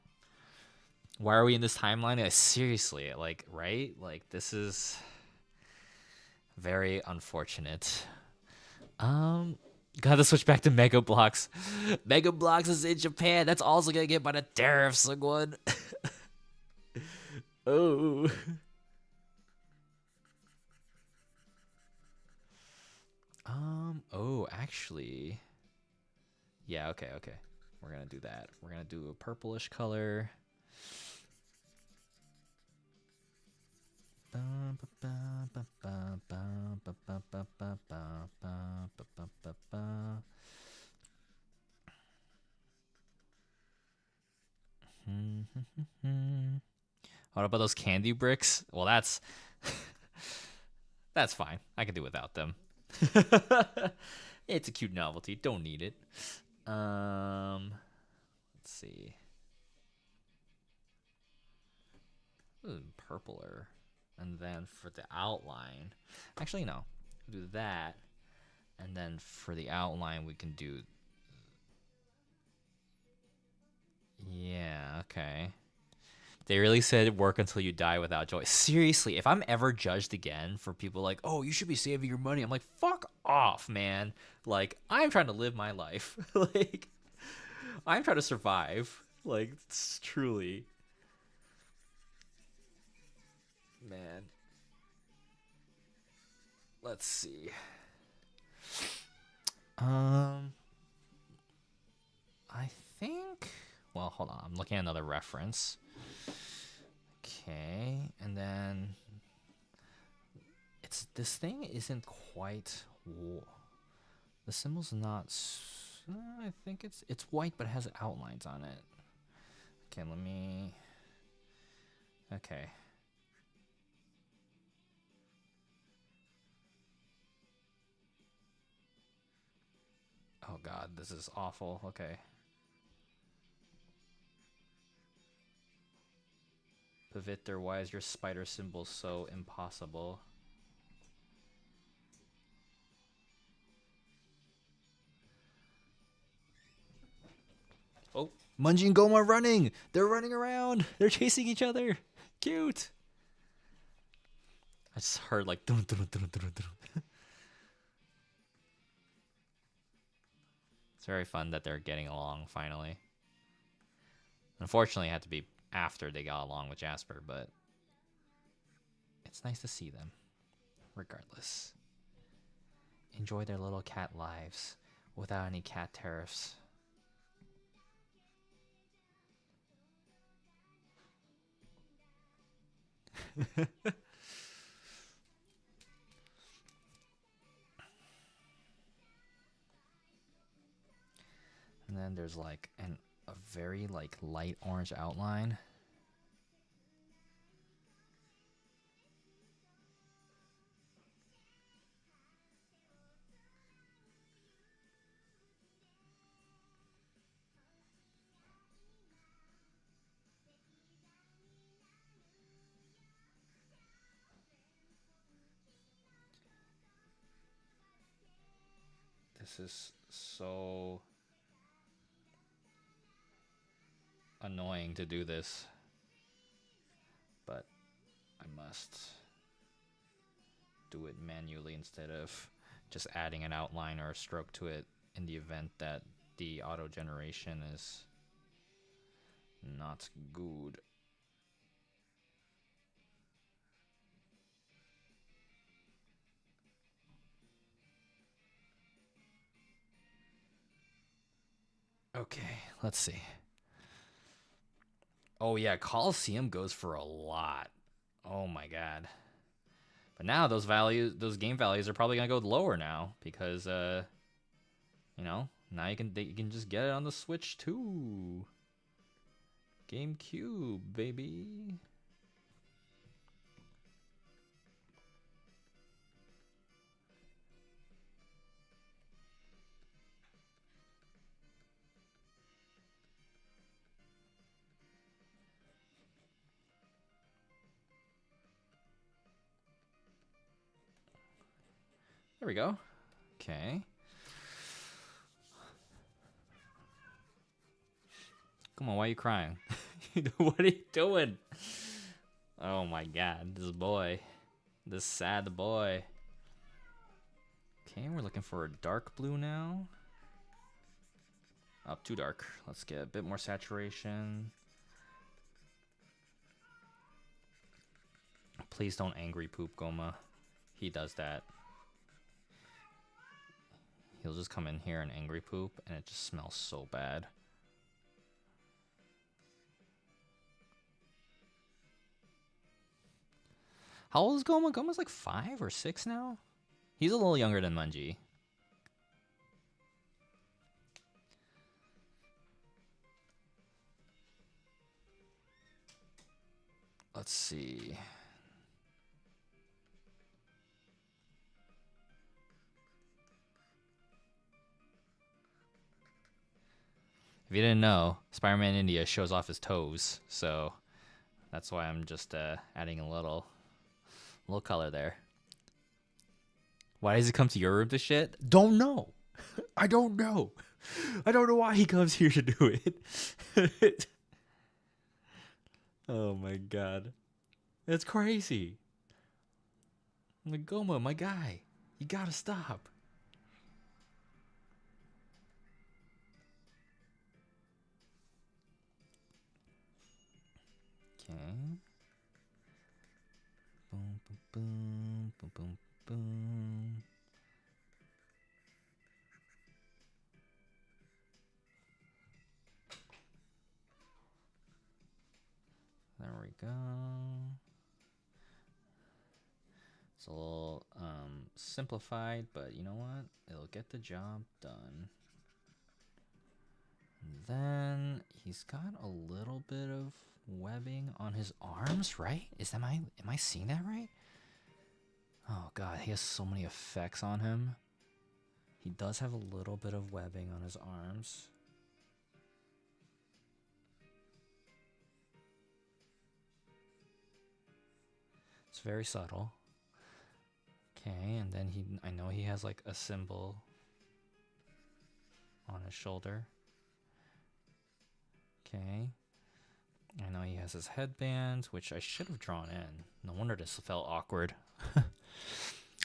Why are we in this timeline? Seriously, like, right? Like, this is very unfortunate. Gotta switch back to Mega Bloks. Mega Bloks is in Japan. That's also gonna get by the tariffs, someone. Oh. Oh, actually. Yeah, okay. We're gonna do that. We're gonna do a purplish color. What about those candy bricks? Well, that's that's fine. I can do without them. It's a cute novelty. Don't need it. Let's see. Purpler. And then for the outline, actually no, do that. And then for the outline, we can do. Yeah, okay. They really said work until you die without joy. Seriously, if I'm ever judged again for people like, oh, you should be saving your money, I'm like, fuck off, man. Like, I'm trying to live my life. Like, I'm trying to survive. Like, it's truly. Man. Let's see. I think. Well, hold on. I'm looking at another reference. Okay, and then this thing isn't quite. The symbol's not. I think it's white, but it has outlines on it. Okay, let me. Okay. god, this is awful. Okay. Paviter, why is your spider symbol so impossible? Oh, Munji and Goma are running! They're running around! They're chasing each other! Cute! I just heard like dun, dun, dun, dun, dun. It's very fun that they're getting along finally. Unfortunately, it had to be after they got along with Jasper, but it's nice to see them. Regardless, enjoy their little cat lives without any cat tariffs. And then there's like a very like light orange outline. This is so annoying to do this, but I must do it manually instead of just adding an outline or a stroke to it in the event that the auto generation is not good. Okay, let's see. Oh yeah, Coliseum goes for a lot. Oh my god. But now those game values are probably gonna go lower now because you know, now you can just get it on the Switch too. GameCube, baby. There we go. Okay. Come on, why are you crying? What are you doing? Oh my god, this boy. This sad boy. Okay, we're looking for a dark blue now. Up too dark. Let's get a bit more saturation. Please don't angry poop Goma. He does that. He'll just come in here and angry poop, and it just smells so bad. How old is Goma? Goma's like 5 or 6 now? He's a little younger than Munji. Let's see. If you didn't know, Spider-Man India shows off his toes, so that's why I'm just adding a little color there. Why does he come to your room to shit? Don't know. I don't know. I don't know why he comes here to do it. Oh my god. That's crazy. I'm like, Goma, my guy, you gotta stop. Okay. Boom, boom, boom, boom, boom, boom. There we go. It's a little simplified, but you know what? It'll get the job done. And then he's got a little bit of webbing on his arms, right? Am I seeing that right? Oh god, he has so many effects on him. He does have a little bit of webbing on his arms. It's very subtle. Okay, and then I know he has like a symbol on his shoulder. Okay. I know he has his headband, which I should have drawn in. No wonder this felt awkward.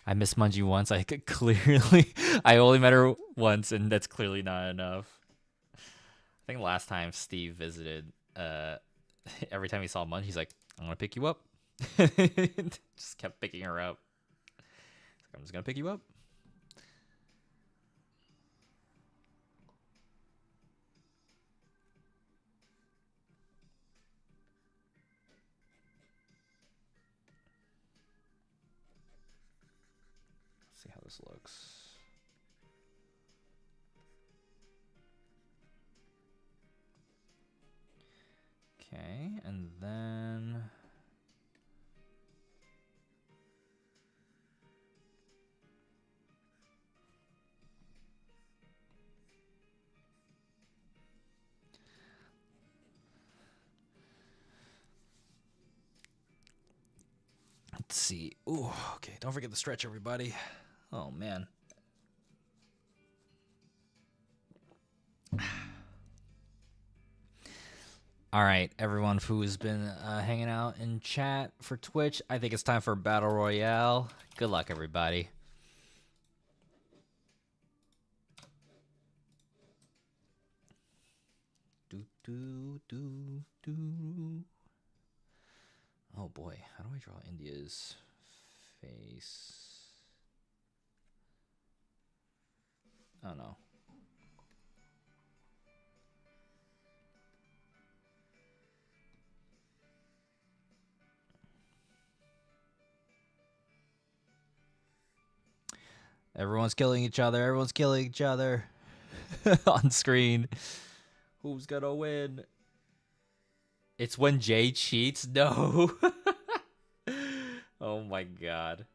I missed Mungie once. I could clearly... I only met her once, and that's clearly not enough. I think last time Steve visited, every time he saw Mungie, he's like, I'm going to pick you up. Just kept picking her up. I'm just going to pick you up. See how this looks. Okay, and then let's see. Ooh, okay, don't forget the stretch, everybody. Oh man. All right, everyone who has been hanging out in chat for Twitch, I think it's time for Battle Royale. Good luck, everybody. Oh boy, how do I draw India's face? Oh no. Everyone's killing each other. Everyone's killing each other on screen. Who's gonna win? It's when Jay cheats? No. Oh my god.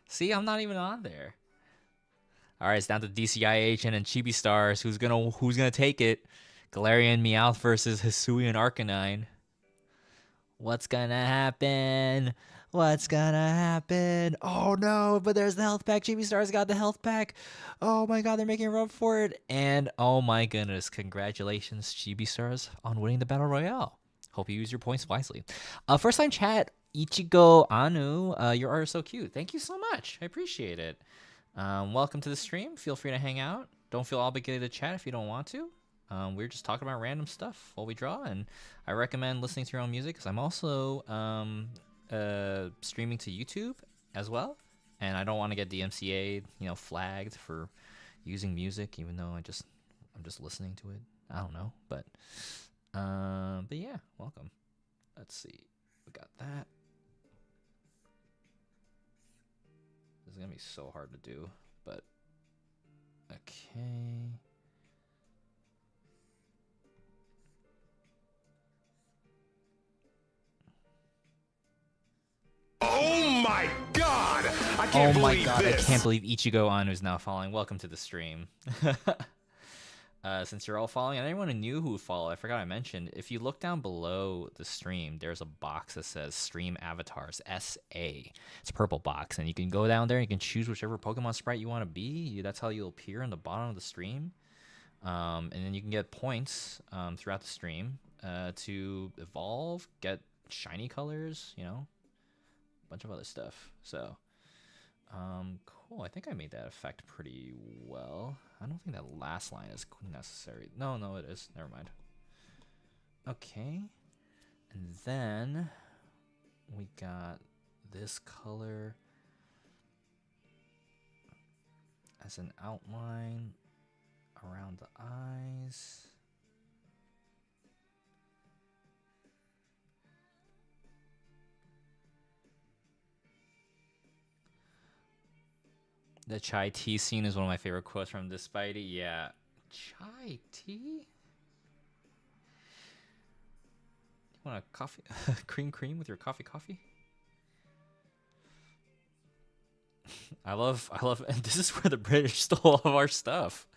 See, I'm not even on there. All right, it's down to DCIH and Chibi Stars. Who's gonna take it? Galarian Meowth versus Hisuian Arcanine. What's gonna happen? What's gonna happen? Oh no, but there's the health pack. Chibi Stars got the health pack. Oh my god, they're making a run for it. And oh my goodness, congratulations, Chibi Stars, on winning the Battle Royale. Hope you use your points wisely. First time chat, Ichigo Anu. Your art is so cute. Thank you so much. I appreciate it. Welcome to the stream. Feel free to hang out. Don't feel obligated to chat if you don't want to. We're just talking about random stuff while we draw, and I recommend listening to your own music because I'm also streaming to YouTube as well, and I don't want to get DMCA, flagged for using music, even though I'm just listening to it. I don't know, but yeah, welcome. Let's see, we got that. This is gonna be so hard to do, but okay. Oh my god! I can't believe this. I can't believe Ichigo Anu is now following. Welcome to the stream. Since you're all following, and anyone who knew who followed, I forgot I mentioned, if you look down below the stream, there's a box that says Stream Avatars, SA. It's a purple box, and you can go down there and you can choose whichever Pokemon sprite you want to be. That's how you'll appear in the bottom of the stream. And then you can get points throughout the stream to evolve, get shiny colors, a bunch of other stuff. So, cool. I think I made that effect pretty well. I don't think that last line is necessary. No, it is. Never mind. Okay. And then we got this color as an outline around the eyes. The chai tea scene is one of my favorite quotes from this Spidey. Yeah. Chai tea? You want a coffee? Cream with your coffee? and this is where the British stole all of our stuff.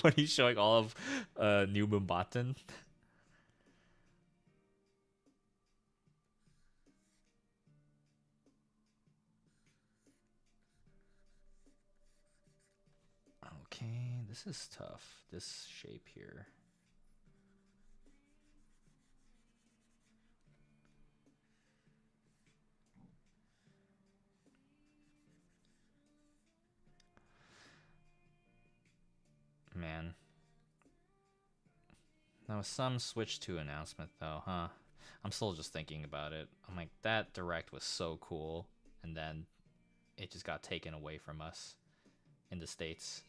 When he's showing all of New Mumbaten. Okay, this is tough. This shape here. Man. Now some switch to announcement though, huh? I'm still just thinking about it. I'm like, that direct was so cool, and then it just got taken away from us in the States.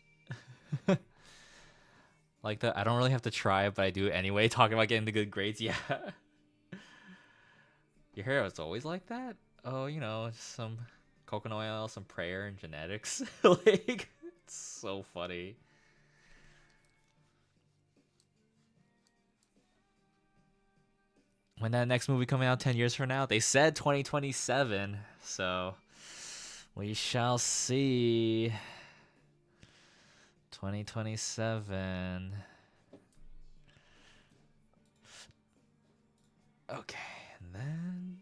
Like I don't really have to try, but I do anyway. Talking about getting the good grades, yeah. Your hair was always like that? Oh, just some coconut oil, some prayer, and genetics. Like, it's so funny. When that next movie coming out 10 years from now? They said 2027, so we shall see. 2027. Okay, and then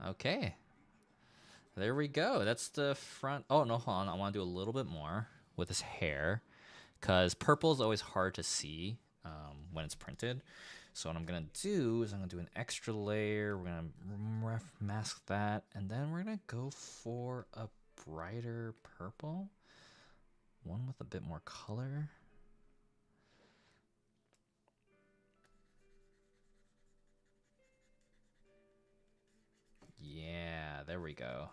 okay. There we go. That's the front. Oh, no, hold on. I want to do a little bit more with his hair, because purple is always hard to see when it's printed. So what I'm going to do is I'm going to do an extra layer. We're going to mask that, and then we're going to go for a brighter purple. One with a bit more color. Yeah, there we go.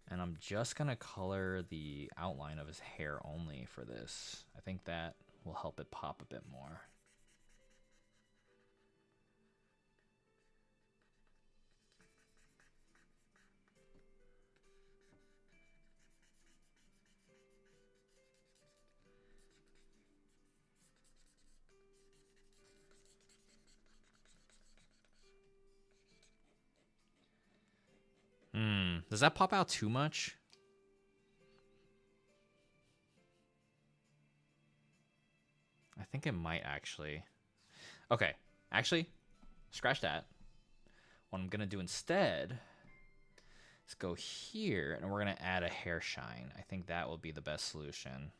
And I'm just going to color the outline of his hair only for this. I think that will help it pop a bit more. Does that pop out too much? I think it might actually. Okay, actually, scratch that. What I'm gonna do instead is go here, and we're gonna add a hair shine. I think that will be the best solution.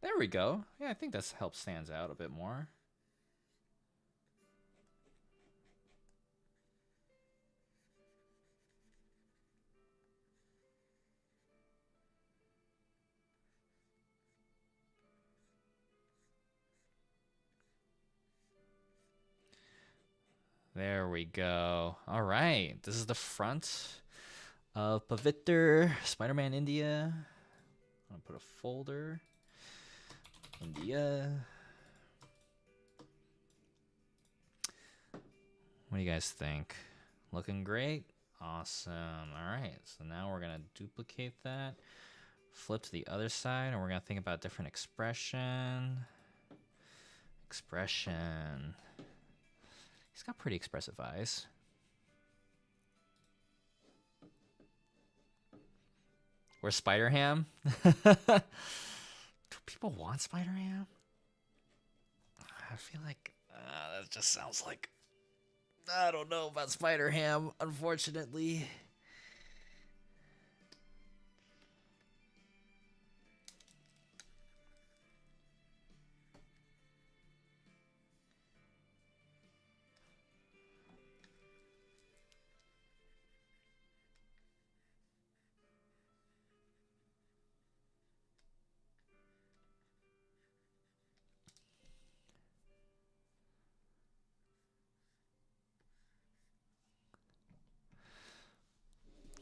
There we go. Yeah, I think this helps stands out a bit more. There we go. All right. This is the front of Pavitr, Spider-Man India. I'm going to put a folder. India. What do you guys think? Looking great? Awesome. All right. So now we're going to duplicate that. Flip to the other side, and we're going to think about different expression. Expression. He's got pretty expressive eyes. Where's Spider-Ham? Do people want Spider-Ham? I feel like that just sounds like I don't know about Spider Ham, unfortunately.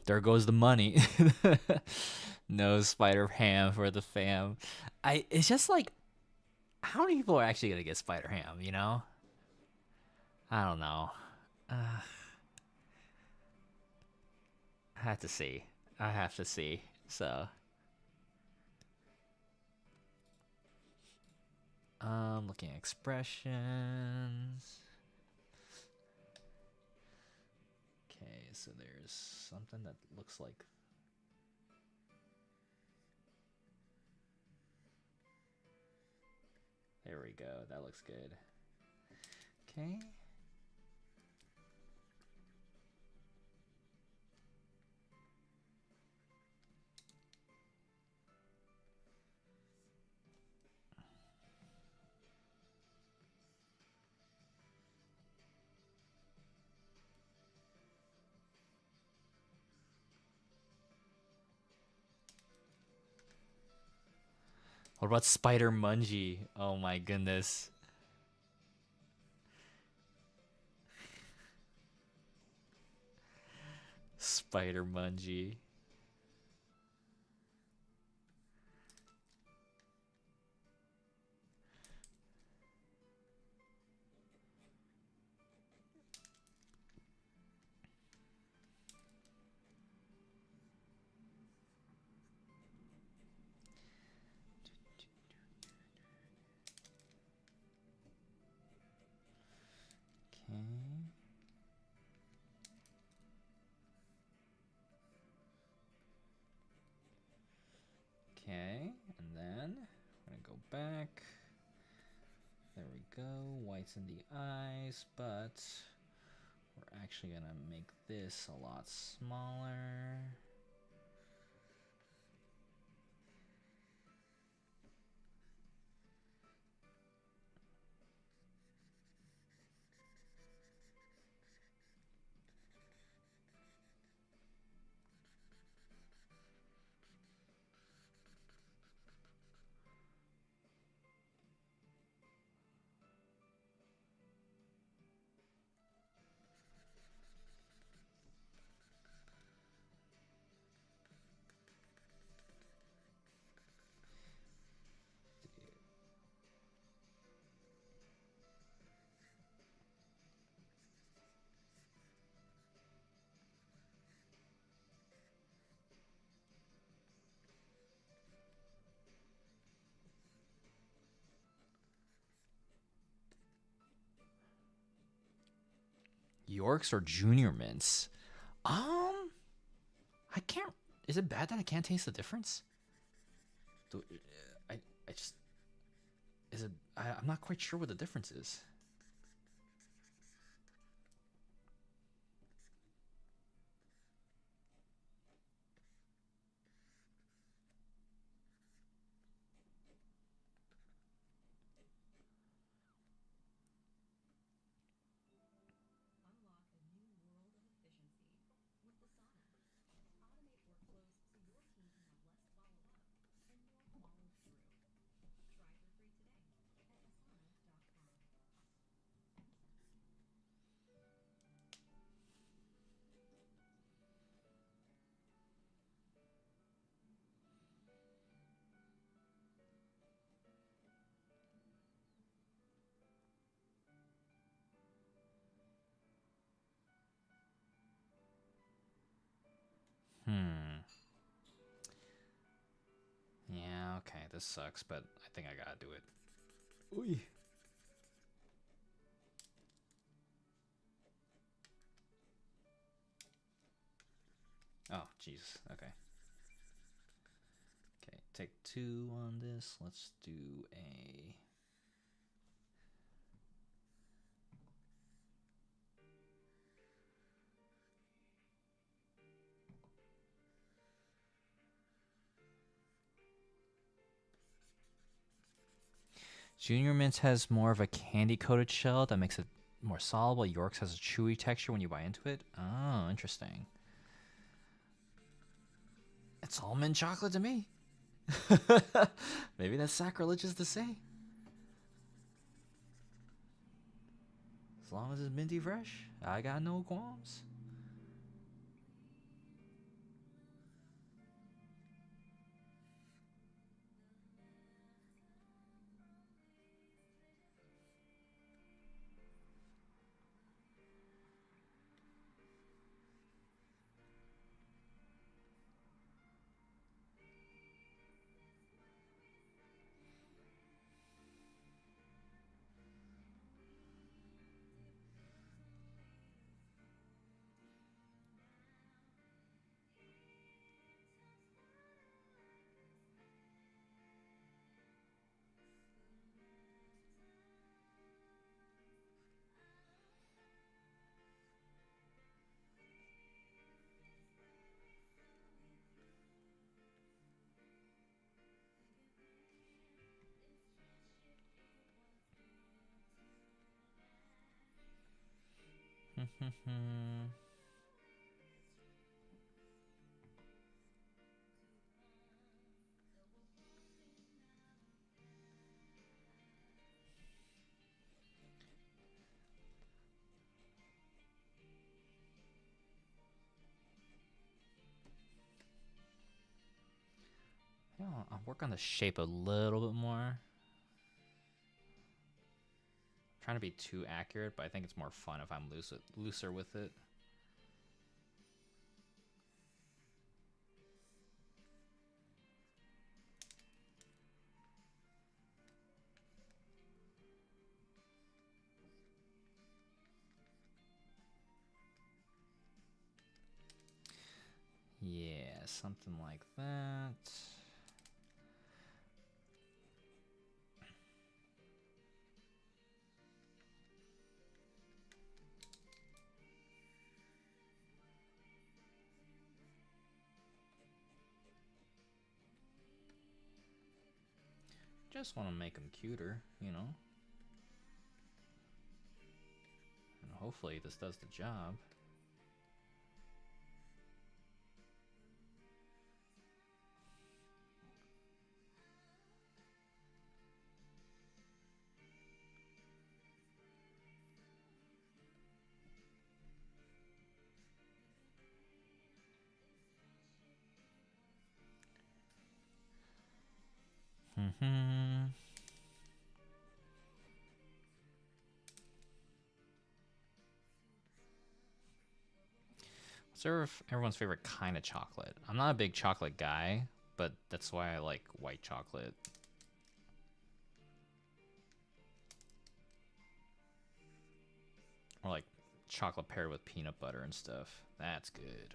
There goes the money. No Spider Ham for the fam. It's just like, how many people are actually gonna get Spider Ham, you know? I don't know. I have to see. I have to see. So looking at expressions. Okay, so there's something that looks like, there we go. That looks good. Okay. What about Spider Mungie? Oh my goodness. Spider Mungie. Okay. Okay, and then we're gonna go back. There we go. Whites in the eyes, but we're actually gonna make this a lot smaller. Yorks or Junior Mints? I can't. Is it bad that I can't taste the difference? I just. Is it. I'm not quite sure what the difference is. Yeah, okay, this sucks, but I think I gotta do it. Oy. Oh, jeez. Okay. Okay, take 2 on this. Let's do a... Junior Mints has more of a candy-coated shell that makes it more solid, while York's has a chewy texture when you bite into it. Oh, interesting. It's all mint chocolate to me. Maybe that's sacrilegious to say. As long as it's minty fresh, I got no qualms. Yeah, I'll work on the shape a little bit more. I'm trying to be too accurate, but I think it's more fun if I'm looser with it. Yeah, something like that. Just want to make them cuter, you know? And hopefully this does the job. What's everyone's favorite kind of chocolate? I'm not a big chocolate guy, but that's why I like white chocolate. Or like chocolate paired with peanut butter and stuff. That's good.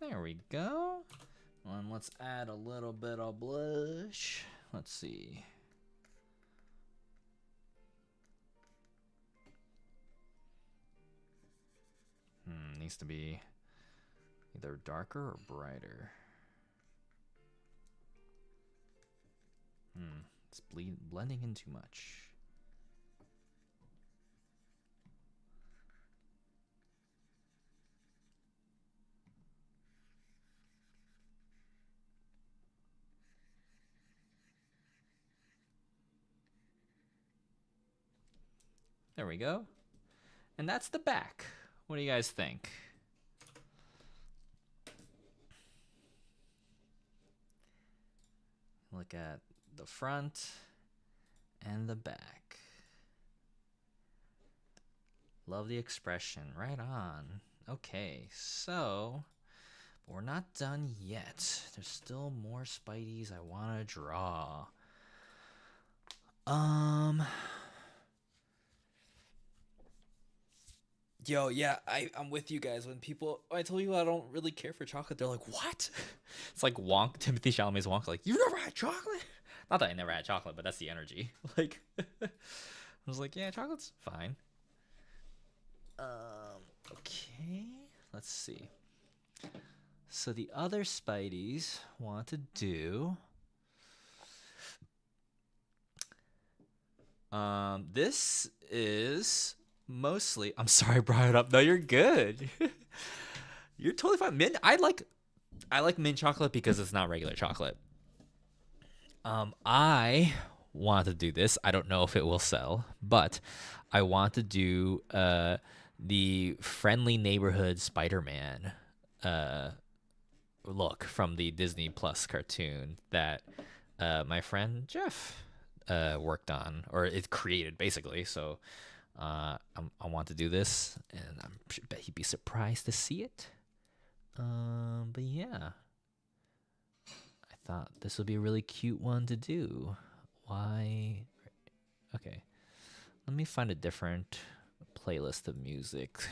There we go. And let's add a little bit of blush. Let's see. Needs to be either darker or brighter. It's blending in too much. There we go. And that's the back. What do you guys think? Look at the front and the back. Love the expression. Right on. Okay, so we're not done yet. There's still more Spideys I want to draw. Yo, yeah, I'm with you guys. When I tell you I don't really care for chocolate, they're like, what? It's like Timothy Chalamet's Wonka. Like, you never had chocolate? Not that I never had chocolate, but that's the energy. Like, I was like, yeah, chocolate's fine. Okay, let's see. So the other Spideys want to do. This is mostly. I'm sorry I brought it up. No, you're good. You're totally fine. Mint. I like mint chocolate because it's not regular chocolate. I want to do this. I don't know if it will sell, but I want to do the Friendly Neighborhood Spider-Man look from the Disney Plus cartoon that my friend Jeff worked on, or it created basically. So I want to do this, and I bet he'd be surprised to see it. But yeah, I thought this would be a really cute one to do. Why? Okay, let me find a different playlist of music.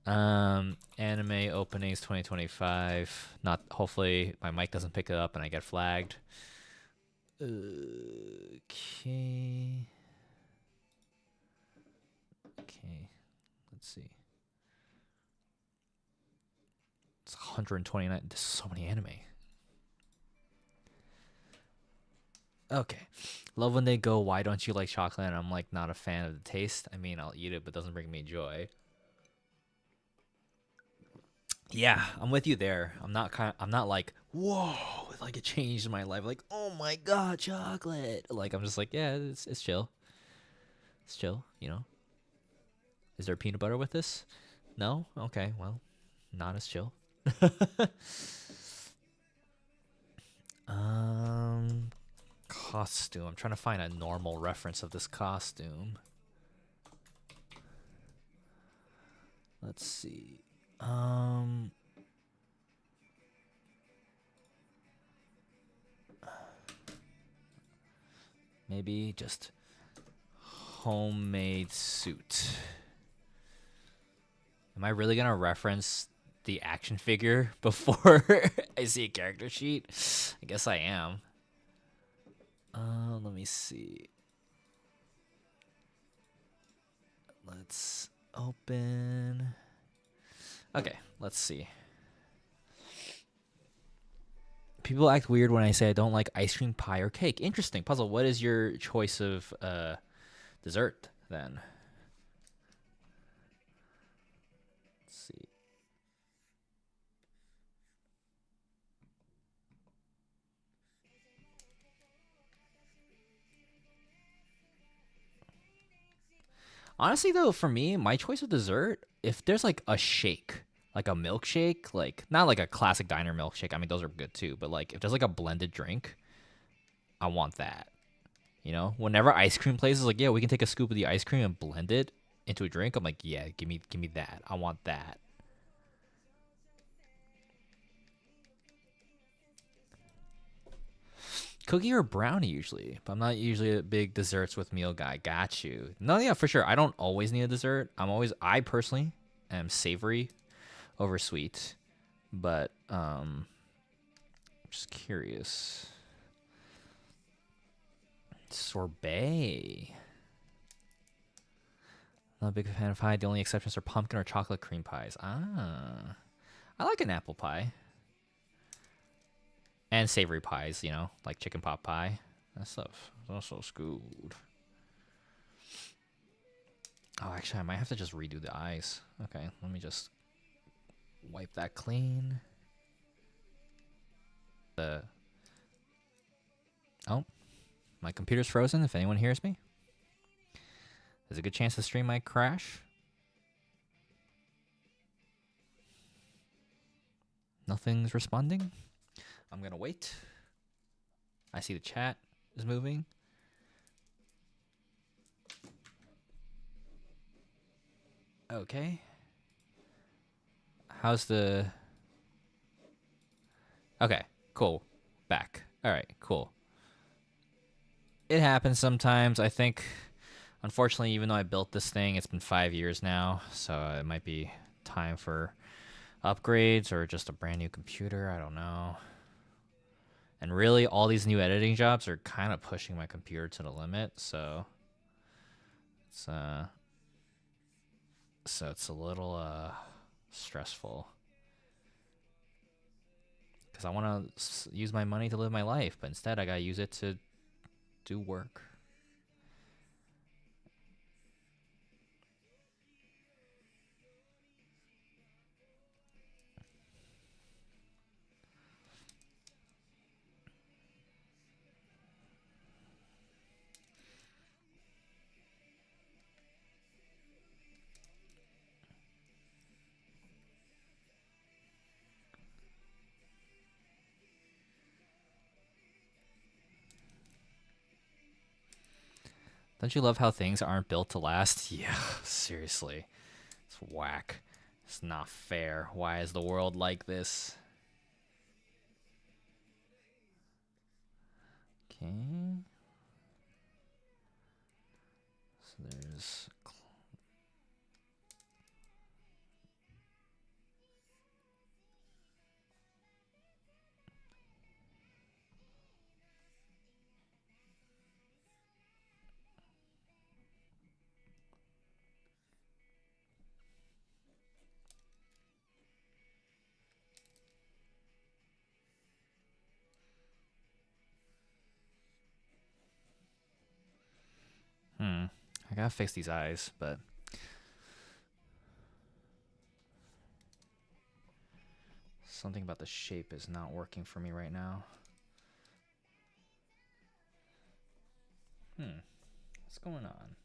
Anime openings 2025. Not, hopefully my mic doesn't pick it up and I get flagged. Okay. Let's see. It's 129. There's so many anime. Okay. Love when they go, why don't you like chocolate? And I'm like, not a fan of the taste. I mean, I'll eat it, but it doesn't bring me joy. Yeah, I'm with you there. I'm not like, whoa, like it changed my life. Like, oh my god, chocolate. Like, I'm just like, yeah, it's chill. It's chill, you know. Is there peanut butter with this? No? Okay, well, not as chill. Costume. I'm trying to find a normal reference of this costume. Let's see. Maybe just homemade suit. Am I really gonna reference the action figure before I see a character sheet? I guess I am. Let me see. Let's open. Okay, let's see. People act weird when I say I don't like ice cream, pie, or cake. Interesting. Puzzle, what is your choice of dessert then? Let's see. Honestly, though, for me, my choice of dessert, if there's like a shake, like a milkshake, like not like a classic diner milkshake. I mean, those are good too. But like, if there's like a blended drink, I want that. You know, whenever ice cream places like, yeah, we can take a scoop of the ice cream and blend it into a drink. I'm like, yeah, give me that. I want that. Cookie or brownie usually, but I'm not usually a big desserts with meal guy. Got you. No, yeah, for sure. I don't always need a dessert. I personally am savory over sweet, but just curious. Sorbet. Not a big fan of pie. The only exceptions are pumpkin or chocolate cream pies. Ah, I like an apple pie. And savory pies, you know, like chicken pot pie. That stuff is also good. Oh, actually, I might have to just redo the eyes. Okay, let me just wipe that clean. Oh, my computer's frozen. If anyone hears me, there's a good chance the stream might crash. Nothing's responding. I'm gonna wait. I see the chat is moving. Okay. How's the... Okay, cool. Back. Alright, cool. It happens sometimes. I think, unfortunately, even though I built this thing, it's been 5 years now, so it might be time for upgrades or just a brand new computer. I don't know. And really, all these new editing jobs are kind of pushing my computer to the limit. So it's a little stressful because I want to use my money to live my life, but instead I gotta use it to do work. Don't you love how things aren't built to last? Yeah, seriously. It's whack. It's not fair. Why is the world like this? Okay. So there's... I gotta fix these eyes, but... something about the shape is not working for me right now. What's going on?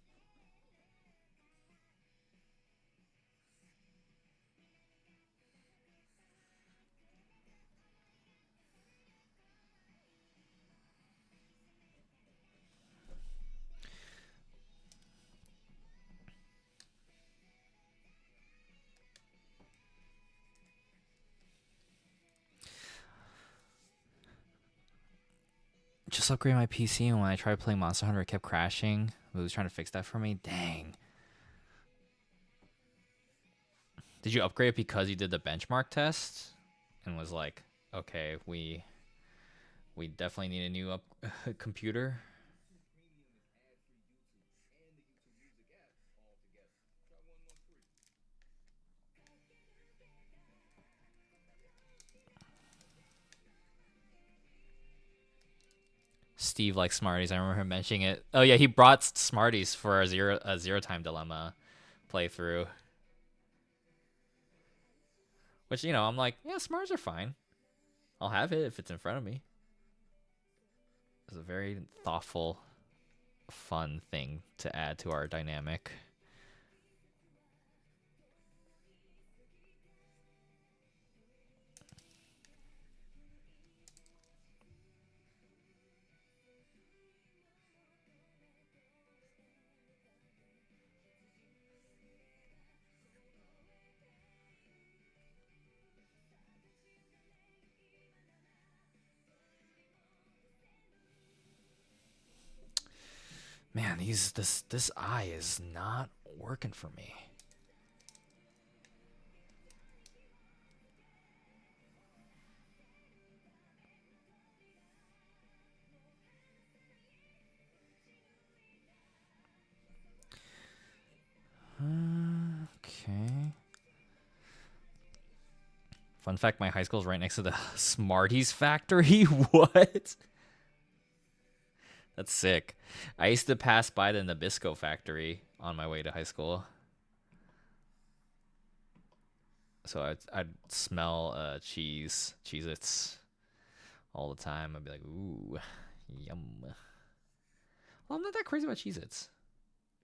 Just upgrade my PC, and when I tried playing Monster Hunter, it kept crashing. It was trying to fix that for me. Dang. Did you upgrade it because you did the benchmark test and was like, okay, we definitely need a new computer? Steve likes Smarties. I remember him mentioning it. Oh yeah, he brought Smarties for a zero time dilemma playthrough. Which, you know, I'm like, yeah, Smarties are fine. I'll have it if it's in front of me. It's a very thoughtful, fun thing to add to our dynamic. Man, this eye is not working for me. Okay. Fun fact, my high school is right next to the Smarties factory. What? That's sick. I used to pass by the Nabisco factory on my way to high school. So I'd smell Cheez-Its all the time. I'd be like, ooh, yum. Well, I'm not that crazy about Cheez-Its.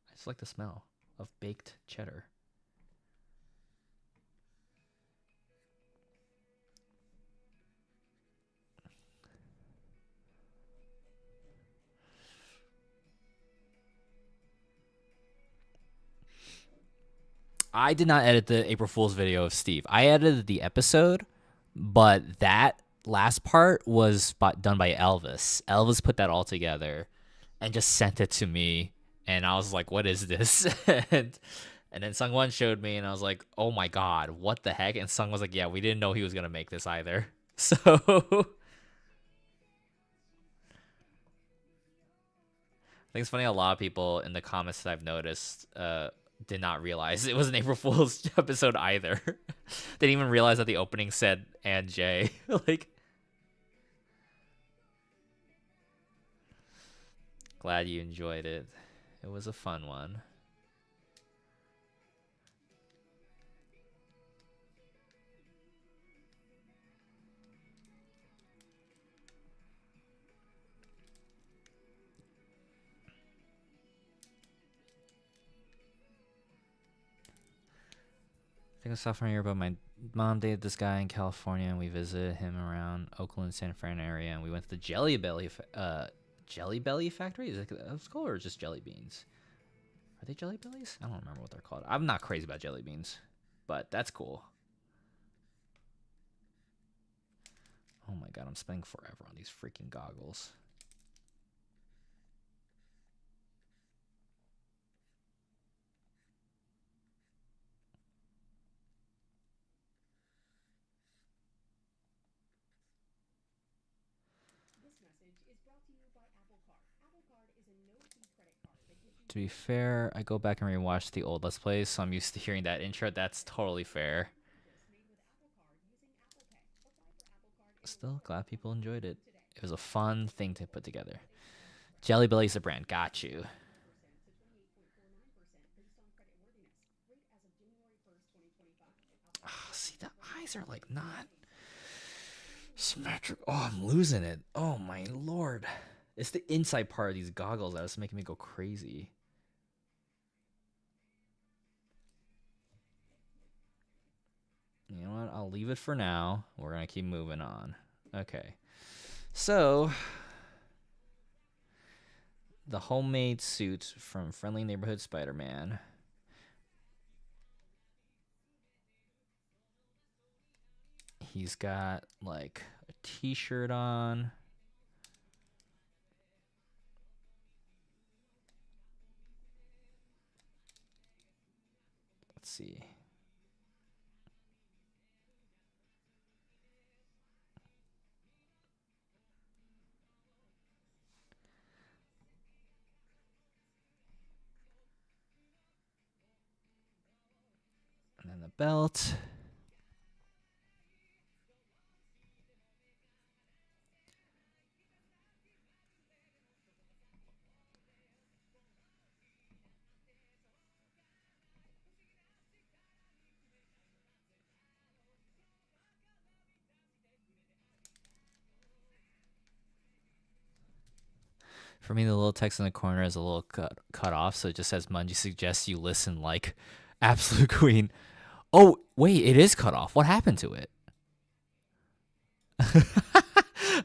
I just like the smell of baked cheddar. I did not edit the April Fool's video of Steve. I edited the episode, but that last part was done by Elvis. Elvis put that all together and just sent it to me, and I was like, what is this? and then Sungwon showed me, and I was like, oh my god, what the heck? And Sung was like, yeah, we didn't know he was going to make this either. So think it's funny. A lot of people in the comments that I've noticed did not realize it was an April Fool's episode either. They didn't even realize that the opening said "and Jay." Like, glad you enjoyed it. It was a fun one. I think I saw from here about my mom dated this guy in California, and we visited him around Oakland, San Fran area, and we went to the Jelly Belly factory. Is it that's called, or just jelly beans? Are they Jelly Bellies? I don't remember what they're called. I'm not crazy about jelly beans, but that's cool. Oh my god, I'm spending forever on these freaking goggles. To be fair, I go back and rewatch the old Let's Plays, so I'm used to hearing that intro. That's totally fair. Still glad people enjoyed it. It was a fun thing to put together. Jelly Belly's a brand. Got you. Oh, see, the eyes are like not symmetric. Oh, I'm losing it. Oh my lord. It's the inside part of these goggles that is making me go crazy. You know what? I'll leave it for now. We're going to keep moving on. Okay. So, the homemade suit from Friendly Neighborhood Spider-Man. He's got like a t-shirt on. Let's see. And then the belt. For me, the little text in the corner is a little cut off, so it just says Mungie suggests you listen like Absolute Queen. Oh, wait, it is cut off. What happened to it?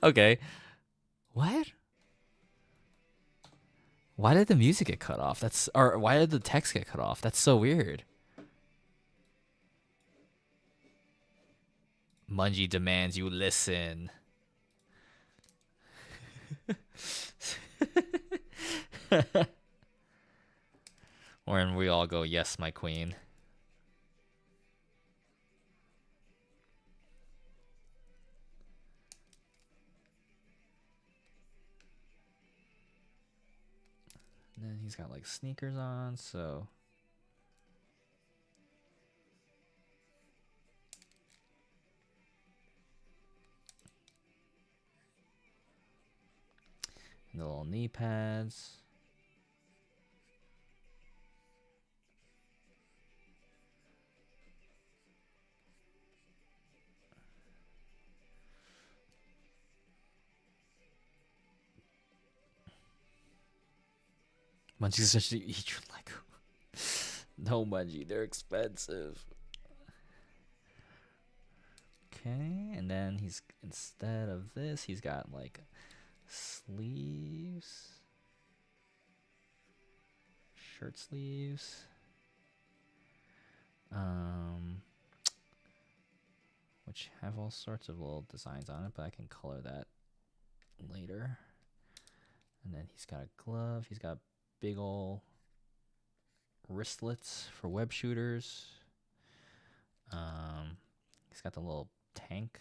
Okay. What? Why did the music get cut off? Or why did the text get cut off? That's so weird. Mungie demands you listen. Wherein we all go, yes, my queen. And then he's got like sneakers on, so and the little knee pads. Mungie's essentially eat your Lego. No, Mungie, they're expensive. Okay, and then he's instead of this, he's got like sleeves, shirt sleeves. Which have all sorts of little designs on it, but I can color that later. And then he's got a glove. He's got big ol' wristlets for web shooters. He's got the little tank.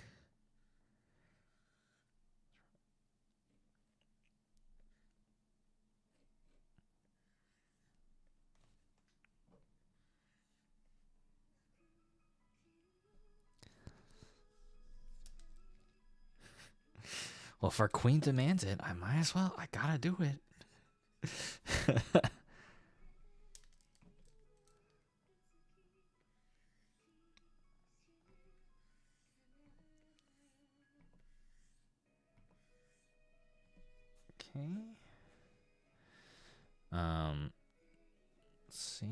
Well, if our queen demands it, I might as well. I gotta do it. Okay. Let's see.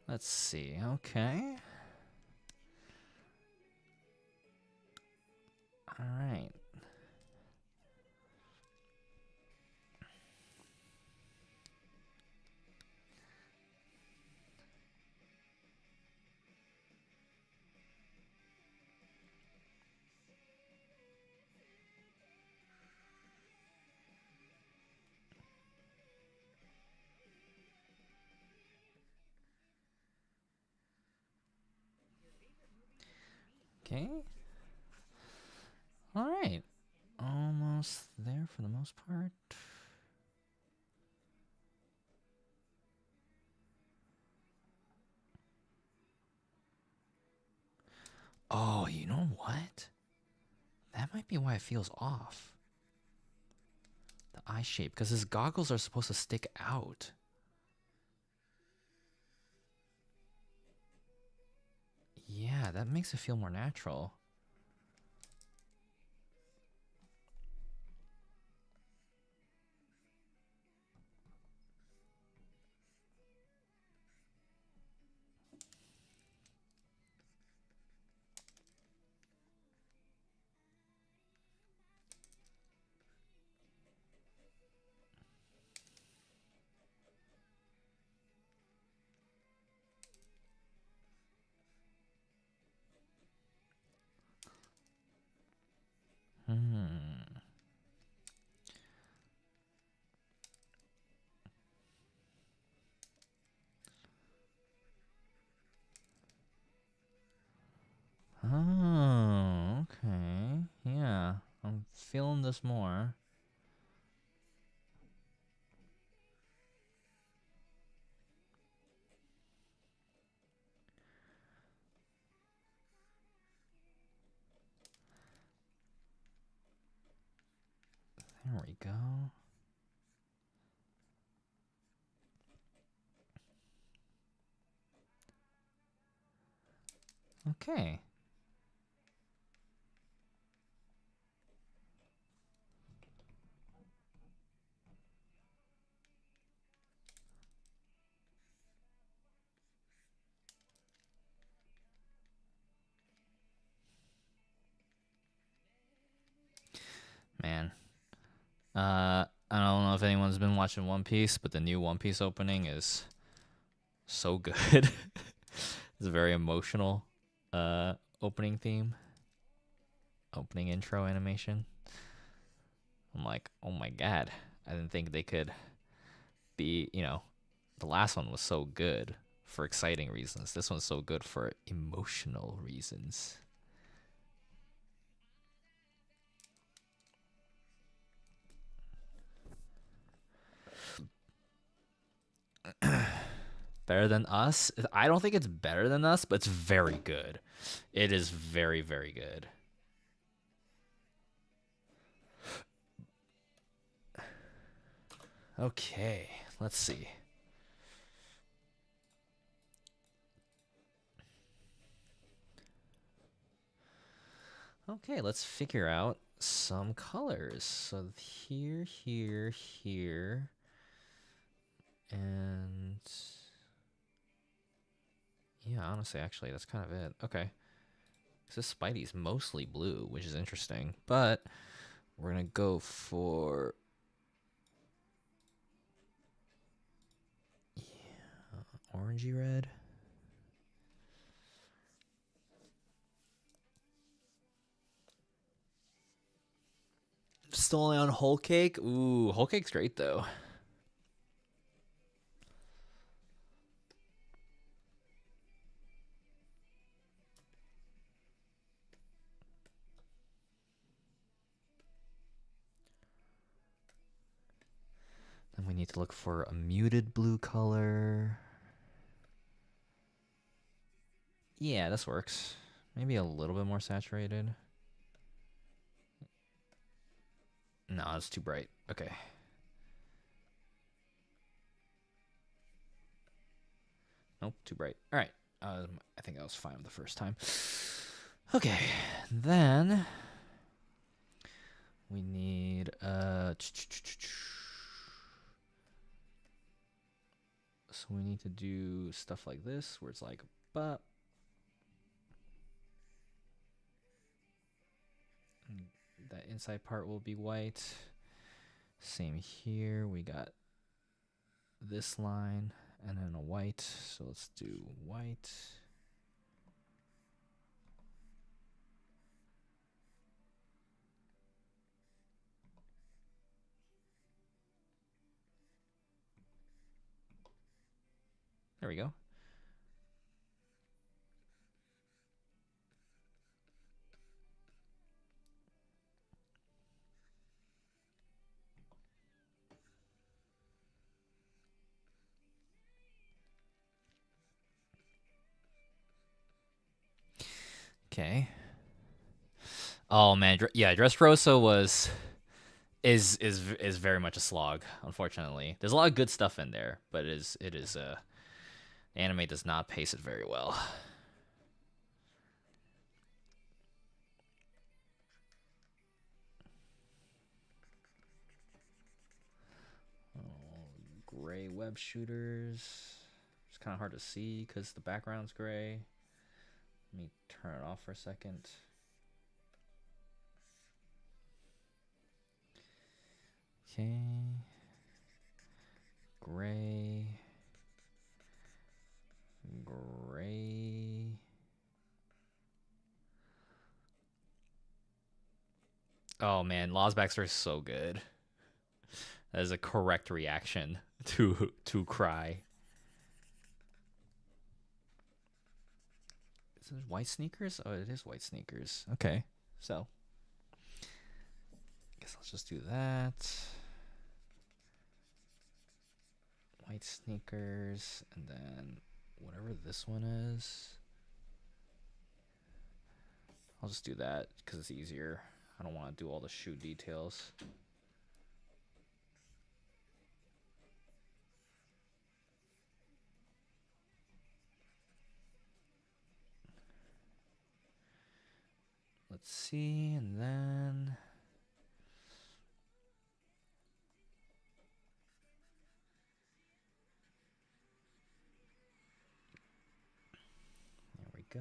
Let's see. Okay. All right. Okay. All right. Almost there for the most part. Oh, you know what? That might be why it feels off. The eye shape, because his goggles are supposed to stick out. Yeah, that makes it feel more natural. Oh, okay. Yeah, I'm feeling this more. There we go. Okay. Man. I don't know if anyone's been watching One Piece, but the new One Piece opening is so good. It's a very emotional opening theme. Opening intro animation. I'm like, oh my god. I didn't think they could be, the last one was so good for exciting reasons. This one's so good for emotional reasons. Better than Us? I don't think it's better than Us, but it's very good. It is very, very good. Okay, let's see. Okay, let's figure out some colors. So here, here. And yeah, honestly, actually, that's kind of it. Okay. So this Spidey's mostly blue, which is interesting. But we're going to go for... yeah, orangey red. still only on Whole Cake? Ooh, Whole Cake's great though. Then we need to look for a muted blue color. Yeah, this works. Maybe a little bit more saturated. No, it's too bright. Okay. Nope, too bright. All right. I think I was fine the first time. Okay, then we need so we need to do stuff like this where it's like but that inside part will be white. Same here. We got this line and then a white. So let's do white. There we go. Okay. Oh man, yeah, Dressrosa is very much a slog. Unfortunately, there's a lot of good stuff in there, but the anime does not pace it very well. Oh, gray web shooters. It's kind of hard to see because the background's gray. Let me turn it off for a second. Okay. Gray. Gray. Oh man, Losbacks are so good. That is a correct reaction to cry. Is it white sneakers? Oh, it is white sneakers. Okay, so I guess let's just do that. White sneakers, and then whatever this one is. I'll just do that because it's easier. I don't want to do all the shoe details. Let's see, and then there we go.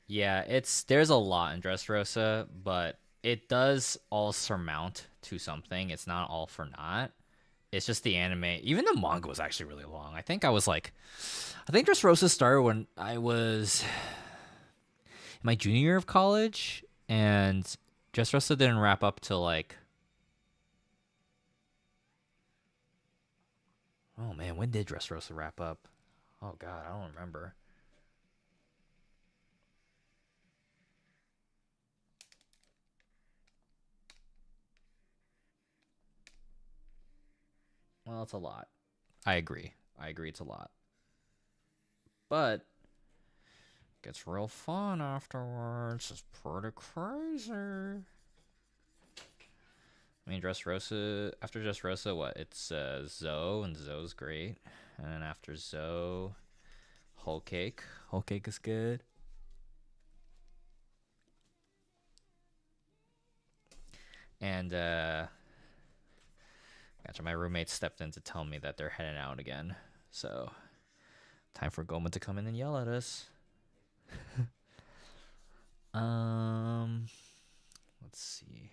Yeah, there's a lot in Dressrosa, but it does all surmount to something. It's not all for naught. It's just the anime. Even the manga was actually really long. I think Dressrosa started when I was in my junior year of college, and Dressrosa didn't wrap up till like, oh man, when did Dressrosa wrap up? Oh god, I don't remember. Well, it's a lot. I agree. It's a lot. But gets real fun afterwards. It's pretty crazy. I mean, after Dressrosa, what? It's Zoe, and Zoe's great. And then after Zoe, Whole Cake. Whole Cake is good. And gotcha, my roommate stepped in to tell me that they're heading out again. So time for Goma to come in and yell at us. Let's see.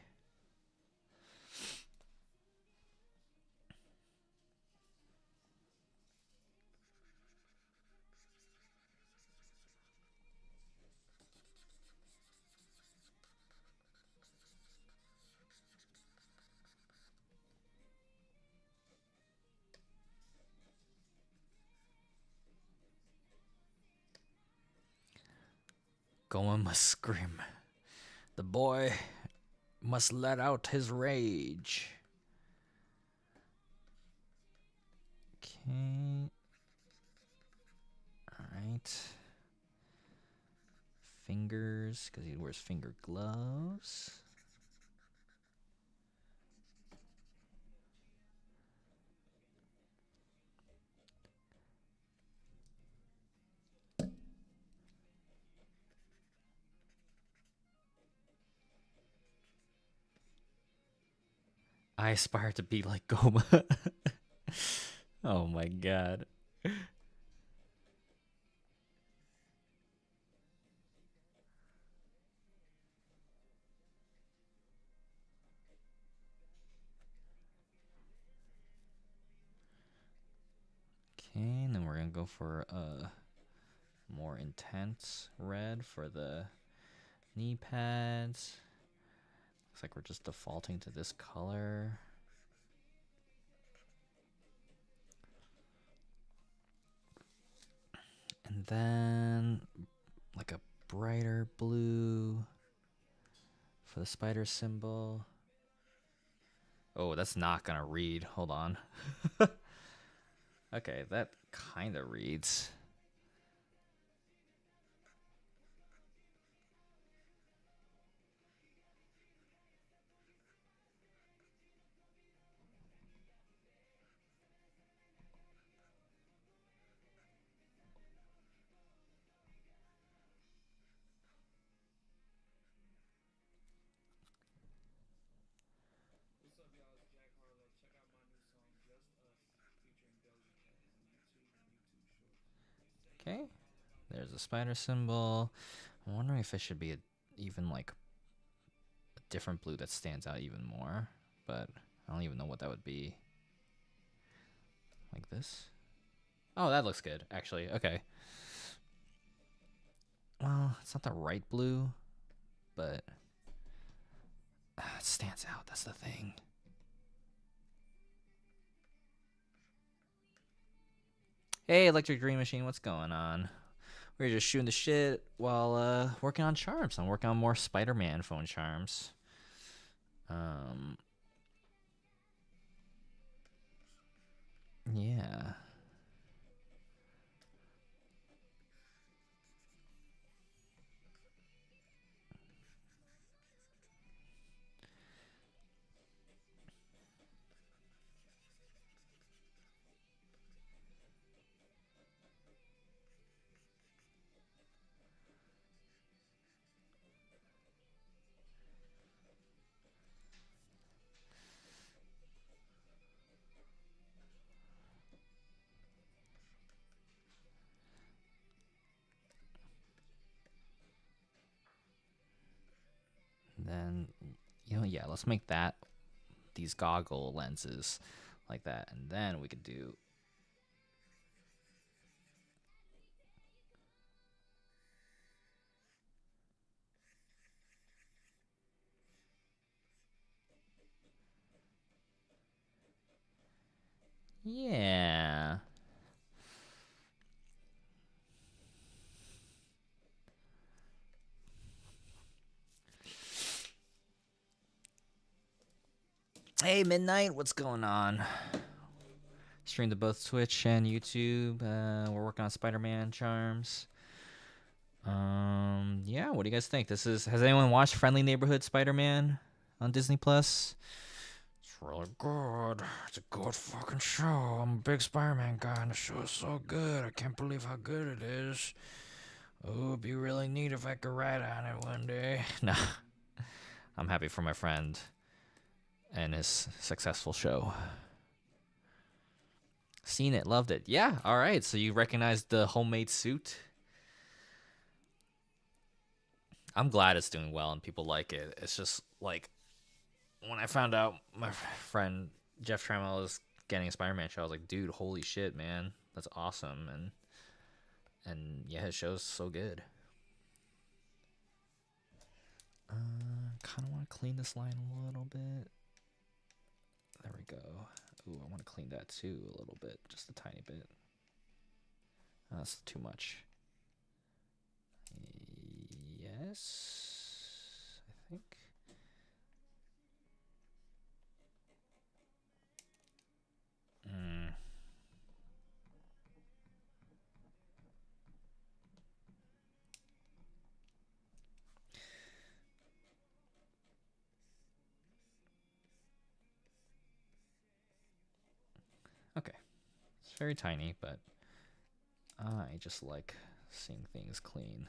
Gohan must scream. The boy must let out his rage. Okay. Alright. Fingers, because he wears finger gloves. I aspire to be like Goma. Oh my god. Okay, and then we're gonna go for a more intense red for the knee pads. Looks like we're just defaulting to this color. And then like a brighter blue for the spider symbol. Oh, that's not gonna read. Hold on. Okay, that kind of reads. Okay, there's a spider symbol. I'm wondering if it should be even like a different blue that stands out even more, but I don't even know what that would be. Like this? Oh, that looks good, actually. Okay. Well, it's not the right blue, but it stands out. That's the thing. Hey, Electric Dream Machine, what's going on? We're just shooting the shit while working on charms. I'm working on more Spider-Man phone charms. Yeah. Then, yeah, let's make that these goggle lenses like that, and then we could do. Yeah. Hey, Midnight, what's going on? Stream to both Twitch and YouTube. We're working on Spider-Man charms. Yeah, what do you guys think? Has anyone watched Friendly Neighborhood Spider-Man on Disney Plus? It's really good. It's a good fucking show. I'm a big Spider-Man guy, and the show is so good. I can't believe how good it is. Oh, it'd be really neat if I could ride on it one day. No, I'm happy for my friend and his successful show. Seen it, loved it. Yeah, all right. So you recognized the homemade suit? I'm glad it's doing well and people like it. It's just like when I found out my friend Jeff Trammell is getting a Spider-Man show, I was like, dude, holy shit, man, that's awesome. And yeah, his show's so good. Kind of want to clean this line a little bit. There we go. Ooh, I want to clean that too a little bit, just a tiny bit. That's too much. this, I think. Okay. It's very tiny, but I just like seeing things clean.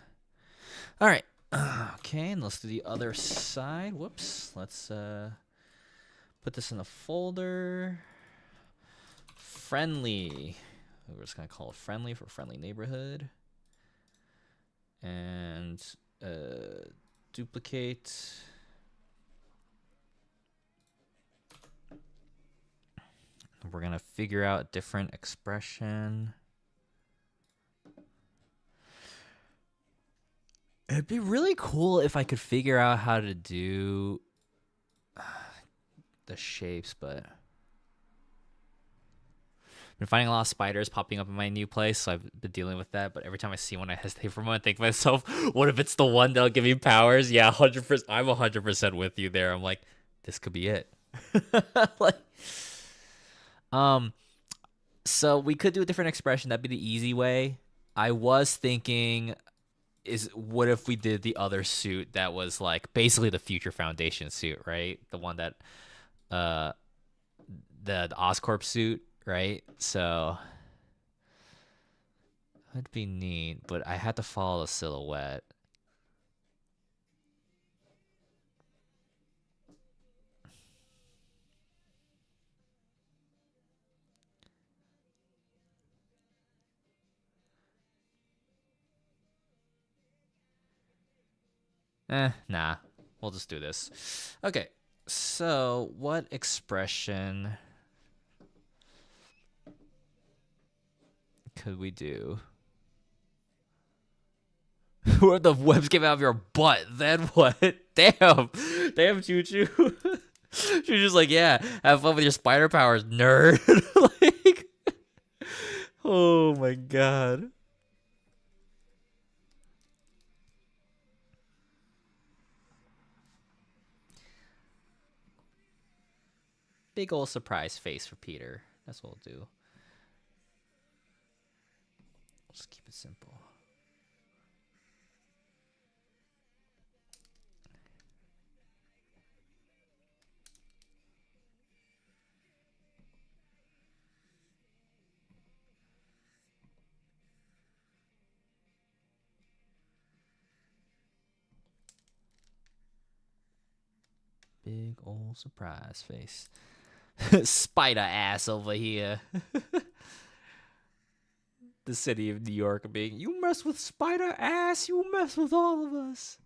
All right. Okay, and let's do the other side. Whoops. Let's put this in a folder. Friendly. We're just going to call it friendly for friendly neighborhood. And duplicate. We're going to figure out a different expression. It'd be really cool if I could figure out how to do the shapes, but I've been finding a lot of spiders popping up in my new place, so I've been dealing with that. But every time I see one, I hesitate for a moment. I think to myself, what if it's the one that'll give me powers? Yeah, 100%. I'm 100% with you there. I'm like, this could be it. Like, so we could do a different expression. That'd be the easy way. I was thinking, what if we did the other suit that was like basically the Future Foundation suit, right? The one that the Oscorp suit, right? So that'd be neat, but I had to follow the silhouette. Nah. We'll just do this. Okay. So, what expression could we do? What the webs came out of your butt? Then what? Damn. Damn, Choo Choo. Choo Choo's like, yeah, have fun with your spider powers, nerd. Like, oh my god. Big old surprise face for Peter. That's what we'll do. Just keep it simple. Big old surprise face. Spider ass over here. The city of New York being, you mess with spider ass, you mess with all of us.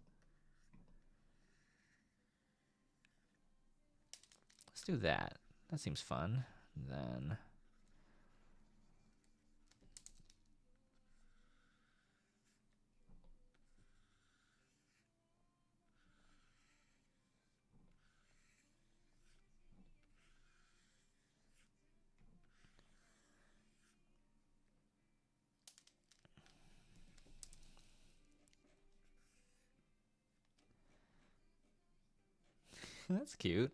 Let's do that. That seems fun. Then that's cute.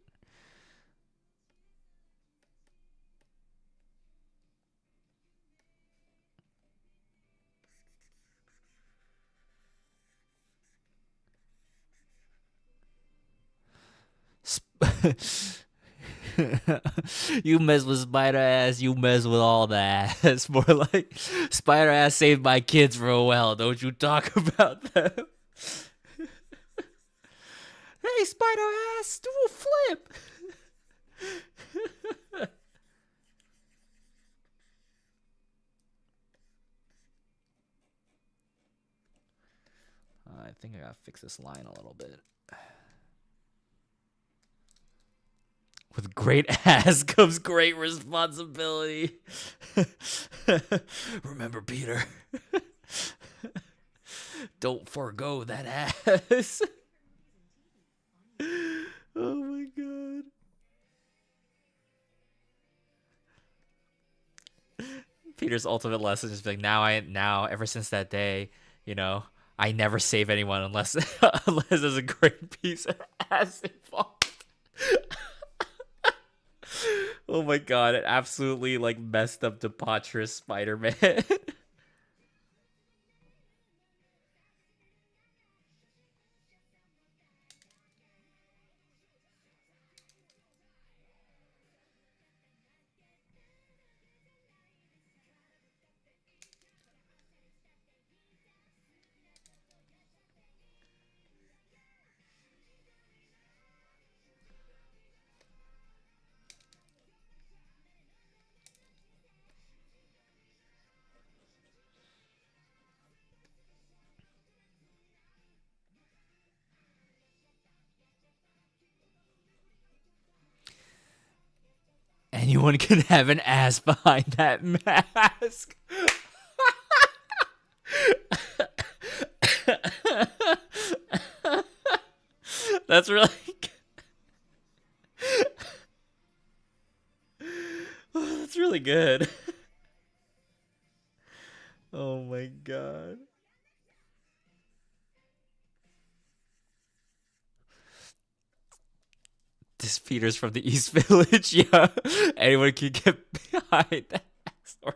You mess with spider ass, you mess with all the ass. More like spider ass saved my kids for a while. Don't you talk about them. Hey, spider ass, do a flip. I think I gotta fix this line a little bit. With great ass comes great responsibility. Remember, Peter. Don't forego that ass. Oh my god. Peter's ultimate lesson is like, now ever since that day, you know, I never save anyone unless unless there's a great piece of ass involved. Oh my god, it absolutely like messed up debaucherous Spider-Man. Anyone can have an ass behind that mask. That's really that's really good. Oh my god. This Peter's from the East Village. Yeah, anyone can get behind that story.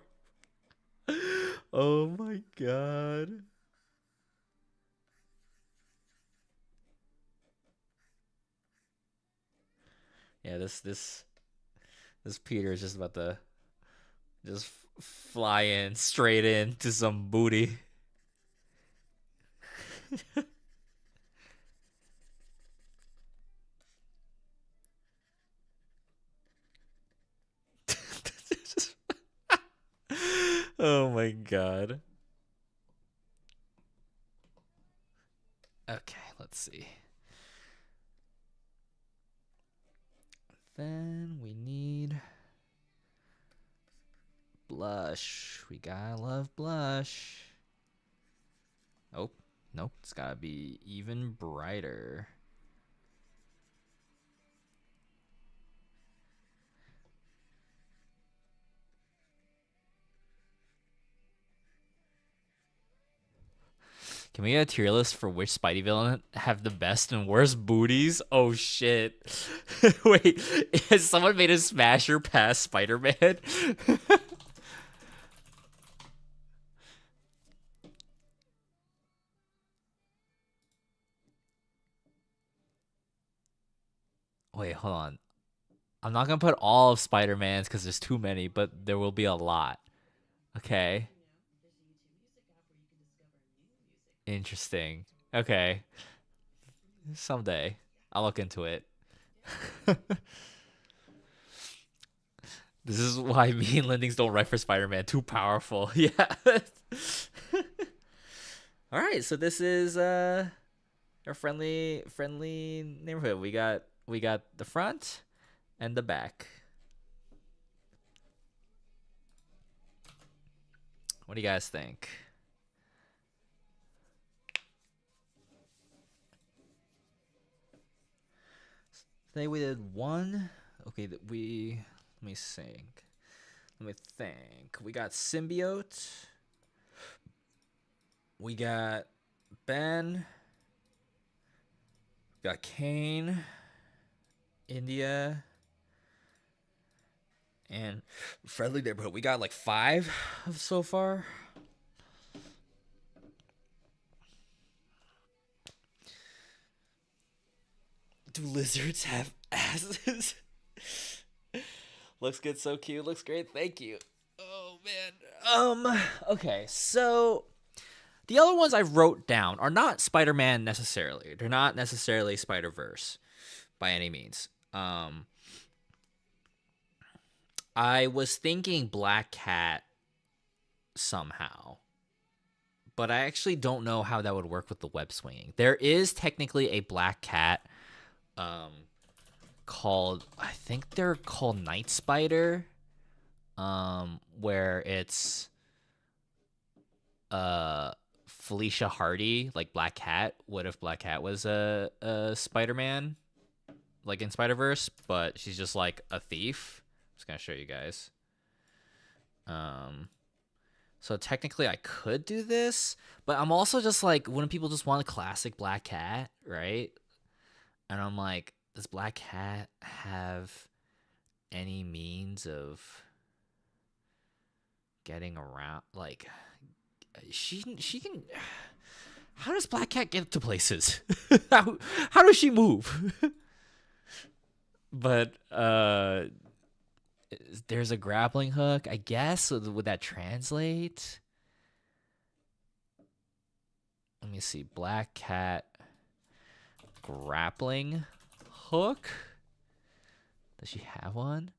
Oh my god. Yeah, this Peter is just about to just fly in straight into some booty. Oh my god. Okay, let's see. Then we need blush. We gotta love blush. Oh, nope. It's gotta be even brighter. Can we get a tier list for which Spidey villain have the best and worst booties? Oh shit. Wait, has someone made a smasher past Spider-Man? Wait, hold on. I'm not gonna put all of Spider-Man's because there's too many, but there will be a lot. Okay. Interesting. Okay. Someday. I'll look into it. This is why me and Lendings don't write for Spider-Man. Too powerful. Yeah. All right, so this is our friendly neighborhood. We got the front and the back. What do you guys think? Today we did one. Okay, let me think. Let me think. We got Symbiote. We got Ben. We got Kane. India. And Friendly Neighborhood. We got like 5 so far. Do lizards have asses? Looks good, so cute. Looks great. Thank you. Oh man. Okay, so the other ones I wrote down are not Spider-Man necessarily. They're not necessarily Spider-Verse by any means. I was thinking Black Cat somehow, but I actually don't know how that would work with the web swinging. There is technically a Black Cat called, I think they're called Night Spider, where it's Felicia Hardy, like Black Cat. What if Black Cat was a Spider-Man, like in Spider-Verse, but she's just like a thief? I'm just gonna show you guys. So technically I could do this, but I'm also just like, wouldn't people just want a classic Black Cat, right? And I'm like, does Black Cat have any means of getting around? Like, she can. How does Black Cat get to places? how does she move? But there's a grappling hook, I guess. So would that translate? Let me see. Black Cat grappling hook. Does she have one?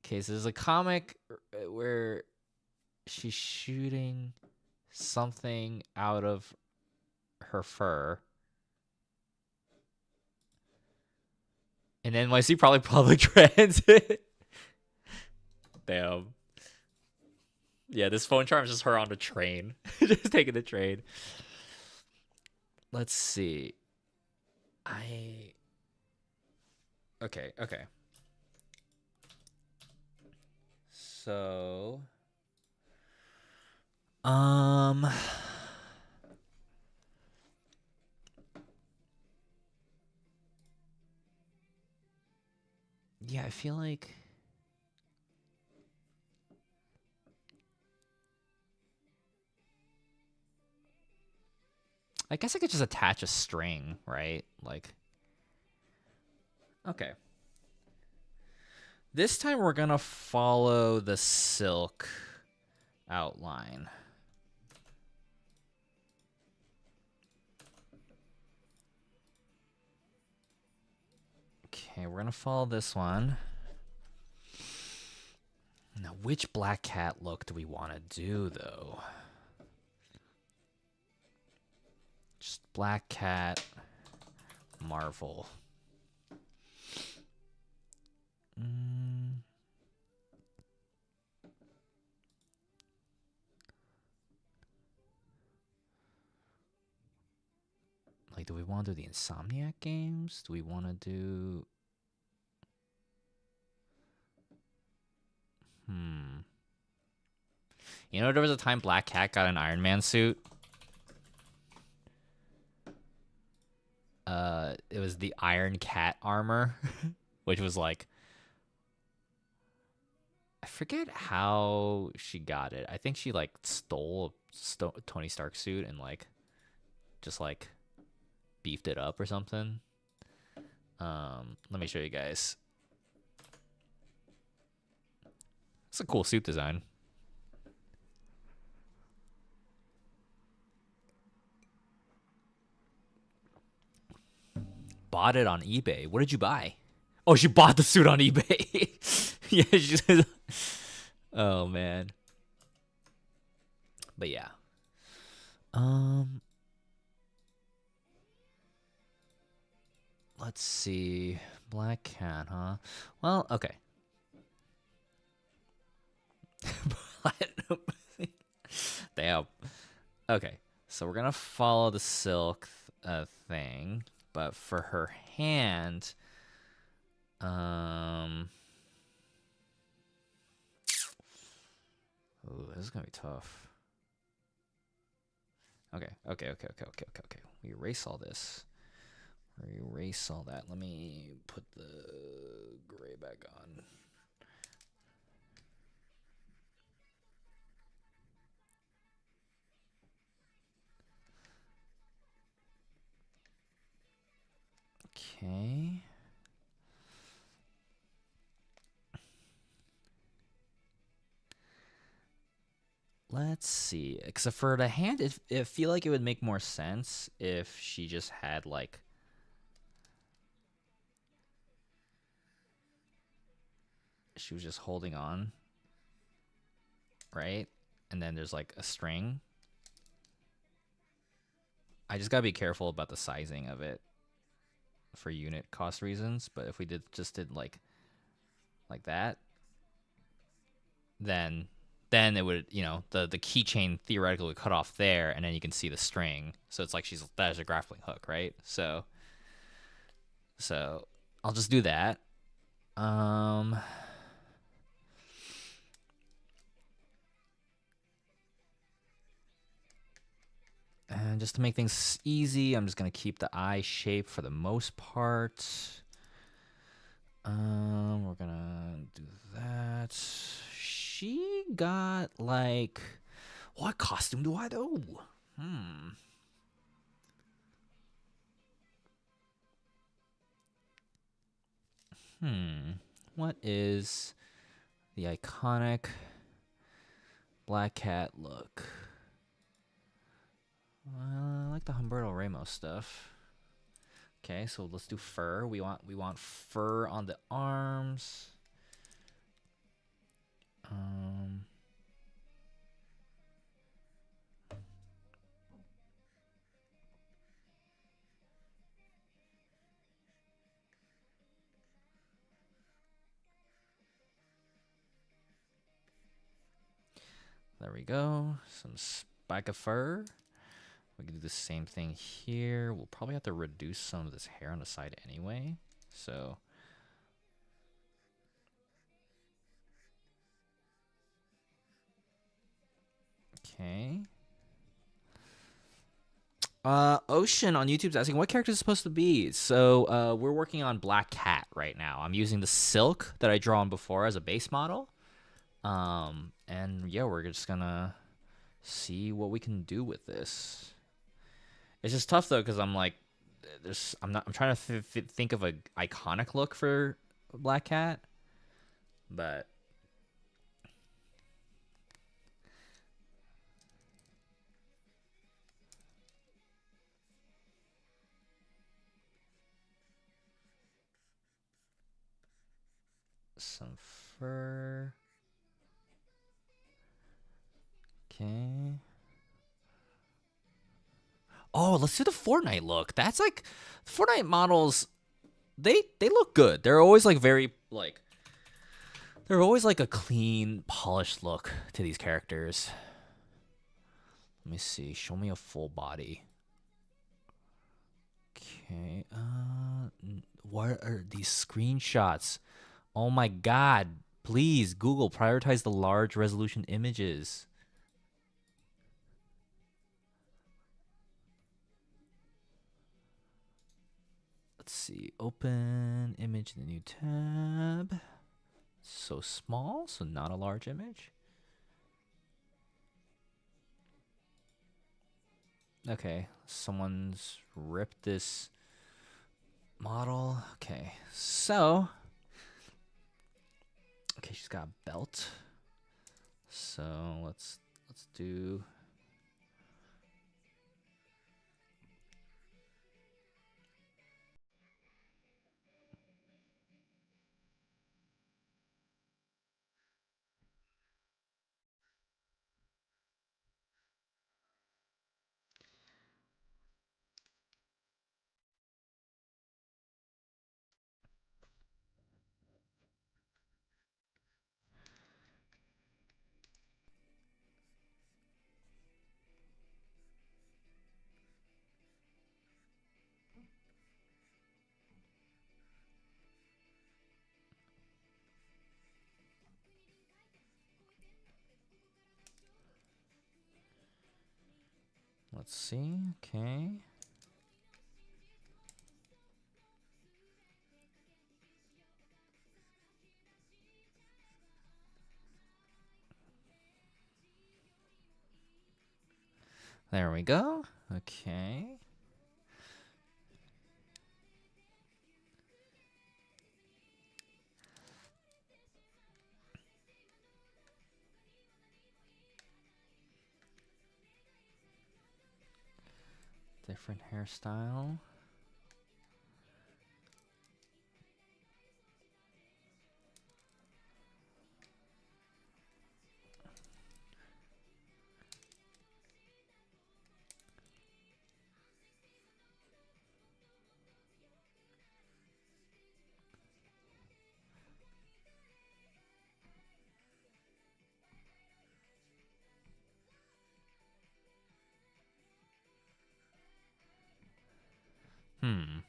Okay, so there's a comic where she's shooting something out of her fur. And NYC probably public transit. Damn. Yeah, this phone charm is just her on the train. Just taking the train. Let's see. Okay. So yeah, I feel like I guess I could just attach a string, right? Like, okay. This time we're gonna follow the silk outline. Okay, we're gonna follow this one. Now, which Black Cat look do we want to do, though? Just Black Cat, Marvel. Like, do we want to do the Insomniac games? Do we want to do... You know, there was a time Black Cat got an Iron Man suit. It was the Iron Cat armor, which was like... I forget how she got it. I think she, like, stole a Tony Stark suit and, like, just, like, beefed it up or something. Let me show you guys. It's a cool suit design. Bought it on eBay. What did you buy? Oh, she bought the suit on eBay. Yeah, she just... Oh man. But yeah. Let's see. Black Cat, huh? Well, okay. Damn. Okay, so we're gonna follow the silk thing, but for her hand, ooh, this is gonna be tough. Okay. We erase all this. We erase all that. Let me put the gray back on. Okay. Let's see. Except for the hand, I feel like it would make more sense if she just had, like... She was just holding on. Right? And then there's, like, a string. I just gotta be careful about the sizing of it for unit cost reasons. But if we did like that, then it would, you know, the keychain theoretically would cut off there, and then you can see the string. So it's like that is a grappling hook, right? So I'll just do that. And just to make things easy, I'm just going to keep the eye shape for the most part. We're going to do that. She got like... What costume do I do? What is the iconic Black Cat look? I like the Humberto Ramos stuff. Okay, so let's do fur. We want fur on the arms. There we go. Some spike of fur. We can do the same thing here. We'll probably have to reduce some of this hair on the side anyway. So okay. Ocean on YouTube's asking what character is supposed to be. So we're working on Black Cat right now. I'm using the silk that I drawn before as a base model. And yeah, we're just gonna see what we can do with this. It's just tough though, because I'm like, I'm trying to think of an iconic look for Black Cat, but some fur. Okay. Oh, let's do the Fortnite look. That's like Fortnite models. They look good. They're always like very like. They're always like a clean, polished look to these characters. Let me see. Show me a full body. Okay. What are these screenshots? Oh my god. Please, Google, prioritize the large resolution images. Let's see. Open image in the new tab. So small, so not a large image. Okay, someone's ripped this model. Okay, so okay, she's got a belt. So let's do. Let's see. Okay. There we go. Okay. Different hairstyle. Hmm.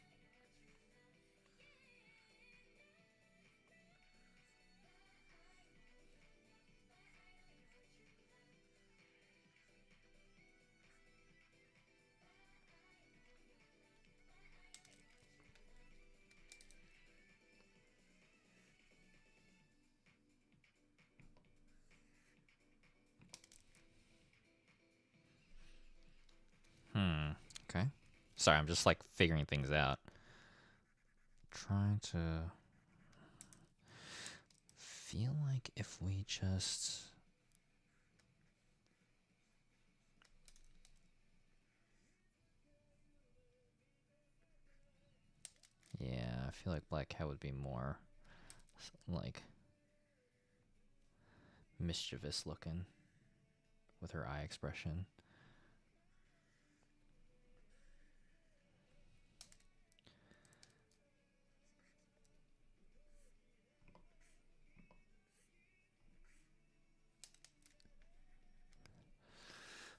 Sorry, I'm just like figuring things out. Trying to feel like if we just yeah, I feel like Black Cat would be more like mischievous looking with her eye expression.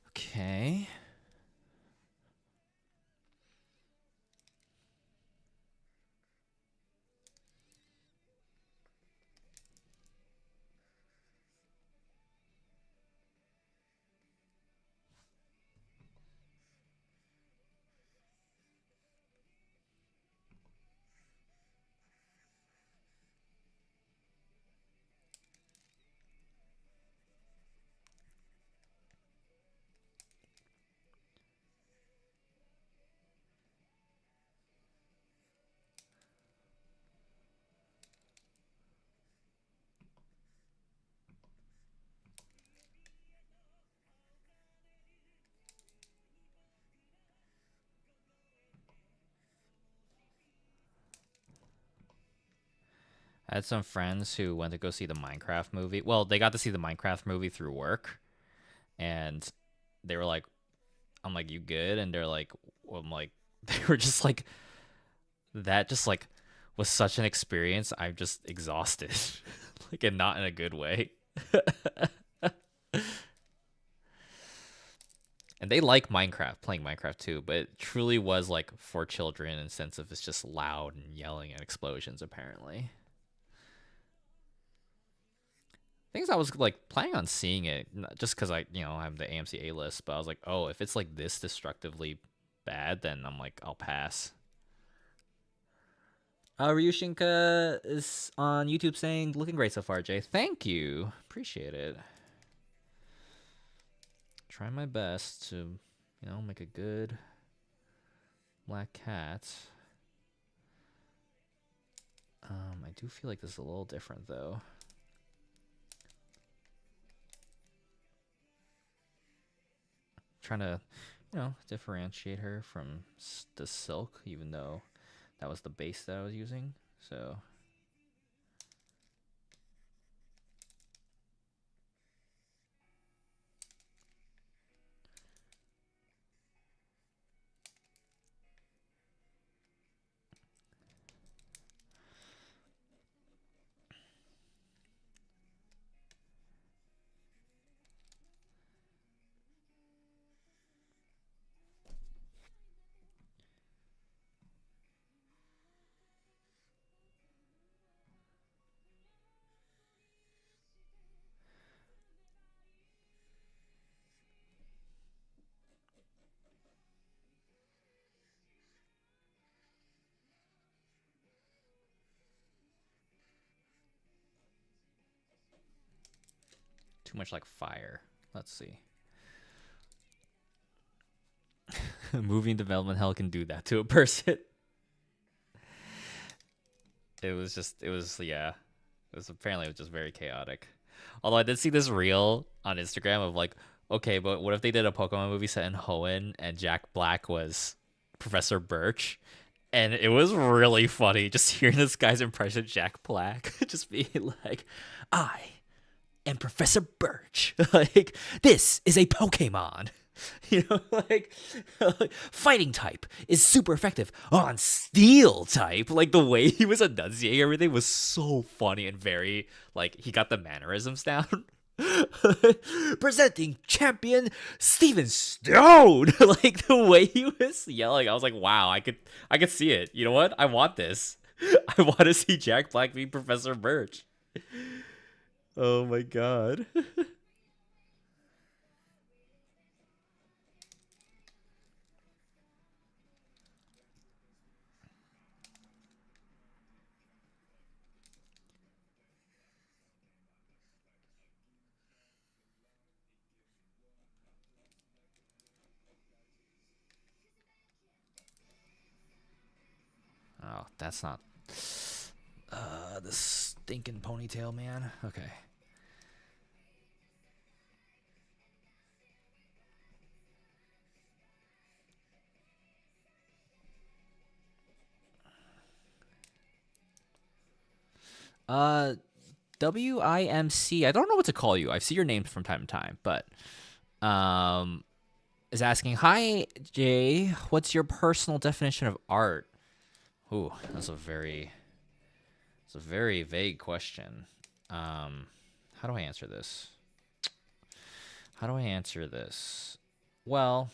Okay. I had some friends who went to go see the Minecraft movie. Well, they got to see the Minecraft movie through work, and they were like, "I'm like, you good?" And they're like, well, "I'm like," they were just like, "That just like was such an experience. I'm just exhausted, like, and not in a good way." And they like Minecraft, playing Minecraft too, but it truly was like for children in the sense of it's just loud and yelling and explosions. Apparently. Things I was like planning on seeing it just because I have the AMC A list, but I was like, oh, if it's like this destructively bad, then I'm like, I'll pass. Ryushinka is on YouTube saying, looking great so far, Jay. Thank you. Appreciate it. Try my best to, make a good Black Cat. I do feel like this is a little different though. Trying to, differentiate her from the silk, even though that was the base that I was using. So too much like fire. Let's see. Movie development hell can do that to a person. It was apparently just very chaotic. Although I did see this reel on Instagram of like, okay, but what if they did a Pokemon movie set in Hoenn and Jack Black was Professor Birch? And it was really funny just hearing this guy's impression of Jack Black just being like, I am Professor Birch. Like, this is a Pokemon. Like fighting type is super effective on steel type. Like the way he was enunciating everything was so funny and very like he got the mannerisms down. Presenting champion Steven Stone. Like the way he was yelling, I was like, wow, I could see it. You know what? I want this. I want to see Jack Black be Professor Birch. Oh my god. that's not. The stinking ponytail, man. Okay. WIMC. I don't know what to call you. I see your name from time to time, but is asking, "Hi, Jay. What's your personal definition of art?" Ooh, that's a very vague question. How do I answer this? Well,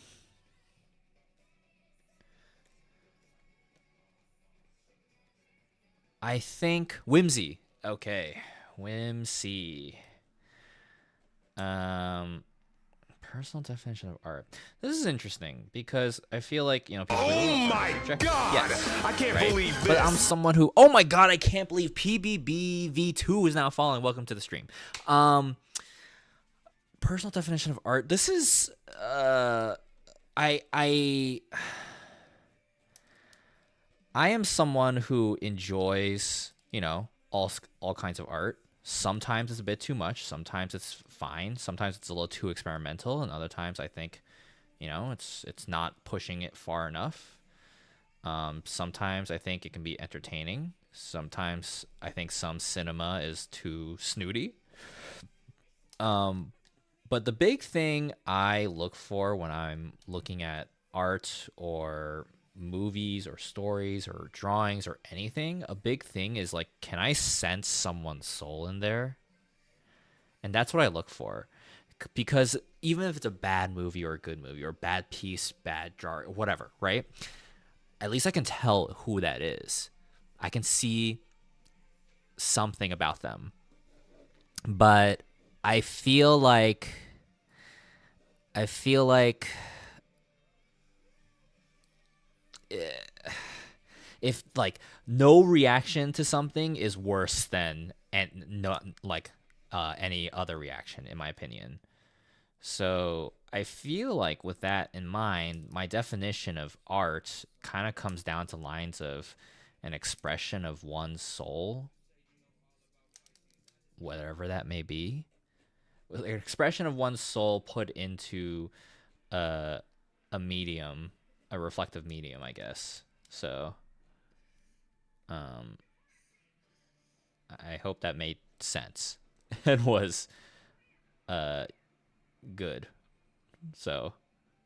I think whimsy. Okay, whimsy. Personal definition of art. This is interesting because I feel like, people Oh my God! Yes, I can't right? believe this. But I'm someone who, oh my God, I can't believe PBB V2 is now following. Welcome to the stream. Personal definition of art. This is I am someone who enjoys, all kinds of art. Sometimes it's a bit too much. Sometimes it's fine. Sometimes it's a little too experimental, and other times I think, it's not pushing it far enough. Sometimes I think it can be entertaining. Sometimes I think some cinema is too snooty. But the big thing I look for when I'm looking at art or movies or stories or drawings or anything, a big thing is like, can I sense someone's soul in there? And that's what I look for. Because even if it's a bad movie or a good movie or bad piece, bad draw, whatever, right? At least I can tell who that is. I can see something about them. But I feel like if like no reaction to something is worse than and not like any other reaction, in my opinion. So I feel like with that in mind, my definition of art kind of comes down to lines of an expression of one's soul, whatever that may be. An expression of one's soul put into a medium, a reflective medium, I guess. So I hope that made sense and was good. So,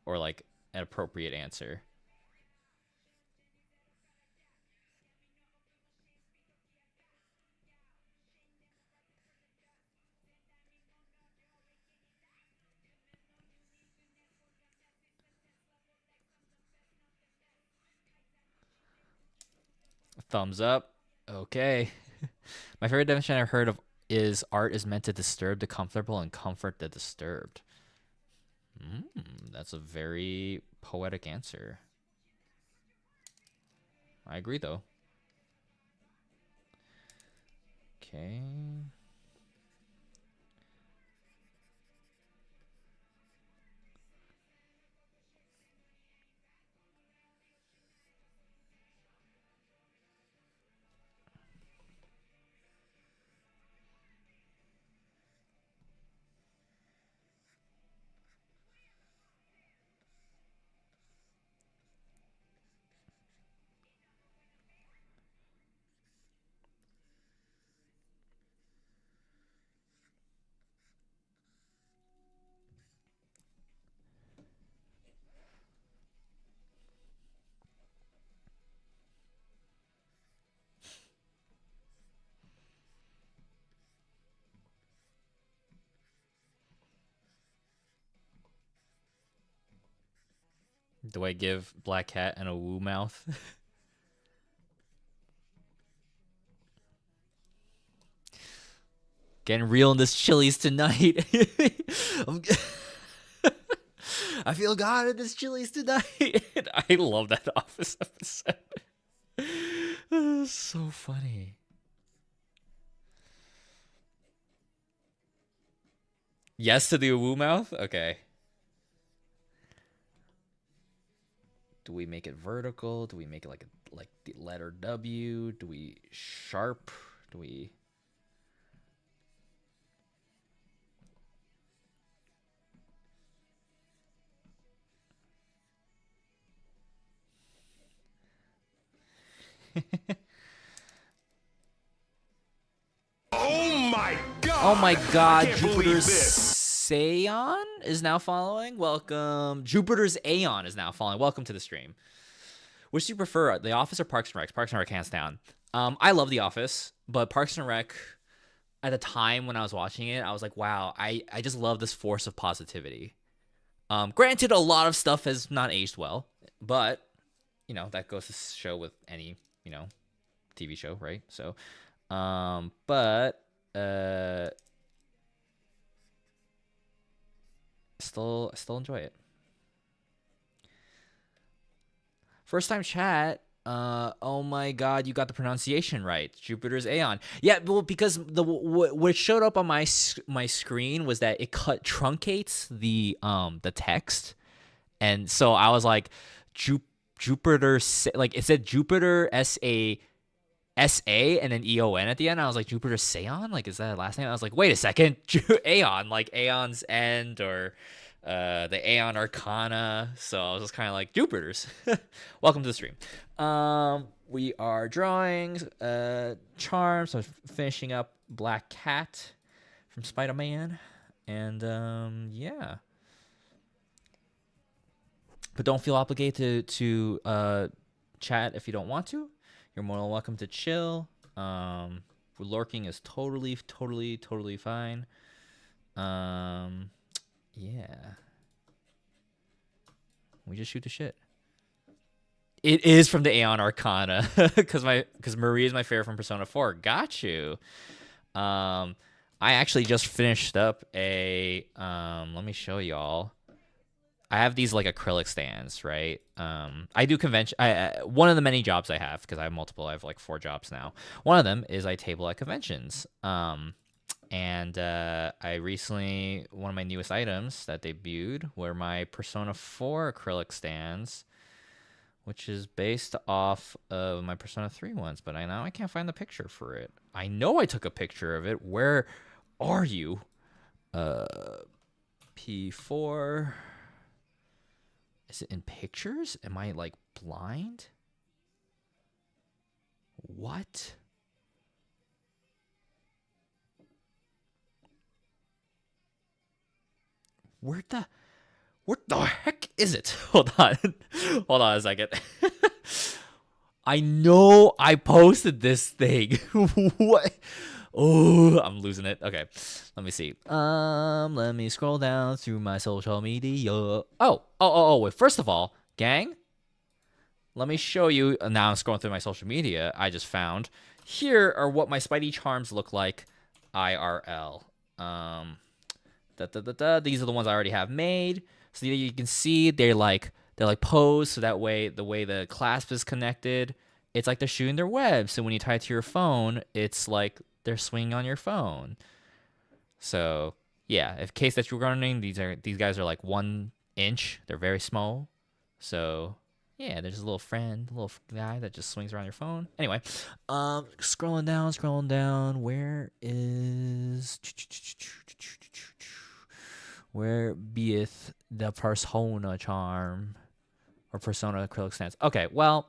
or like an appropriate answer. Thumbs up. Okay. My favorite definition I've heard of is art is meant to disturb the comfortable and comfort the disturbed. That's a very poetic answer. I agree, though. Okay. Do I give Black Cat and a woo mouth? Getting real in this Chili's tonight. I feel God in this Chili's tonight. I love that Office episode. So funny. Yes to the woo mouth? Okay. Do we make it vertical? Do we make it like the letter W? Do we sharp? Do we... Oh my god! Oh my god, I can't believe Jupiter's this. Aeon is now following. Welcome. Jupiter's Aeon is now following. Welcome to the stream. Which do you prefer, The Office or Parks and Rec? Parks and Rec hands down. I love The Office, but Parks and Rec, at the time when I was watching it, I was like, wow, I just love this force of positivity. Granted, a lot of stuff has not aged well, but, you know, that goes to show with any, you know, TV show, right? So, still enjoy it. First time chat. Oh my god, you got the pronunciation right. Jupiter's Aeon. Yeah, well, because what showed up on my screen was that it truncates the text, and so I was like, Jupiter, like it said Jupiter S-A and then E-O-N at the end. I was like, Jupiter Seon? Like, is that a last name? I was like, wait a second. Aeon, like Aeon's End or the Aeon Arcana. So I was just kind of like, Jupiter's. Welcome to the stream. We are drawing charms. So finishing up Black Cat from Spider-Man. And yeah. But don't feel obligated to chat if you don't want to. You're more than welcome to chill. Lurking is totally fine. Yeah. We just shoot the shit. It is from the Aeon Arcana because Marie is my favorite from Persona 4. Got you. I actually just finished up a let me show y'all. I have these like acrylic stands, right? I do convention. One of the many jobs I have, because I have multiple. I have like 4 jobs now. One of them is I table at conventions. And I recently, one of my newest items that debuted were my Persona 4 acrylic stands, which is based off of my Persona 3 ones. But now I can't find the picture for it. I know I took a picture of it. Where are you? P4. Is it in pictures? Am I like blind? What? What the heck is it? Hold on. Hold on a second. I know I posted this thing. What? Oh, I'm losing it. Okay. Let me see. Let me scroll down through my social media. Wait. First of all, gang, let me show you. Now I'm scrolling through my social media. I just found. Here are what my Spidey charms look like IRL. These are the ones I already have made. So you can see they're like posed, so that way the way the clasp is connected, it's like they're shooting their web. So when you tie it to your phone, it's like they're swinging on your phone. So yeah, in case that you're wondering, these guys are like 1 inch. They're very small. So yeah, there's a little guy that just swings around your phone. Anyway, scrolling down. Where beeth the Persona charm or Persona acrylic stands? Okay, well,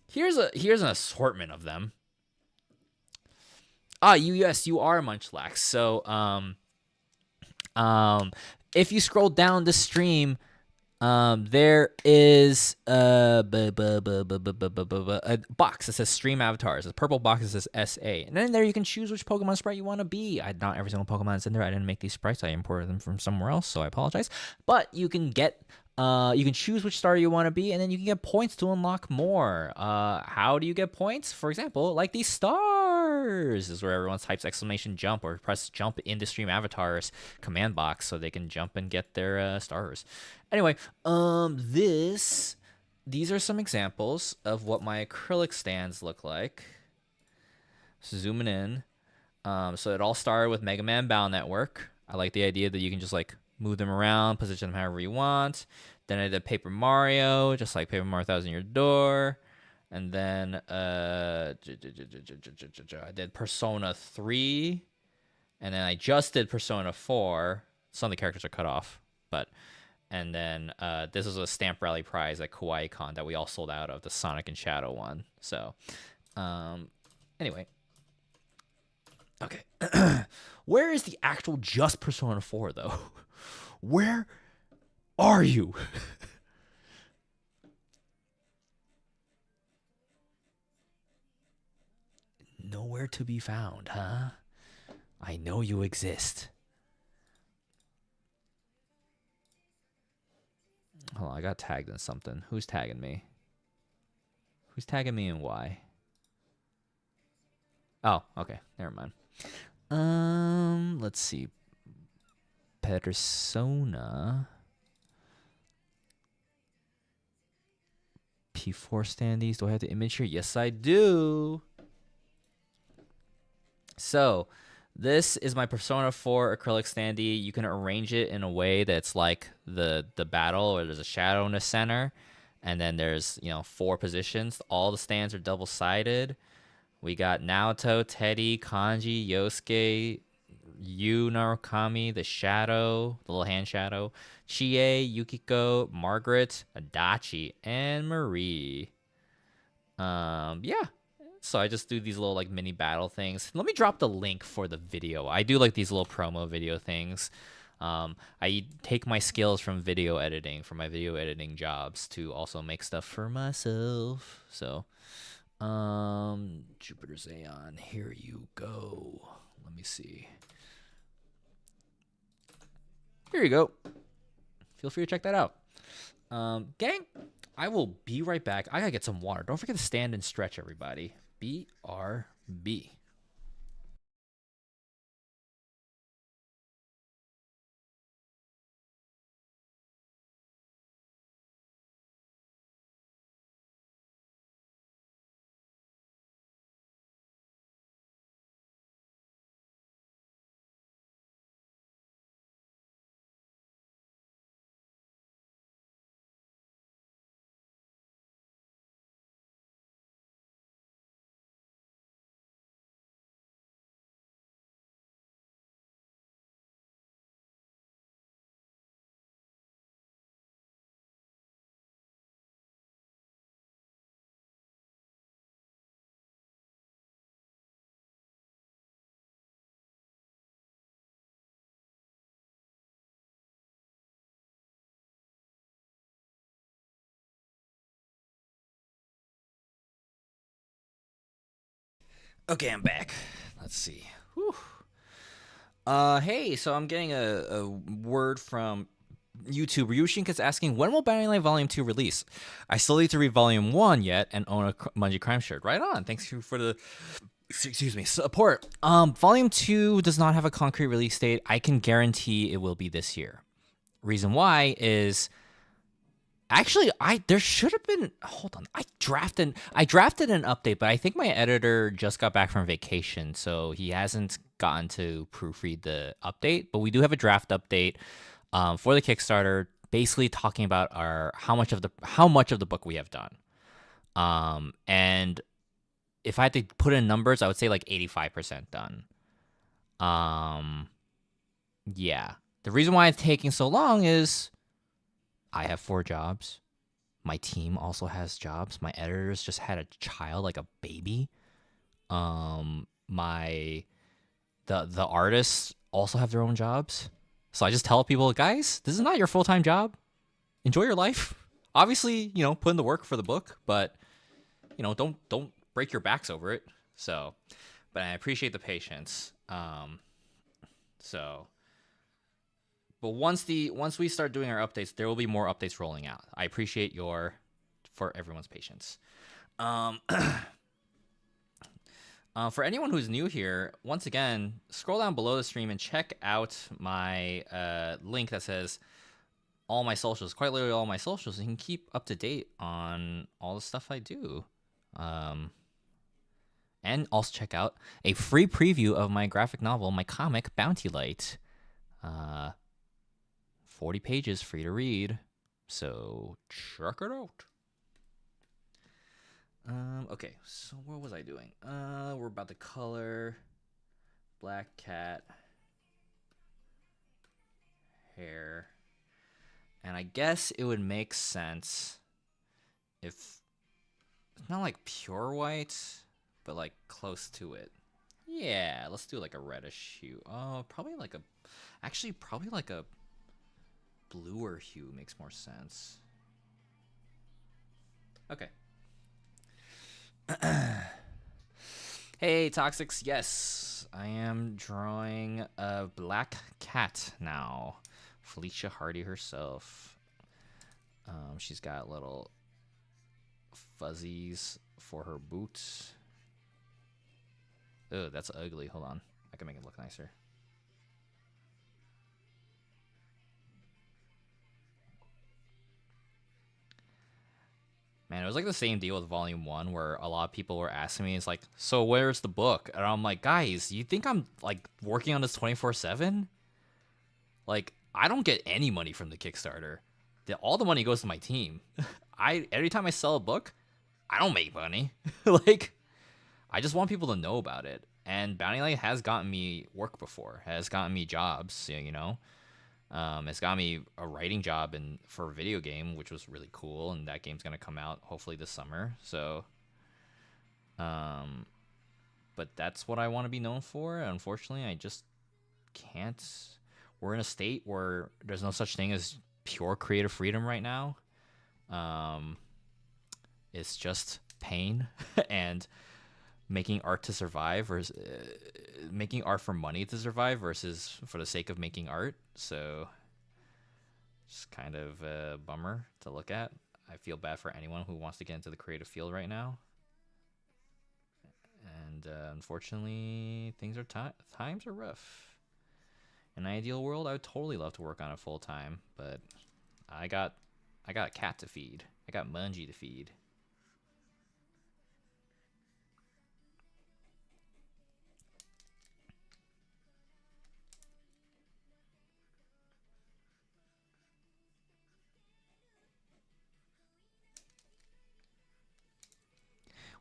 here's an assortment of them. Yes, you are Munchlax. So, if you scroll down the stream, there is a box that says Stream Avatars. A purple box that says SA. And then there you can choose which Pokemon sprite you want to be. Not every single Pokemon is in there. I didn't make these sprites. I imported them from somewhere else, so I apologize. But you can you can choose which starter you want to be, and then you can get points to unlock more. How do you get points? For example, like these stars. This is where everyone types !jump or press jump into Stream Avatars command box so they can jump and get their stars. Anyway, these are some examples of what my acrylic stands look like. Zooming in. So it all started with Mega Man Battle Network. I like the idea that you can just like move them around, position them however you want. Then I did Paper Mario, just like Paper Mario Thousand Year Door. And then I did Persona 3. And then I just did Persona 4. Some of the characters are cut off. And then this was a Stamp Rally prize at KawaiiCon that we all sold out of, the Sonic and Shadow one. So, anyway. Okay. Where is the actual just Persona 4, though? Where are you? Nowhere to be found, huh? I know you exist. Hold on, I got tagged in something. Who's tagging me? Who's tagging me and why? Oh, okay. Never mind. Let's see. Persona. P4 standees. Do I have the image here? Yes, I do. So, this is my Persona 4 acrylic standee. You can arrange it in a way that's like the battle, where there's a shadow in the center, and then there's 4 positions. All the stands are double-sided. We got Naoto, Teddy, Kanji, Yosuke, Yu Narukami, the Shadow, the little hand shadow, Chie, Yukiko, Margaret, Adachi, and Marie. Yeah. So I just do these little like mini battle things. Let me drop the link for the video. I do like these little promo video things. I take my skills from video editing, from my video editing jobs, to also make stuff for myself. So, Jupiter Xeon, here you go. Let me see. Here you go. Feel free to check that out. Gang, I will be right back. I gotta get some water. Don't forget to stand and stretch, everybody. BRB. Okay, I'm back. Let's see. Whew. Hey, so I'm getting a word from YouTube. Ryushinka's asking, when will Bounding Light Volume 2 release? I still need to read Volume 1 yet and own a Bungie Crime shirt. Right on. Thanks for the support. Volume 2 does not have a concrete release date. I can guarantee it will be this year. Reason why is, actually, there should have been. Hold on, I drafted an update, but I think my editor just got back from vacation, so he hasn't gotten to proofread the update. But we do have a draft update for the Kickstarter, basically talking about how much of the book we have done. And if I had to put in numbers, I would say like 85% done. Yeah. The reason why it's taking so long is I have 4 jobs. My team also has jobs. My editors just had a child, like a baby. The artists also have their own jobs. So I just tell people, guys, this is not your full-time job. Enjoy your life. Obviously, put in the work for the book, but don't break your backs over it. So, but I appreciate the patience. But once we start doing our updates, there will be more updates rolling out. I appreciate for everyone's patience. For anyone who's new here, once again, scroll down below the stream and check out my link that says all my socials, quite literally all my socials. You can keep up to date on all the stuff I do. And also check out a free preview of my graphic novel, my comic, Bounty Light. 40 pages, free to read. So check it out. Okay, so what was I doing? We're about to color black cat hair. And I guess it would make sense if it's not like pure white, but like close to it. Yeah, let's do like a reddish hue. Oh, probably like a, actually probably like a bluer hue makes more sense. Okay. Hey, Toxics. Yes, I am drawing a black cat now. Felicia Hardy herself. She's got little fuzzies for her boots. Oh, that's ugly. Hold on. I can make it look nicer. Man, it was like the same deal with Volume 1 where a lot of people were asking me, it's like, so where's the book? And I'm like, guys, you think I'm like working on this 24/7? Like, I don't get any money from the Kickstarter. All the money goes to my team. Every time I sell a book, I don't make money. Like, I just want people to know about it. And Bounty Light has gotten me work before, has gotten me jobs, you know. It's got me a writing job for a video game, which was really cool, and that game's gonna come out hopefully this summer. So, but that's what I want to be known for. Unfortunately, I just can't. We're in a state where there's no such thing as pure creative freedom right now. It's just pain and making art to survive, versus making art for money to survive versus for the sake of making art. So it's kind of a bummer to look at. I feel bad for anyone who wants to get into the creative field right now. And unfortunately, times are rough. In an ideal world, I would totally love to work on it full time, but I got a cat to feed. I got Mungie to feed.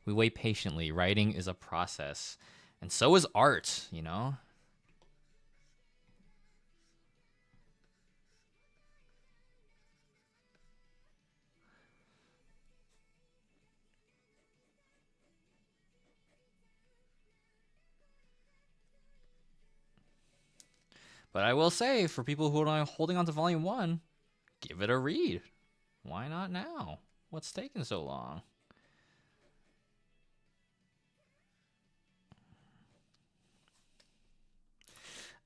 We wait patiently. Writing is a process, and so is art, you know? But I will say, for people who are holding on to Volume 1, give it a read. Why not now? What's taking so long?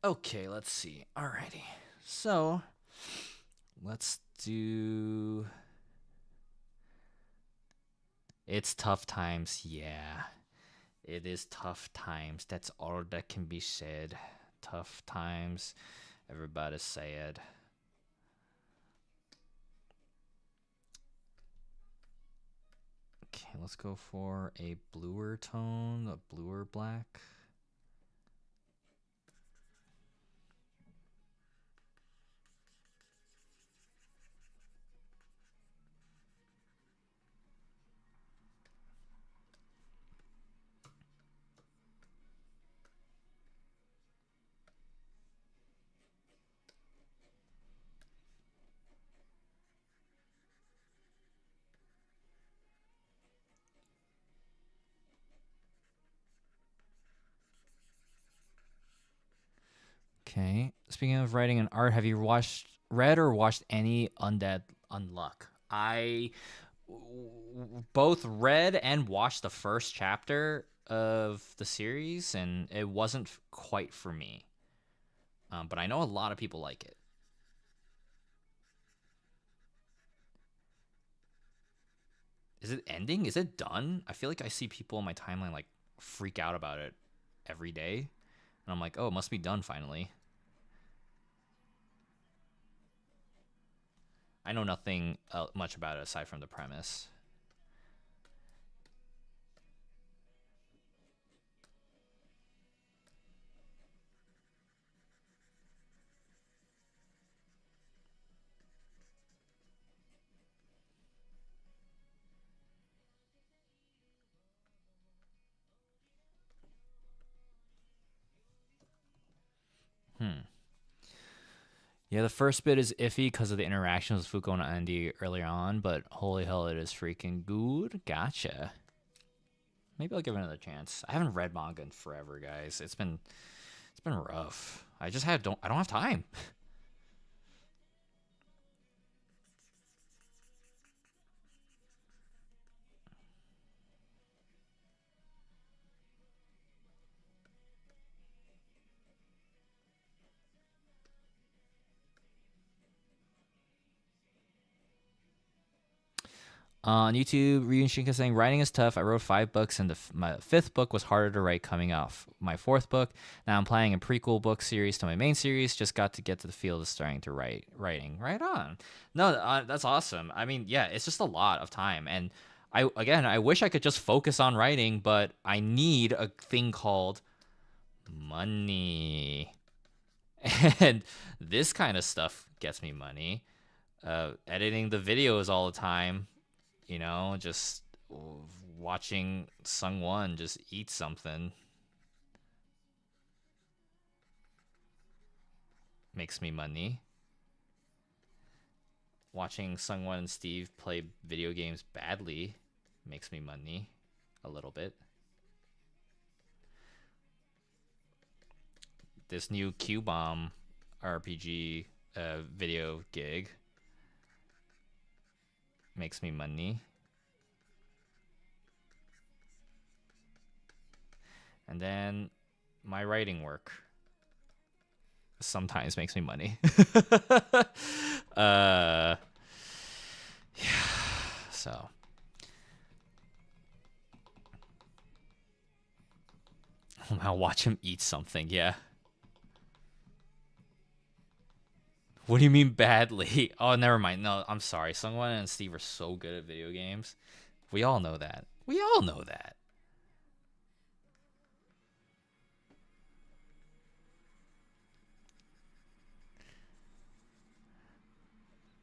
Okay, let's see. Alrighty. So, let's do... It's tough times, yeah. It is tough times. That's all that can be said. Tough times. Everybody's sad. Okay, let's go for a bluer tone, a bluer black. Okay. Speaking of writing and art, have you read or watched any Undead Unluck? I both read and watched the first chapter of the series, and it wasn't quite for me. But I know a lot of people like it. Is it ending? Is it done? I feel like I see people on my timeline like freak out about it every day, and I'm like, oh, it must be done finally. I know nothing much about it aside from the premise. Yeah, the first bit is iffy because of the interactions with Fuko and Andy earlier on, but holy hell, it is freaking good. Gotcha. Maybe I'll give it another chance. I haven't read manga in forever, guys. It's been rough. I don't have time. On YouTube, Ryun Shinka saying, writing is tough. I wrote 5 books, and my 5th book was harder to write coming off my 4th book. Now I'm planning a prequel book series to my main series. Just got to get to the field of starting to writing. Right on. No, that's awesome. I mean, yeah, it's just a lot of time. And I wish I could just focus on writing, but I need a thing called money. And this kind of stuff gets me money. Editing the videos all the time, just watching Sungwon just eat something makes me money. Watching Sungwon and Steve play video games badly makes me money a little bit. This new Q-Bomb RPG video gig makes me money. And then my writing work sometimes makes me money. Yeah. So I'll watch him eat something, yeah. What do you mean badly? Oh, never mind. No, I'm sorry. Sungwon and Steve are so good at video games. We all know that. We all know that.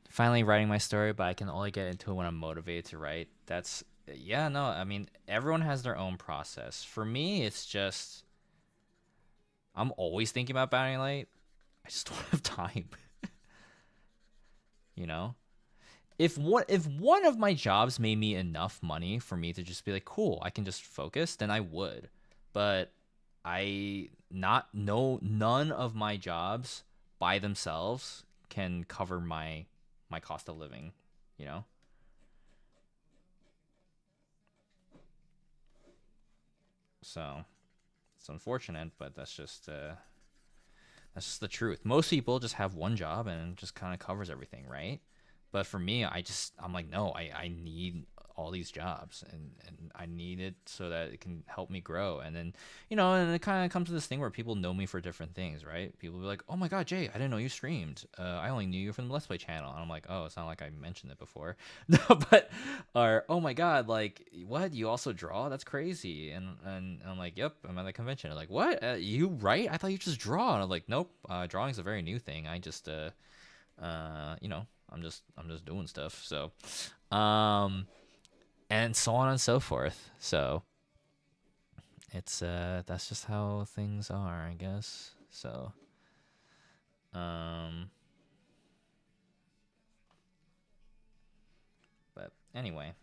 Finally writing my story, but I can only get into it when I'm motivated to write. Yeah, no, I mean, everyone has their own process. For me, it's just, I'm always thinking about Bounding Light. I just don't have time. You know? If one of my jobs made me enough money for me to just be like, cool, I can just focus, then I would. But none of my jobs by themselves can cover my cost of living, you know? So it's unfortunate, but that's just the truth. Most people just have one job and it just kind of covers everything, right? But for me, I'm like, no, I need all these jobs, and I need it so that it can help me grow. And then, and it kind of comes to this thing where people know me for different things, right? People be like, oh my God, Jay, I didn't know you streamed. I only knew you from the Let's Play channel. And I'm like, oh, it's not like I mentioned it before. No, or, oh my God, like, what? You also draw? That's crazy. And I'm like, yep, I'm at the convention. They're like, what? You write? I thought you just draw. And I'm like, nope, drawing's a very new thing. I just, I'm just doing stuff. So, and so on and so forth. So it's that's just how things are, I guess. So but anyway,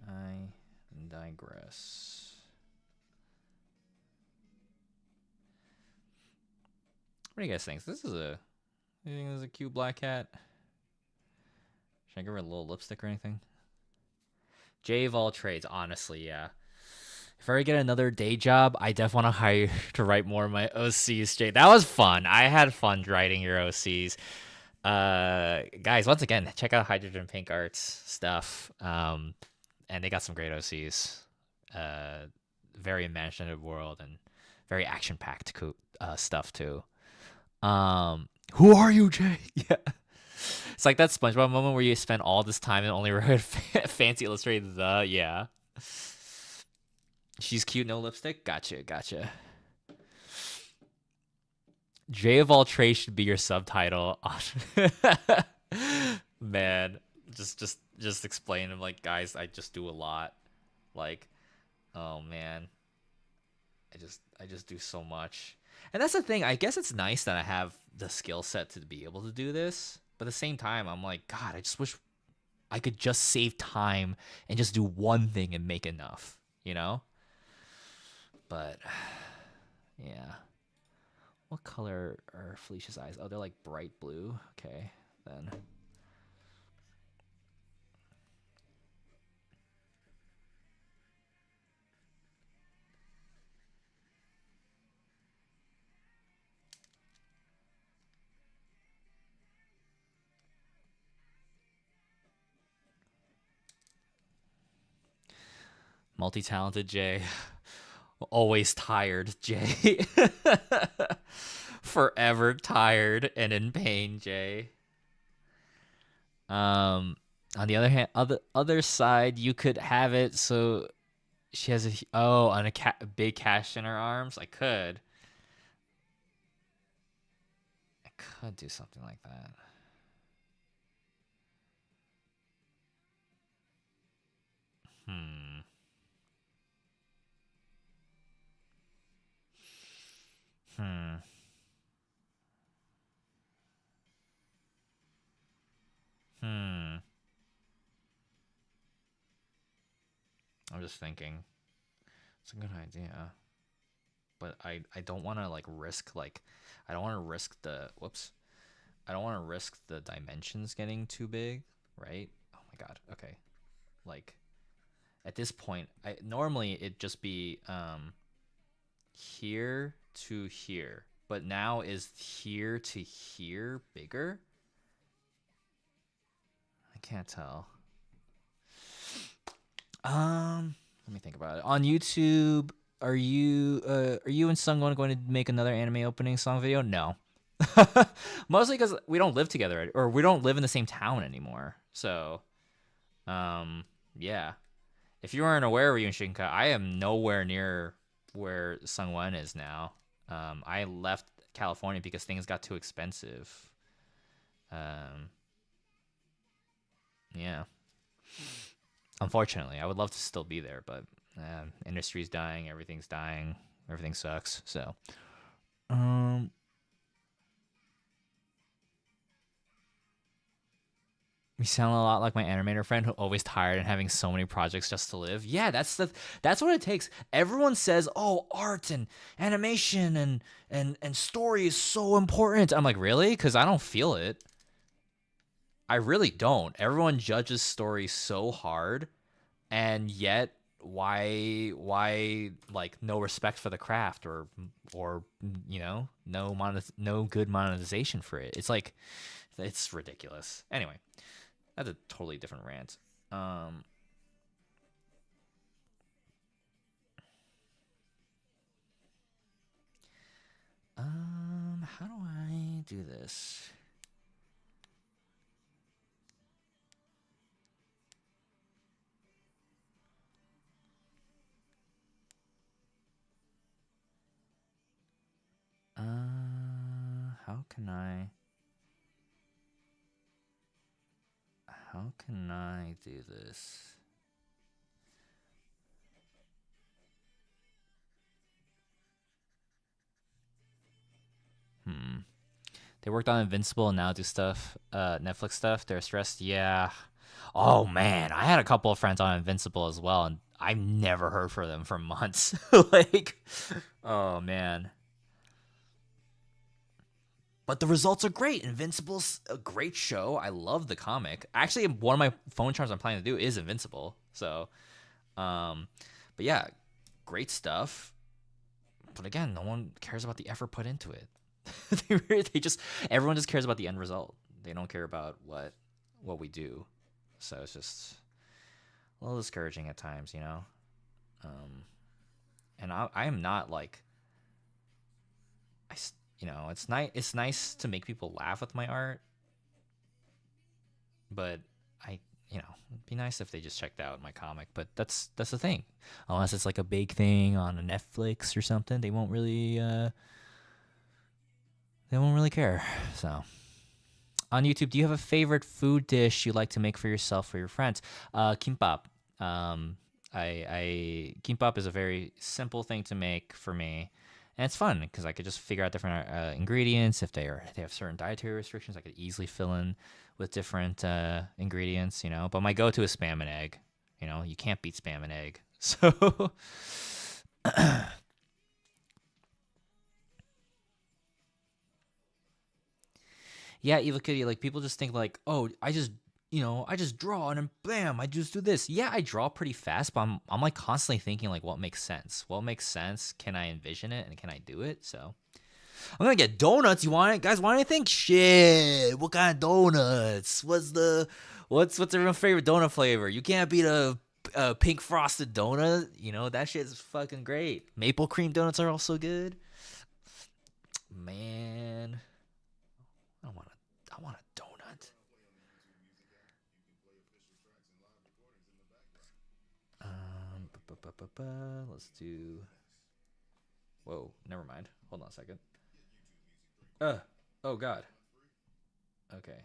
I digress. What do you guys think? You think this is a cute black cat? Should I give her a little lipstick or anything? Jay of all trades, honestly, yeah. If I ever get another day job, I definitely want to hire you to write more of my OCs, Jay. That was fun. I had fun writing your OCs. Guys, once again, check out Hydrogen Pink Arts stuff. And they got some great OCs. Very imaginative world and very action-packed stuff too. Who are you, Jay? Yeah. It's like that SpongeBob moment where you spend all this time and only write fancy illustrated yeah. She's cute, no lipstick? Gotcha. Jay of all trades should be your subtitle. Man, just explain them like, guys, I just do a lot. Like, oh man. I just do so much. And that's the thing. I guess it's nice that I have the skill set to be able to do this. But at the same time, I'm like, God, I just wish I could just save time and just do one thing and make enough, you know? But yeah. What color are Felicia's eyes? Oh, they're like bright blue. Okay, then. Multi-talented Jay. Always tired Jay. Forever tired and in pain Jay. On the other hand, other side, you could have it so she has a big cash in her arms. I could do something like that. Hmm. Hmm. Hmm. I'm just thinking. It's a good idea. But I don't want to like risk like I don't want to risk the whoops. I don't want to risk the dimensions getting too big, right? Oh my god. Okay. Like at this point, I normally it'd just be here to here. But now is here to here bigger? I can't tell. Let me think about it. On YouTube, are you and Sungwon going to make another anime opening song video? No. Mostly because we don't live together or we don't live in the same town anymore. So, yeah. If you weren't aware, Ryun Shinka, I am nowhere near where Sungwon is now. I left California because things got too expensive. Yeah. Unfortunately, I would love to still be there, but industry's dying, everything's dying, everything sucks. So, you sound a lot like my animator friend who always tired and having so many projects just to live. Yeah, that's what it takes. Everyone says, "Oh, art and animation and story is so important." I'm like, "Really?" Cuz I don't feel it. I really don't. Everyone judges story so hard, and yet why like no respect for the craft or no good monetization for it. It's like it's ridiculous. Anyway, that's a totally different rant. How do I do this? How can I do this? They worked on Invincible and now do stuff, Netflix stuff. They're stressed. Yeah. Oh man, I had a couple of friends on Invincible as well, and I've never heard from them for months. Like, oh man. But the results are great. Invincible's a great show. I love the comic. Actually, one of my phone charms I'm planning to do is Invincible. So, but yeah, great stuff. But again, no one cares about the effort put into it. they just everyone just cares about the end result. They don't care about what we do. So it's just a little discouraging at times, you know. And I am not like it's nice. It's nice to make people laugh with my art, but it'd be nice if they just checked out my comic. But that's the thing. Unless it's like a big thing on a Netflix or something, they won't really care. So on YouTube, do you have a favorite food dish you like to make for yourself or your friends? Kimbap. I kimbap is a very simple thing to make for me, And it's fun because I could just figure out different ingredients. If they have certain dietary restrictions, I could easily fill in with different ingredients, you know. But my go-to is Spam and egg. You know, you can't beat Spam and egg. So yeah, Evil Kitty, like people just think like, oh, I just draw and then bam, I just do this. Yeah, I draw pretty fast, but I'm like constantly thinking like what makes sense? What makes sense? Can I envision it and can I do it? So I'm gonna get donuts. You want it? Guys want anything? Shit. What kind of donuts? What's everyone's favorite donut flavor? You can't beat a pink frosted donut. You know, that shit's fucking great. Maple cream donuts are also good. Man. I want a donut. Let's do. Whoa, never mind. Hold on a second. Oh God. Okay.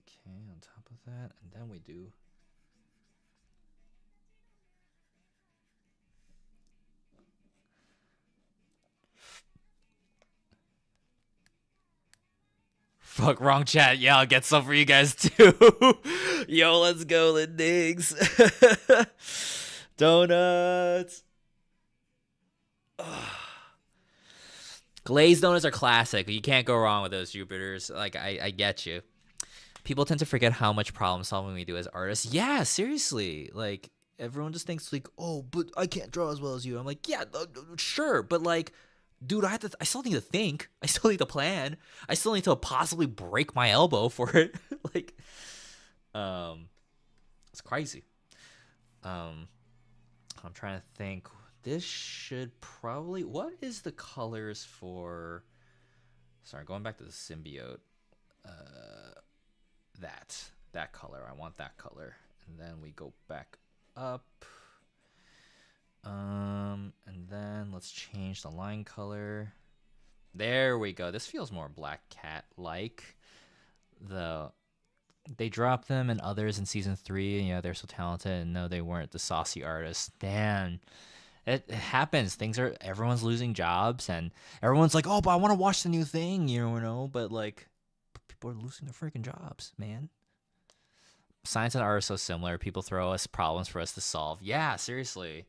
Okay, on top of that, and then we do. Fuck, wrong chat. Yeah, I'll get some for you guys too. Yo, let's go, Lynn Diggs. Donuts. Glazed donuts are classic. You can't go wrong with those Jupiters. Like, I get you. People tend to forget how much problem solving we do as artists. Yeah, seriously. Like, everyone just thinks, like, oh, but I can't draw as well as you. I'm like, yeah, sure. But, like, dude, I still need to think. I still need to plan. I still need to possibly break my elbow for it. Like, it's crazy. I'm trying to think. This should probably. What is the colors for? Sorry, going back to the symbiote. That color. I want that color, and then we go back up. And then let's change the line color. There we go. This feels more Black Cat like. They dropped them and others in season 3, and yeah, they're so talented. And no, they weren't the saucy artists. Damn. It happens. Everyone's losing jobs, and everyone's like, oh, but I want to watch the new thing, you know, but like, people are losing their freaking jobs, man. Science and art are so similar. People throw us problems for us to solve. Yeah, seriously.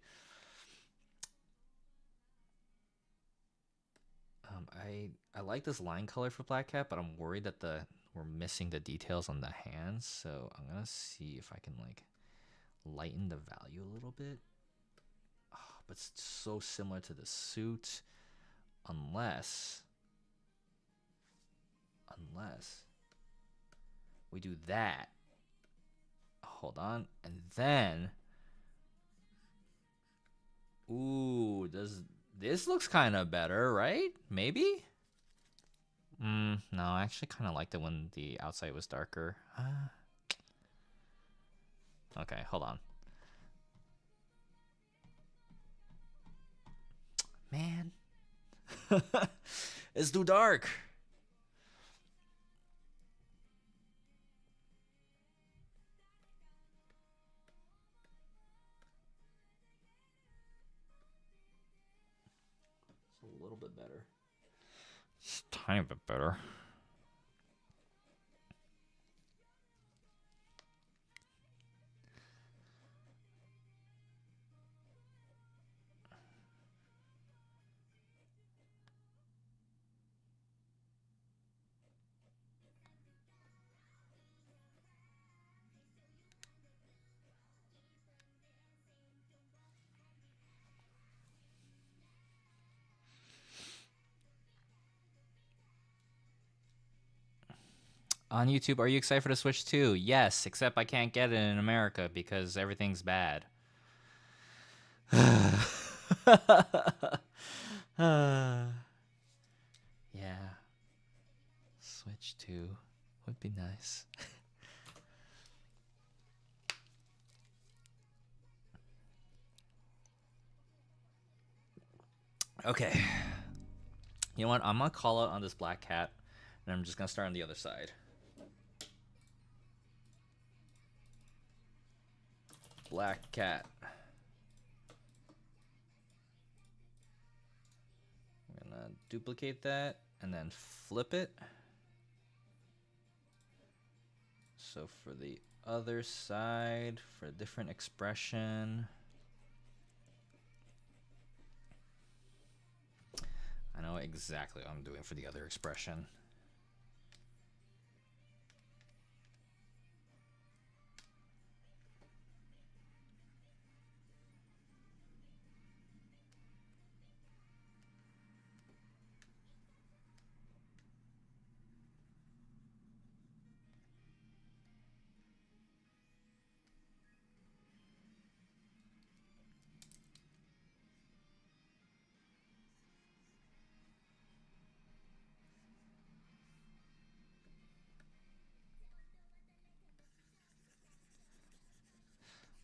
I like this line color for Black Cat, but I'm worried that we're missing the details on the hands. So I'm gonna see if I can like lighten the value a little bit. Oh, but it's so similar to the suit, unless we do that. Hold on, and then, ooh, this looks kind of better, right? Maybe. No, I actually kind of liked it when the outside was darker. Okay, hold on. Man, it's too dark. It's a little bit better. It's a tiny bit better. On YouTube, are you excited for the Switch 2? Yes, except I can't get it in America because everything's bad. Yeah. Switch 2 would be nice. Okay. You know what? I'm going to call out on this Black Cat, and I'm just going to start on the other side. Black Cat. duplicate that and then flip it. So for the other side, for a different expression, I know exactly what I'm doing for the other expression.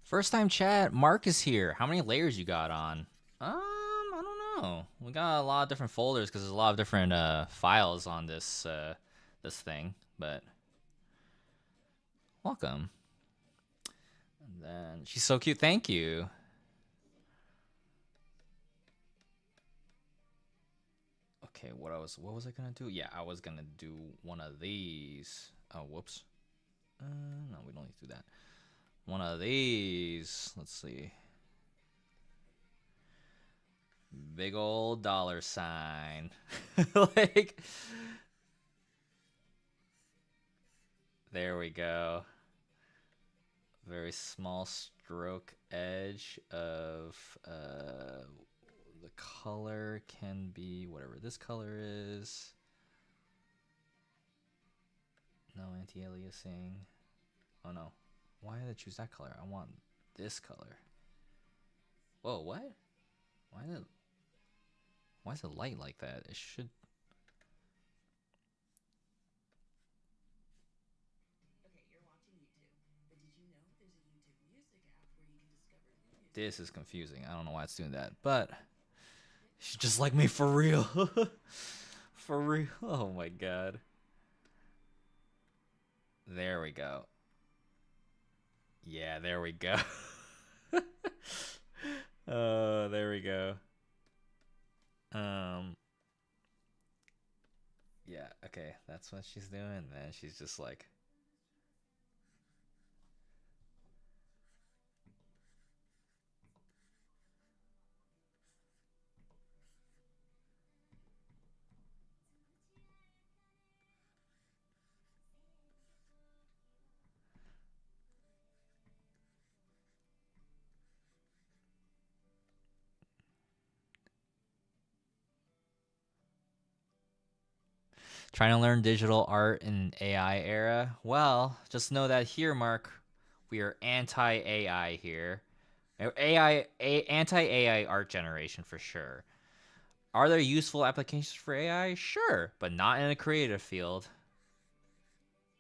First time chat, Mark is here. How many layers you got on? I don't know. We got a lot of different folders because there's a lot of different files on this this thing. But welcome. And then she's so cute. Thank you. Okay, what was I gonna do? Yeah, I was gonna do one of these. Oh, whoops. No, we don't need to do that. One of these. Let's see. Big old dollar sign. Like, there we go. Very small stroke edge of the color can be whatever this color is. No anti-aliasing. Oh no. Why did I choose that color? I want this color. Whoa, what? Why is it light like that? It should. This is confusing. I don't know why it's doing that, but she's just like me for real. For real. Oh my god. There we go. Yeah, there we go. Oh, there we go. Yeah, okay. That's what she's doing. And then she's just like, trying to learn digital art in AI era. Well, just know that here, Mark, we are anti-AI here. Anti-AI art generation for sure. Are there useful applications for AI? Sure, but not in a creative field.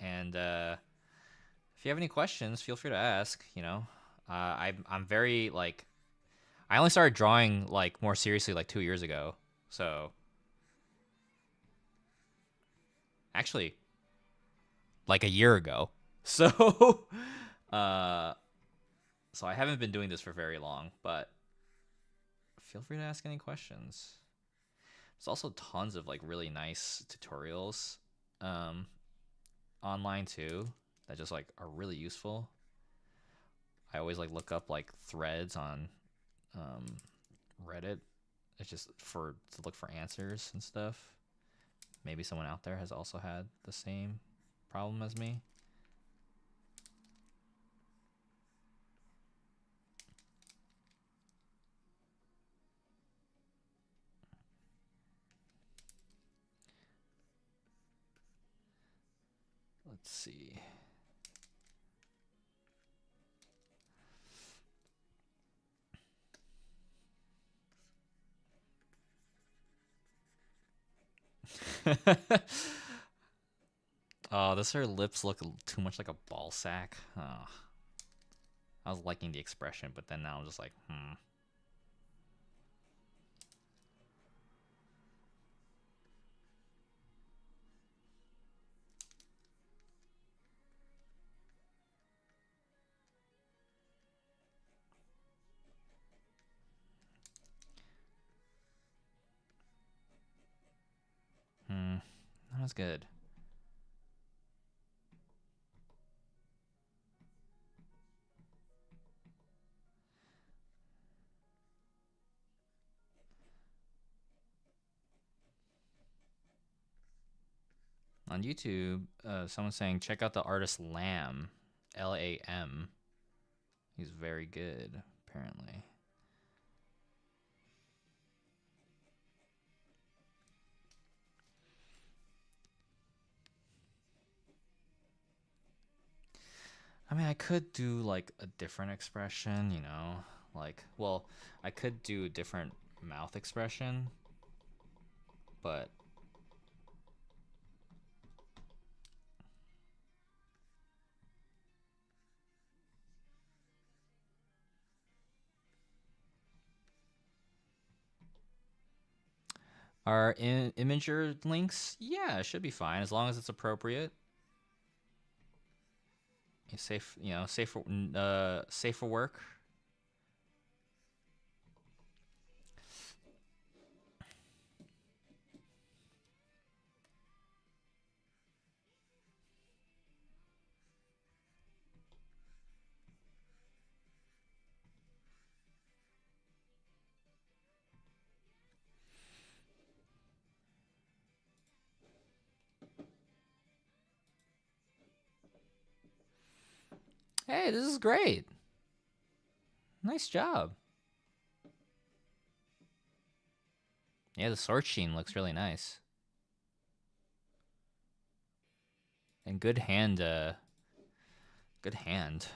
And if you have any questions, feel free to ask. You know, I'm very like, I only started drawing like more seriously like 2 years ago. So actually, like a year ago. So so I haven't been doing this for very long, but feel free to ask any questions. There's also tons of like really nice tutorials online too that just like are really useful. I always like look up like threads on Reddit. It's just to look for answers and stuff. Maybe someone out there has also had the same problem as me. Let's see. Oh, does her lips look too much like a ball sack? Oh. I was liking the expression, but then now I'm just like, was good. On YouTube, someone's saying check out the artist Lamb, Lam. He's very good, apparently. I mean, I could do like a different expression, you know, like, well, I could do a different mouth expression, but are Imager links? Yeah, it should be fine as long as it's appropriate. Safe, you know, safe for work. Hey, this is great. Nice job. Yeah, the sword sheen looks really nice. And good hand, good hand.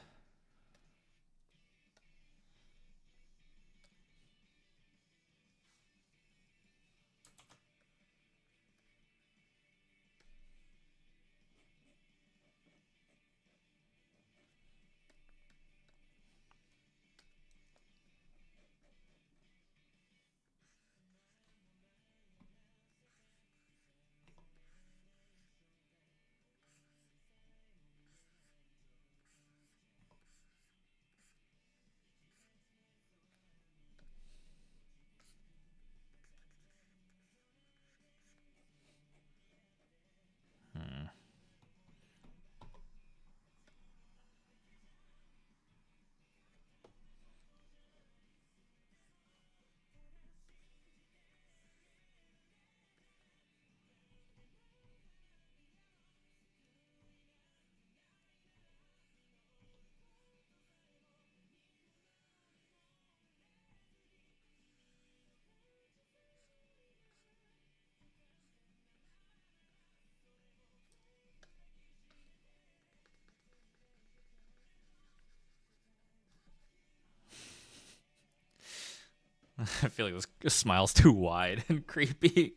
I feel like this smile's too wide and creepy.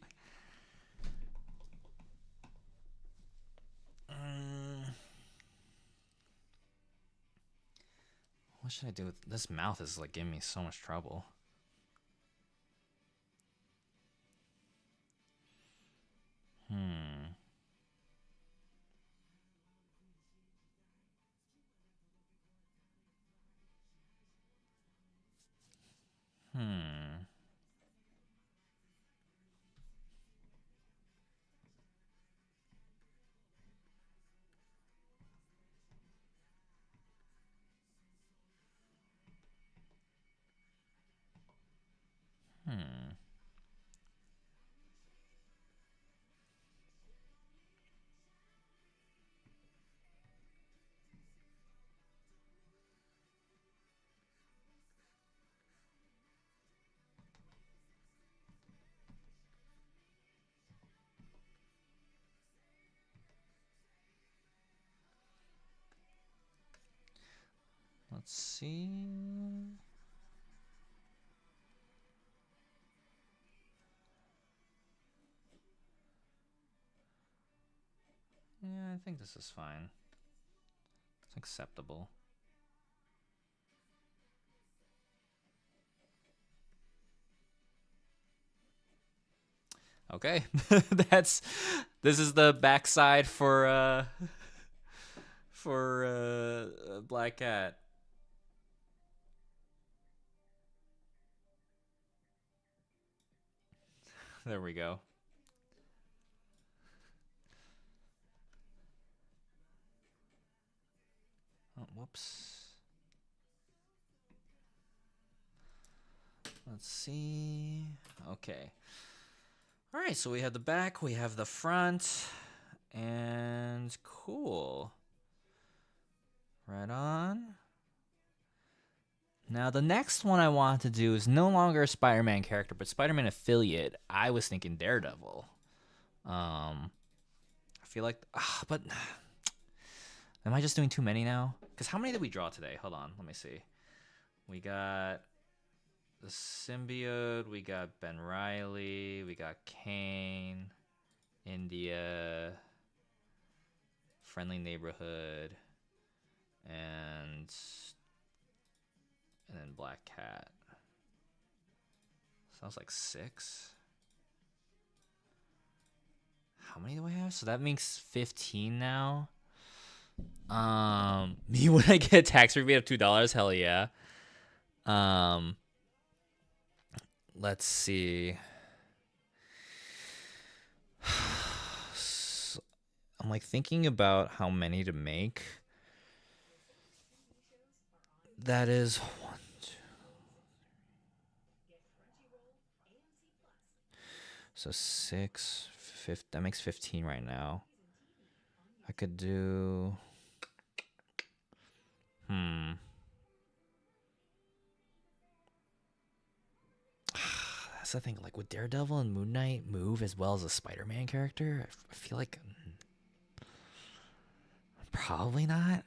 What should I do with this mouth? Is like giving me so much trouble. Hmm. Hmm. Hmm. Let's see. Yeah, I think this is fine. It's acceptable. Okay. This is the backside for Black Cat. There we go. Oops. Let's see. Okay. All right, so we have the back, we have the front, and cool. Right on. Now, the next one I want to do is no longer a Spider-Man character, but Spider-Man affiliate. I was thinking Daredevil. I feel like, but am I just doing too many now? Because how many did we draw today? Hold on, let me see. We got the symbiote, we got Ben Reilly, we got Kane, India, Friendly Neighborhood, and then Black Cat. Sounds like 6. How many do I have? So that makes 15 now. Me when I get a tax rebate of $2, hell yeah. Let's see. So, I'm like thinking about how many to make. That is 1, 2. So 6, 5. That makes 15 right now. I could do. That's the thing. Like, would Daredevil and Moon Knight move as well as a Spider-Man character? I feel like probably not.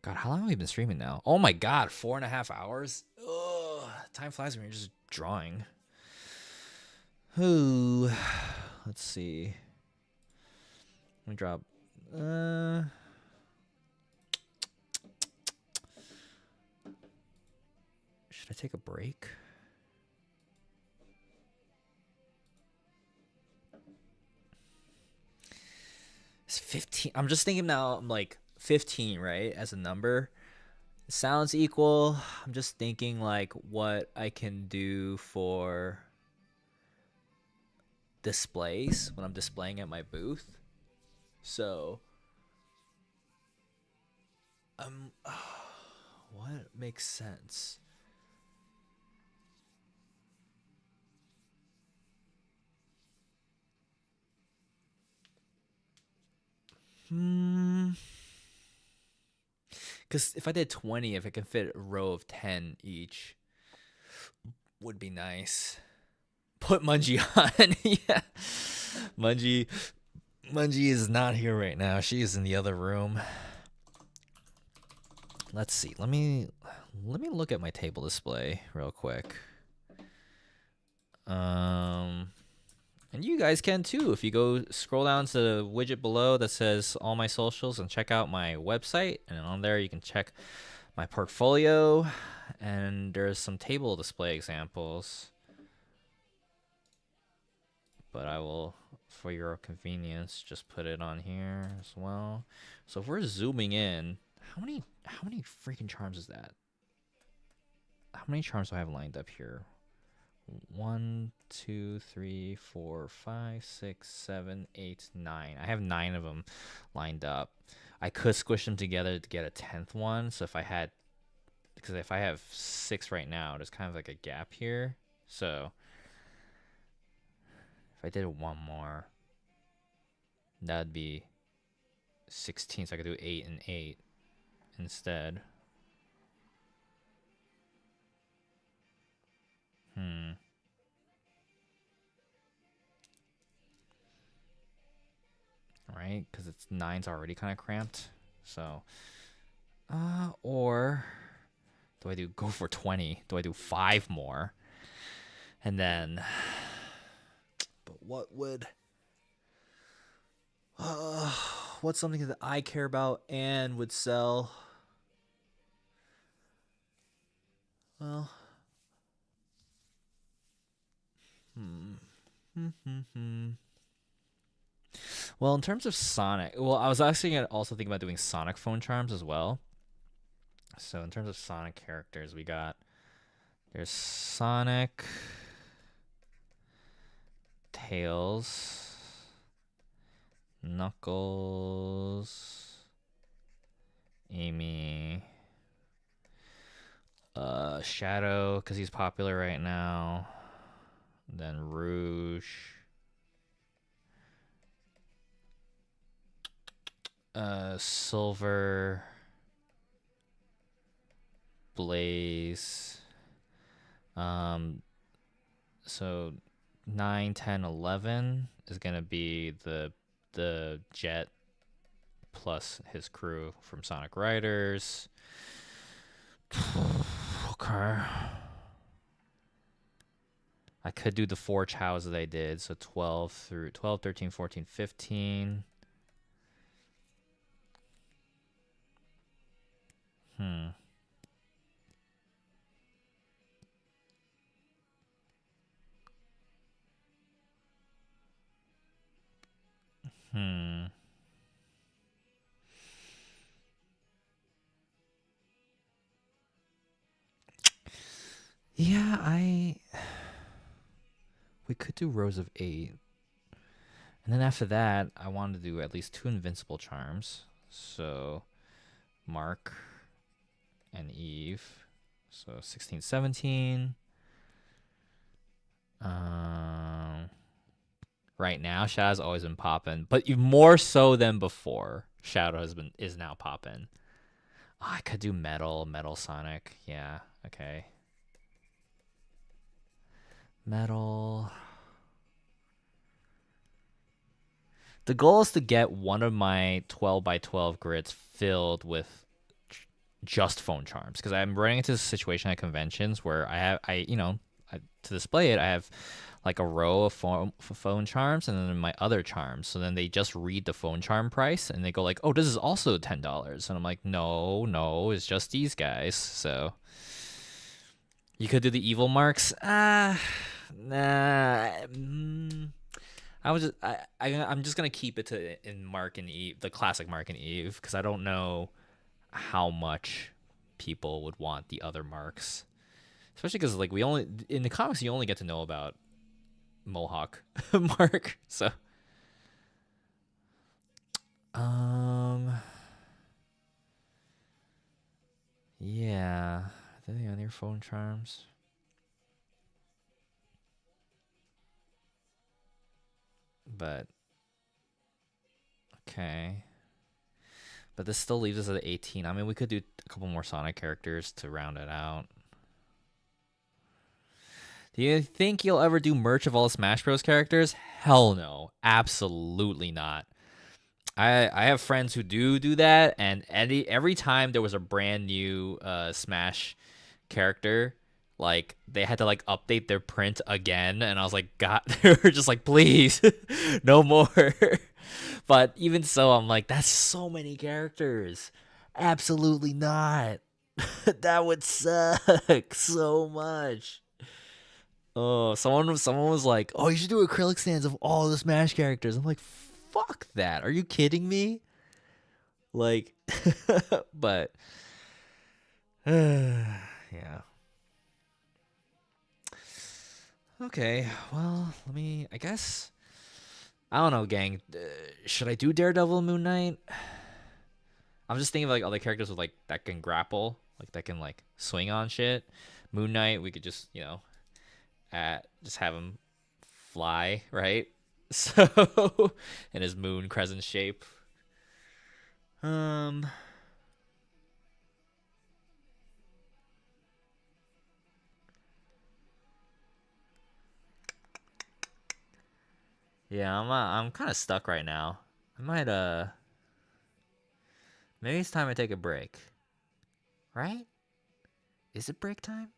God, how long have we been streaming now? Oh my God, 4.5 hours. Ugh, time flies when you're just drawing. Ooh, let's see. Let me drop. Should I take a break? It's 15. I'm just thinking now. I'm like 15, right? As a number. It sounds equal. I'm just thinking like what I can do for displays when I'm displaying at my booth. So, what makes sense? Because if I did 20, if I can fit a row of 10 each, would be nice. Put Mungie on. Yeah. Mungie is not here right now. She is in the other room. Let's see. Let me look at my table display real quick. And you guys can too. If you go scroll down to the widget below that says all my socials and check out my website, and on there you can check my portfolio, and there's some table display examples. But I will, for your convenience, just put it on here as well. So if we're zooming in, how many freaking charms is that? How many charms do I have lined up here? 1, 2, 3, 4, 5, 6, 7, 8, 9. I have 9 of them lined up. I could squish them together to get a 10th one. So if I had, because if I have 6 right now, there's kind of like a gap here. So if I did one more, that'd be 16. So I could do 8 and 8 instead. Right? Because it's 9's already kind of cramped. So, or do I go for 20? Do I do 5 more? And then, but what would, what's something that I care about and would sell? Well, Well, in terms of Sonic, well, I was actually also thinking about doing Sonic phone charms as well. So in terms of Sonic characters, there's Sonic, Tails, Knuckles, Amy, Shadow, because he's popular right now. Then Rouge. Silver. Blaze. So 9, 10, 11 is gonna be the Jet plus his crew from Sonic Riders. Okay. I could do the 4 chows that I did. So 12 through 12, 13, 14, 15. Hmm. Yeah, we could do rows of 8. And then after that, I wanted to do at least 2 invincible charms. So Mark and Eve. So 16, 17. Right now, Shadow's always been popping, but even more so than before. Shadow is now popping. Oh, I could do Metal Sonic. Yeah, okay. Metal. The goal is to get one of my 12 by 12 grids filled with just phone charms, because I'm running into this situation at conventions where to display it, I have like a row of phone charms and then my other charms. So then they just read the phone charm price and they go like, "Oh, this is also $10." And I'm like, "No, it's just these guys." So you could do the evil marks. Nah. I'm just gonna keep it to in Mark and Eve, the classic Mark and Eve, because I don't know how much people would want the other marks, especially because like we only in the comics you only get to know about Mohawk Mark. So yeah, are they on your phone charms? But okay. But this still leaves us at 18. I mean, we could do a couple more Sonic characters to round it out. Do you think you'll ever do merch of all the Smash Bros. Characters? Hell no. Absolutely not. I have friends who do that, and every time there was a brand new Smash character, like they had to like update their print again, and I was like, God, they were just like, please, no more. But even so, I'm like, that's so many characters. Absolutely not. That would suck so much. Oh, someone was like, "Oh, you should do acrylic stands of all the Smash characters." I'm like, "Fuck that. Are you kidding me?" Like but yeah. Okay. Well, I guess I don't know, gang. Should I do Daredevil and Moon Knight? I'm just thinking of like other characters with like that can grapple, like that can like swing on shit. Moon Knight, we could just, just have him fly, right? So in his moon crescent shape. Um yeah, I'm kind of stuck right now. I might maybe it's time I take a break. Right? Is it break time?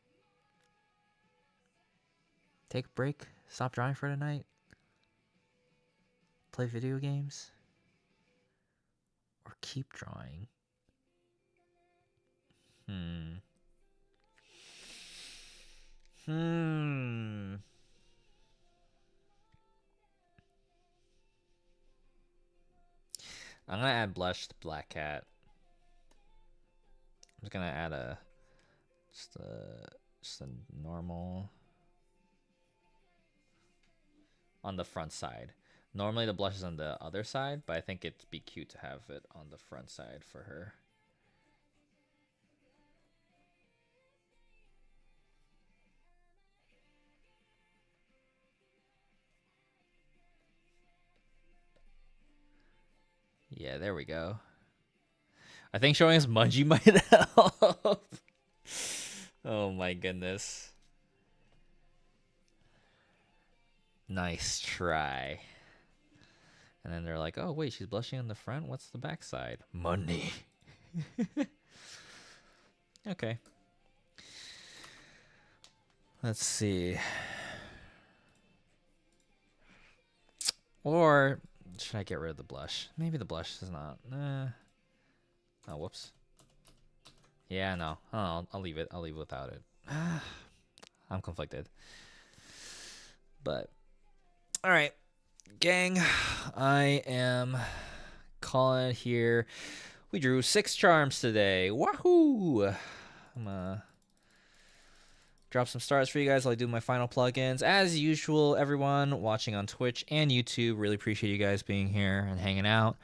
Take a break, stop drawing for tonight, play video games, or keep drawing? Hmm. Hmm. I'm gonna add blush to Black Cat. just gonna add just a normal on the front side. Normally the blush is on the other side, but I think it'd be cute to have it on the front side for her. Yeah, there we go. I think showing us Mungie might help. Oh my goodness. Nice try. And then they're like, oh, wait, she's blushing on the front? What's the back side? Money. Okay. Let's see. Or should I get rid of the blush? Maybe the blush is not. Oh, whoops. Yeah, no. Oh, I'll leave it. I'll leave it without it. I'm conflicted. But, all right. Gang, I am calling it here. We drew 6 charms today. Wahoo! I'm gonna drop some stars for you guys while I do my final plugins. As usual, everyone watching on Twitch and YouTube, really appreciate you guys being here and hanging out.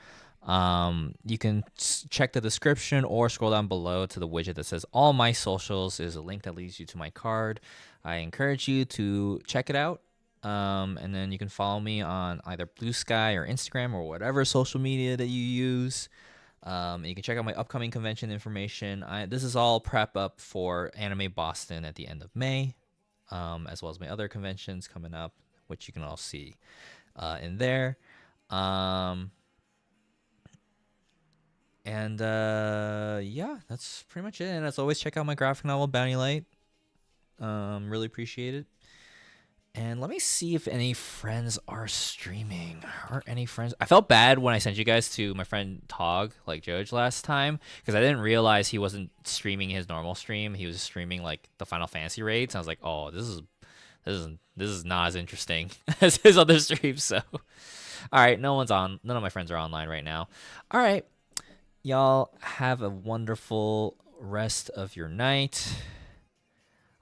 You can check the description or scroll down below to the widget that says all my socials. Is a link that leads you to my card. I encourage you to check it out. And then you can follow me on either Blue Sky or Instagram or whatever social media that you use. You can check out my upcoming convention information. This is all prep up for Anime Boston at the end of May, as well as my other conventions coming up, which you can all see in there. Yeah, that's pretty much it. And as always, check out my graphic novel, Bounty Light. Really appreciate it. And let me see if any friends are streaming. Are any friends? I felt bad when I sent you guys to my friend Tog, like Judge, last time, because I didn't realize he wasn't streaming his normal stream. He was streaming like the Final Fantasy raids. I was like, oh, this is not as interesting as his other streams. So, all right, no one's on. None of my friends are online right now. All right, y'all have a wonderful rest of your night.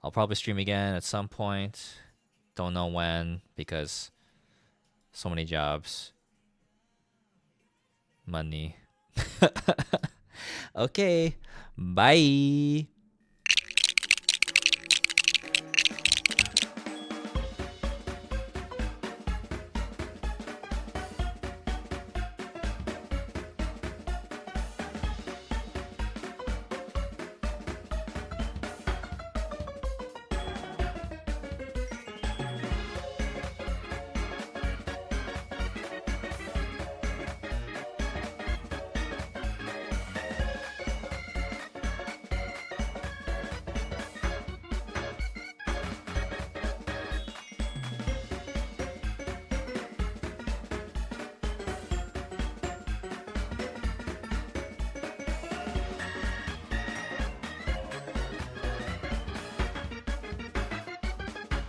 I'll probably stream again at some point. Don't know when, because so many jobs. Money. Okay. Bye.